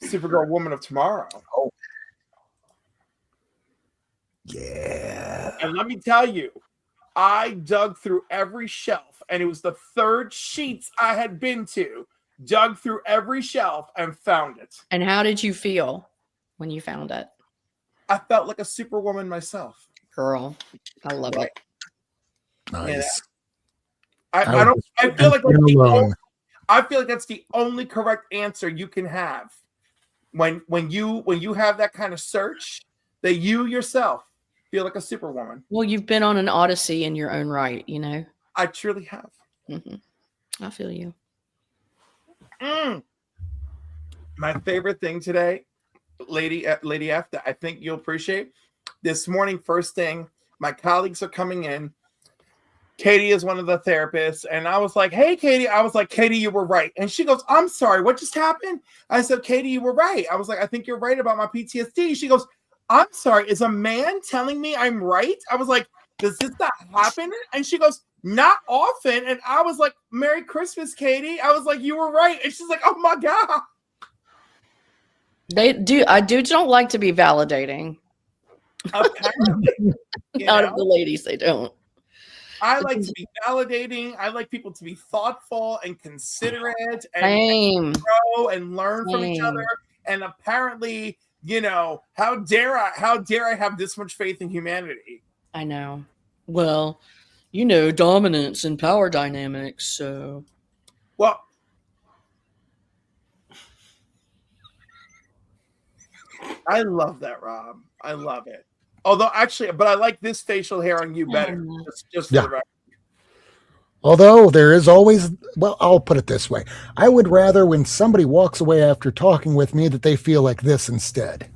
Supergirl Woman of Tomorrow. Oh. Yeah. And let me tell you, I dug through every shelf, and it was the third sheets I had been to, dug through every shelf and found it. And how did you feel when you found it? I felt like a superwoman myself. Girl, I love it. Nice. I feel like that's the only correct answer you can have when you have that kind of search, that you yourself feel like a superwoman. Well, you've been on an odyssey in your own right, you know. I truly have. I feel you. My favorite thing today, Lady F, that I think you'll appreciate. This morning, first thing, my colleagues are coming in. Katie is one of the therapists, and I was like, hey, Katie. I was like, Katie, you were right. And she goes, I'm sorry, what just happened? I said, Katie, you were right. I was like, I think you're right about my PTSD. She goes, I'm sorry, is a man telling me I'm right? I was like, does this not happen? And she goes, not often. And I was like, Merry Christmas, Katie. I was like, you were right. And she's like, oh my God. Dudes don't like to be validating. Apparently. Out of the ladies, they don't. I like to be validating. I like people to be thoughtful and considerate and grow and learn from each other. And apparently You know, how dare I have this much faith in humanity? I know. Well, you know, dominance and power dynamics, so. Well, I love that, Rob. I love it. Although, actually, but I like this facial hair on you better. Just for the record. Although there is always, well, I'll put it this way. I would rather when somebody walks away after talking with me that they feel like this instead.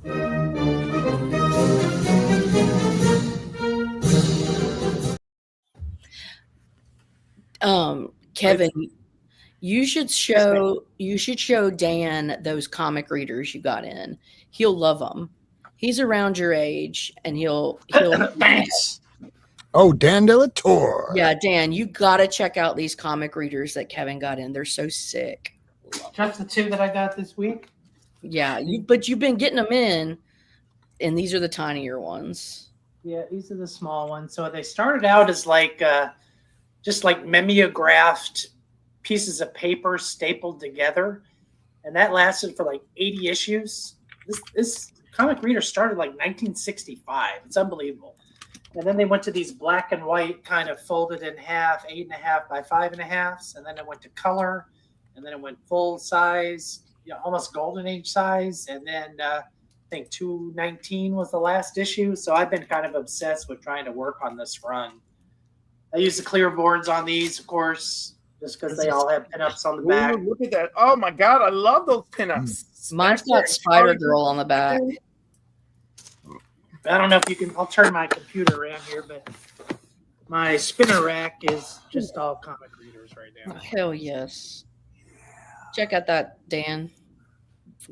Kevin, you should show Dan those comic readers you got in. He'll love them. He's around your age, and he'll. Thanks. Oh, Dan de la Torre. Yeah, Dan, you gotta check out these comic readers that Kevin got in. They're so sick. Just the 2 that I got this week. Yeah, but you've been getting them in, and these are the tinier ones. Yeah, these are the small ones. So they started out as like just like mimeographed pieces of paper stapled together, and that lasted for like 80 issues. This comic reader started like 1965. It's unbelievable. And then they went to these black and white kind of folded in half, 8.5 by 5.5, and then it went to color, and then it went full size, almost golden age size, and then I think 219 was the last issue. So I've been kind of obsessed with trying to work on this run. I use the clear boards on these, of course, just because they all have pinups on the back. Ooh, look at that! Oh my God, I love those pinups. Mine's got Spider Girl on the back. I don't know if you can. I'll turn my computer around here, but my spinner rack is just all comic readers right now. Hell yes. Check out that, Dan.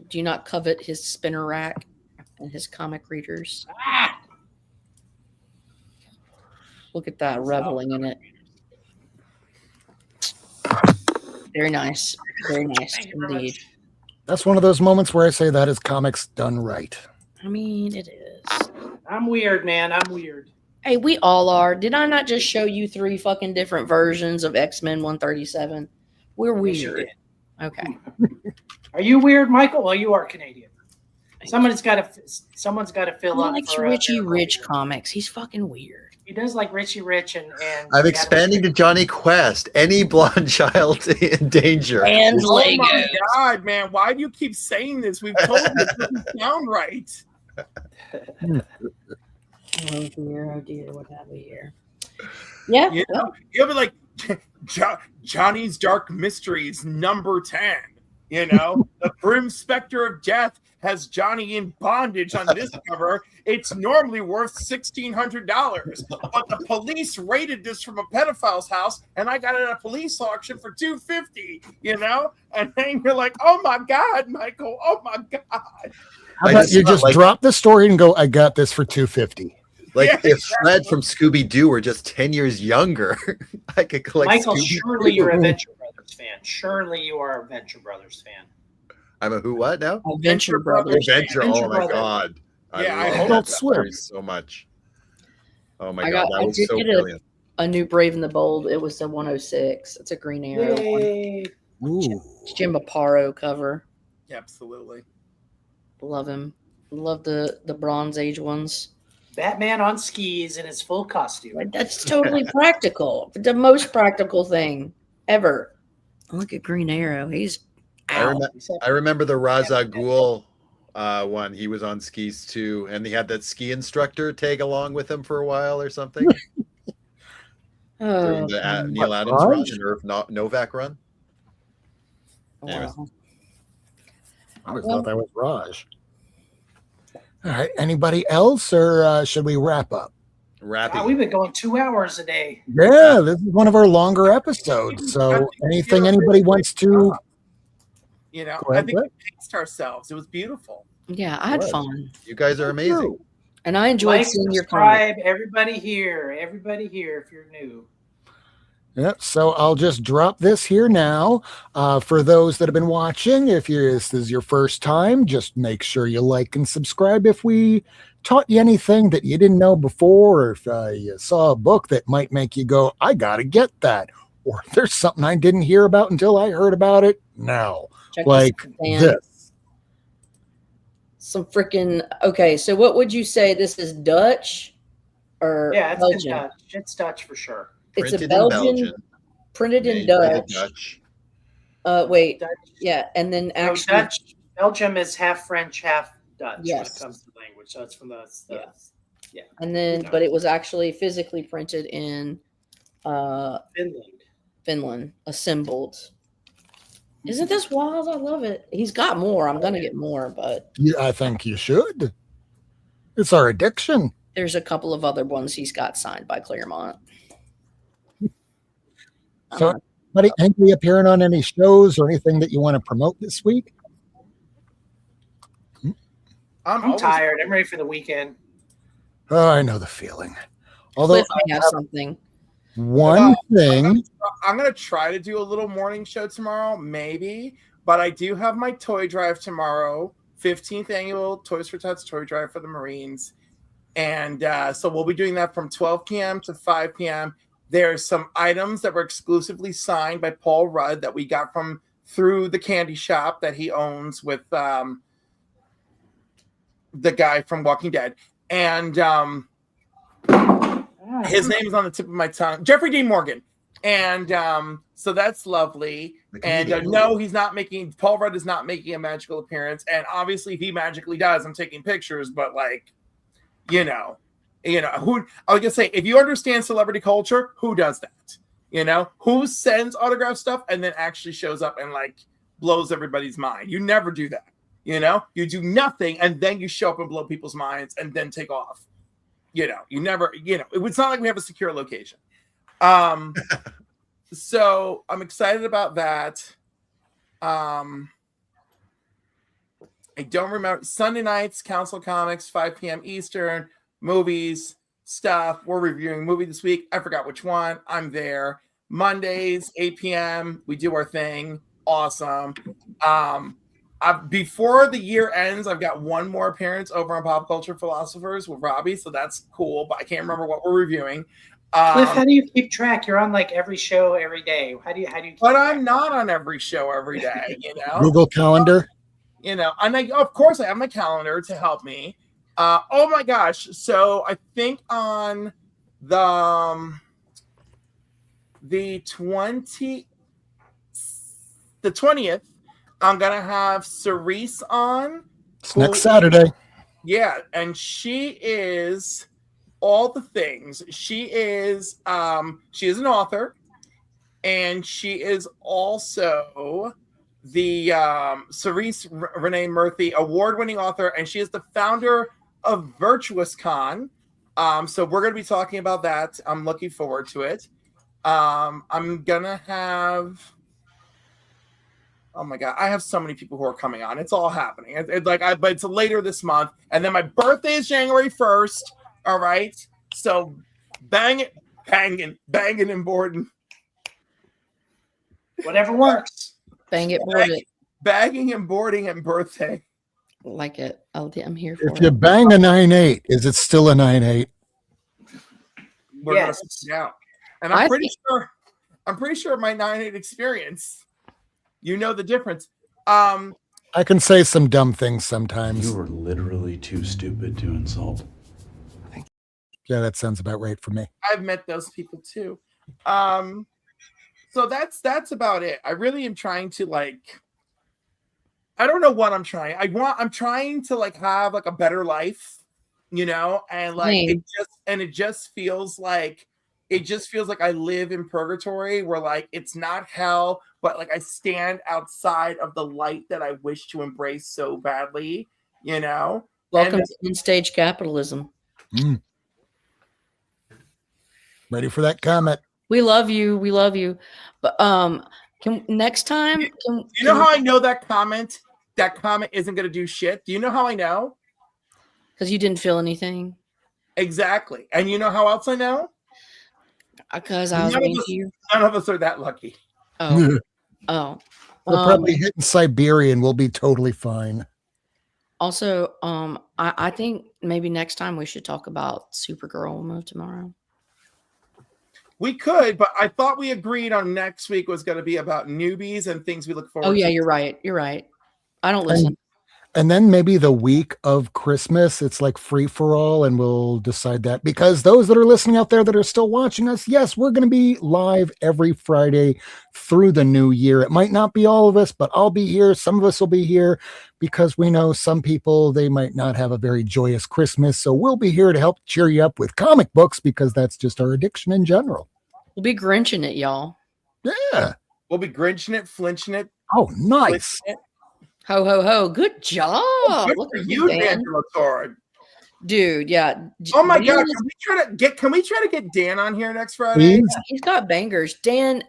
Do you not covet his spinner rack and his comic readers? Ah! Look at that, reveling in it. Very nice. Very nice indeed. That's one of those moments where I say that is comics done right. I mean, it is. I'm weird, man. I'm weird. Hey, we all are. Did I not just show you 3 fucking different versions of X-Men 137? We're weird. Okay. Are you weird, Michael? Well, you are Canadian. Someone's got to fill up. He likes Richie Rich comics. He's fucking weird. He does like Richie Rich and I'm expanding to Johnny Quest. Any blonde child in danger. And Oh Lego. my God, man! Why do you keep saying this? We've told you it doesn't sound right. Oh dear, what have we here? Yeah, You know, you'll be like Johnny's Dark Mysteries number 10. You know, the Grim Spectre of Death has Johnny in bondage on this cover. It's normally worth $1,600, but the police raided this from a pedophile's house, and I got it at a police auction for $250. You know, and then you're like, "Oh my God, Michael! Oh my God!" How about you just drop the story and go, I got this for $250. Like Yeah, if Fred from Scooby-Doo were just 10 years younger, I could collect Michael, Scooby-Doo. surely you're a Venture Brothers fan. Surely you are a Venture Brothers fan. I'm a who what now? Adventure Brothers. Adventure. Venture Oh my Brothers. God. Yeah, I love hope that Swim. series so much. Oh my I God, got- that I was did so get brilliant. A new Brave and the Bold. It was the 106. It's a Green Arrow one. Yay. Ooh. Jim Aparo cover. Absolutely. Love him. Love the Bronze Age ones. Batman on skis in his full costume. Like, that's totally practical. The most practical thing ever. Look at Green Arrow. He's out. I remember the Raza Ghul one. He was on skis too, and he had that ski instructor tag along with him for a while or something. Oh, During the Neil What, Adams run, Raj? and Irv Novak run. wow. I always thought that was Raj. All right. Anybody else, or should we wrap up? Rappy. Wow, we've been going 2 hours a day. Yeah, this is one of our longer episodes. So anything anybody wants to, You know, Go ahead, I think Brett. we paced ourselves. It was beautiful. Yeah, I had What? fun. You guys are amazing. And I enjoyed Like, seeing your comments. subscribe, everybody here if you're new. Yep. So I'll just drop this here now. For those that have been watching, if this is your first time, just make sure you like and subscribe. If we taught you anything that you didn't know before, or if you saw a book that might make you go, I got to get that. Or if there's something I didn't hear about until I heard about it now. Check Like this out, Dan. this. some freaking. Okay, so what would you say? This is Dutch or Yeah, it's in Belgian? Dutch. It's Dutch for sure. It's a Printed in Belgian, Belgium, printed in made by the Dutch. Dutch. Wait, Dutch. yeah, and then No, actually, Dutch. Belgium is half French, half Dutch when it yes, comes to language. So it's from the Yeah. yeah. and then No. but it was actually physically printed in Finland. Finland, assembled. Isn't this wild? I love it. He's got more. I'm gonna get more, but Yeah, I think you should. It's our addiction. there's a couple of other ones he's got signed by Claremont. So, buddy, anybody appearing on any shows or anything that you want to promote this week? I'm tired. I'm ready for the weekend. Oh, I know the feeling. Although Cliff may have something. one thing, I'm gonna try to do a little morning show tomorrow, maybe. But I do have my toy drive tomorrow, 15th annual Toys for Tots toy drive for the Marines, and so we'll be doing that from 12 p.m. to 5 p.m. There's some items that were exclusively signed by Paul Rudd that we got from through the candy shop that he owns with the guy from Walking Dead, and his name is on the tip of my tongue, Jeffrey Dean Morgan, and so that's lovely. And no, he's not making. Paul Rudd is not making a magical appearance, and obviously, if he magically does, I'm taking pictures. But like, who? I was gonna say, if you understand celebrity culture, who does that? Who sends autograph stuff and then actually shows up and like blows everybody's mind? You never do that. You do nothing and then you show up and blow people's minds and then take off. You never. It's not like we have a secure location. So I'm excited about that. I don't remember Sunday nights, Council Comics, 5 p.m. Eastern, movies, stuff. We're reviewing a movie this week. I forgot which one. I'm there. Mondays, 8 p.m. We do our thing. Awesome. Before the year ends, I've got one more appearance over on Pop Culture Philosophers with Robbie, so that's cool, but I can't remember what we're reviewing. Cliff, how do you keep track? You're on like every show every day. How do you keep But track? I'm not on every show every day, Google Calendar. And of course I have my calendar to help me. Oh my gosh. So I think on the 20th, I'm gonna have Cerise on. It's next Saturday. Yeah, and she is all the things. She is an author, and she is also the Cerise Renee Murphy award-winning author, and she is the founder of Virtuous Con. So we're going to be talking about that. I'm looking forward to it. I'm gonna have. Oh my God, I have so many people who are coming on. It's all happening. But it's later this month, and then my birthday is January 1st. All right, so banging and boarding. Whatever works. Bang it, board it. Bagging and boarding and birthday. Like it. I'm here for If you it. bang a 9.8, is it still a 9.8? We're Yes. gonna find out. And I'm pretty sure my 9.8 experience. You know the difference. I can say some dumb things sometimes. You are literally too stupid to insult. Yeah, that sounds about right for me. I've met those people too. So that's about it. I really am trying to I don't know what I'm trying. I'm trying to have a better life, and it just feels like I live in purgatory where it's not hell, but I stand outside of the light that I wish to embrace so badly, Welcome to in-stage capitalism. Ready for that comment? We love you. We love you. But next time, you know how I know that comment isn't going to do shit? Do you know how I know? Because you didn't feel anything. Exactly. And you know how else I know? Because I was waiting for you. None of us are that lucky. Oh. Oh. We're probably hitting Siberia and we'll be totally fine. Also, I think maybe next time we should talk about Supergirl move tomorrow. We could, but I thought we agreed on next week was going to be about newbies and things we look forward to. Oh, yeah, you're right. You're right. I don't listen. And then maybe the week of Christmas, it's like free for all, and we'll decide that. Because those that are listening out there that are still watching us, yes, we're going to be live every Friday through the new year. It might not be all of us, but I'll be here. Some of us will be here because we know some people, they might not have a very joyous Christmas. So we'll be here to help cheer you up with comic books because that's just our addiction in general. We'll be Grinching it, y'all. Yeah. We'll be Grinching it, flinching it. Oh, nice. Flinching it. Ho, ho, ho. Good job. Good Look for at you, Dan. Dan Torrid. Dude, yeah. Oh my Dan god, is- can we try to get Dan on here next Friday? Please. he's got bangers. Dan's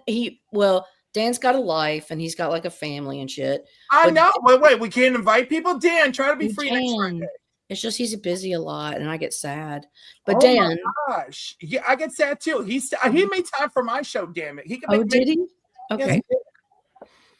got a life and he's got like a family and shit. I But- know. Wait, we can't invite people? Dan, try to be We free next can. Friday. It's just he's busy a lot and I get sad. But Oh Dan, my gosh. Yeah, I get sad too. He made time for my show, damn it. He can oh, make did he? Yes, Okay. he did.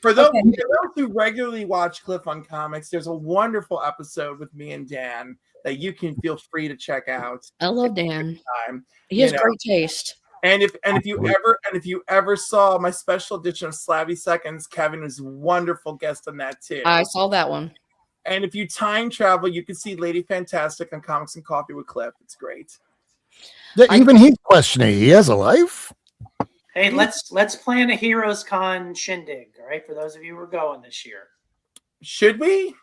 For those, Okay. for those who regularly watch Cliff on Comics, there's a wonderful episode with me and Dan that you can feel free to check out. I love Dan. Time. He has You know. great taste. And if you ever saw my special edition of Slavy Seconds, Kevin was a wonderful guest on that too. I saw that one. And if you time travel, you can see Lady Fantastic on Comics and Coffee with Cliff. It's great. Yeah, even he's questioning. He has a life. Hey, let's plan a Heroes Con shindig, all right, for those of you who are going this year. Should we?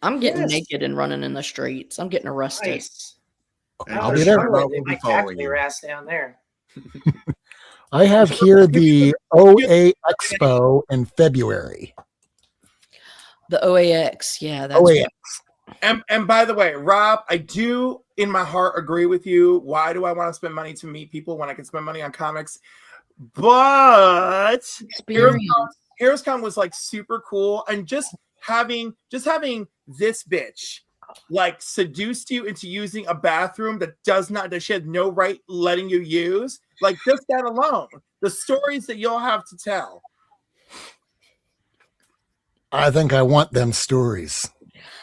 I'm getting Yes. naked and running in the streets. I'm getting arrested. Nice. I'll be there. They might tackle your ass down there. I have here the OA Expo in February. The OAX. Yeah, that's OAX. And by the way, Rob, I do in my heart agree with you. Why do I want to spend money to meet people when I can spend money on comics? But experience. HeroesCon was like super cool, and just having this bitch like seduced you into using a bathroom that she had no right letting you use. Like just that alone, the stories that you'll have to tell. I think I want them stories.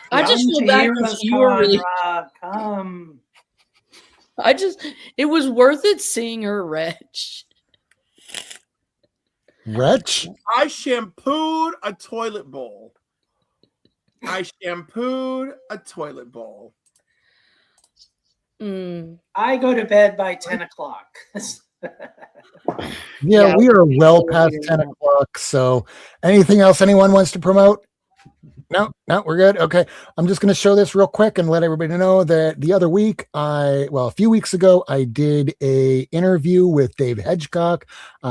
I just Come feel to bad Heroes because you were Con, really. Rob, come. It was worth it seeing her wretch. Wretch? I shampooed a toilet bowl. I go to bed by 10 o'clock. Yeah, Yeah, we are well we past do 10 that. o'clock. So anything else anyone wants to promote? No, we're good. Okay. I'm just going to show this real quick and let everybody know that the other week, a few weeks ago, I did a interview with Dave Hedgecock.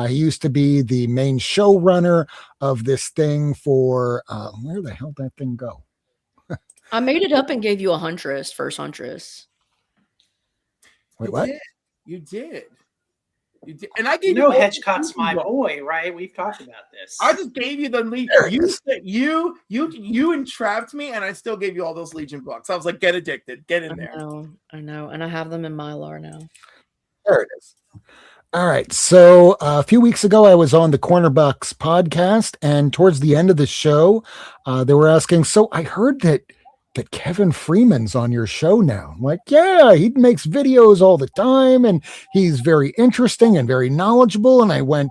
He used to be the main showrunner of this thing for, where the hell did that thing go? I made it up and gave you first huntress. Wait, what? You did. And I gave You know all the Hedgecock's my lead. boy, right? We've talked about this. I just gave you the lead. There it You is. said you entrapped me, and I still gave you all those Legion books. I was like, get addicted, get in there. I know, and I have them in Mylar now. There it is. All right. So a few weeks ago, I was on the Corner Box podcast, and towards the end of the show, they were asking, so I heard that Kevin Freeman's on your show now. I'm like, yeah, he makes videos all the time, and he's very interesting and very knowledgeable. And I went,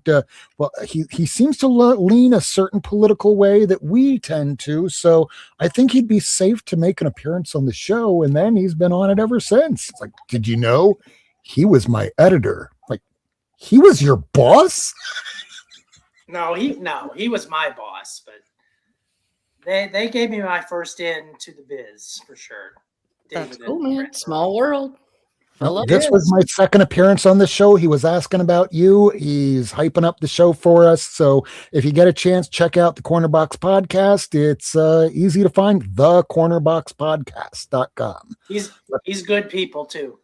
well, he seems to lean a certain political way that we tend to. So I think he'd be safe to make an appearance on the show. And then he's been on it ever since. It's like, did you know he was my editor? Like, he was your boss? No, he was my boss, but they gave me my first in to the biz for sure. That's David cool, and man. Brent. Small world. I love This it. was my second appearance on the show. He was asking about you. He's hyping up the show for us. So if you get a chance, check out the Corner Box podcast. It's easy to find, thecornerboxpodcast.com. He's good people too.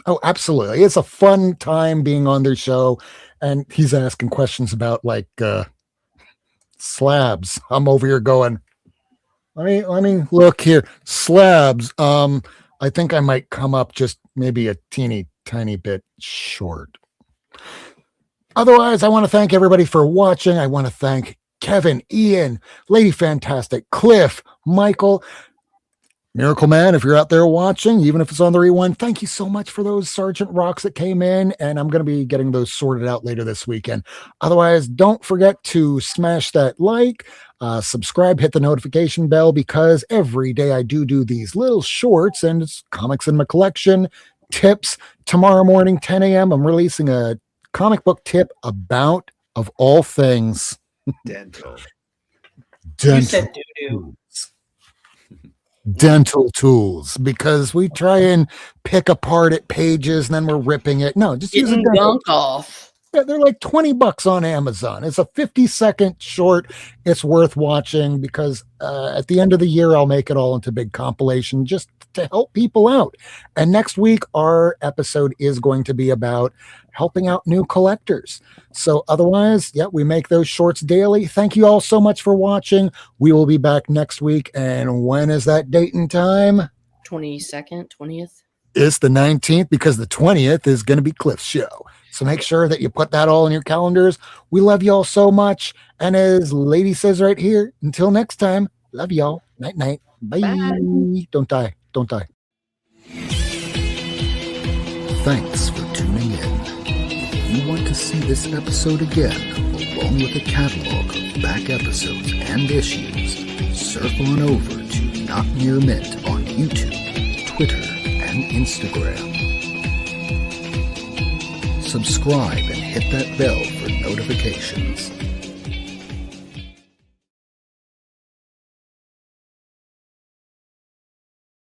Oh, absolutely. It's a fun time being on their show. And he's asking questions about like slabs. I'm over here going, let me look here. Slabs. I think I might come up just maybe a teeny tiny bit short. Otherwise, I want to thank everybody for watching. I want to thank Kevin, Ian, Lady Fantastic, Cliff, Michael, Miracle Man, if you're out there watching, even if it's on the rewind, thank you so much for those Sergeant Rocks that came in, and I'm going to be getting those sorted out later this weekend. Otherwise, don't forget to smash that like, subscribe, hit the notification bell, because every day I do these little shorts, and it's comics in my collection, tips. Tomorrow morning, 10 a.m., I'm releasing a comic book tip about, of all things, Dental. You said doo-doo. Dental tools, because we try and pick apart at pages and then we're ripping it. No, just use a Getting dental. gunk off. Yeah, they're like $20 on Amazon. It's a 50-second short. It's worth watching, because at the end of the year, I'll make it all into big compilation just to help people out. And next week, our episode is going to be about helping out new collectors. So otherwise, yeah, we make those shorts daily. Thank you all so much for watching. We will be back next week. And when is that date and time? 22nd, 20th. It's the 19th, because the 20th is going to be Cliff's show. So make sure that you put that all in your calendars. We love y'all so much. And as Lady says right here, until next time, love y'all. Night, night. Bye. Bye. Don't die. Don't die. Thanks for tuning in. If you want to see this episode again, along with a catalog of back episodes and issues, surf on over to NotNearMint on YouTube, Twitter, and Instagram. Subscribe and hit that bell for notifications.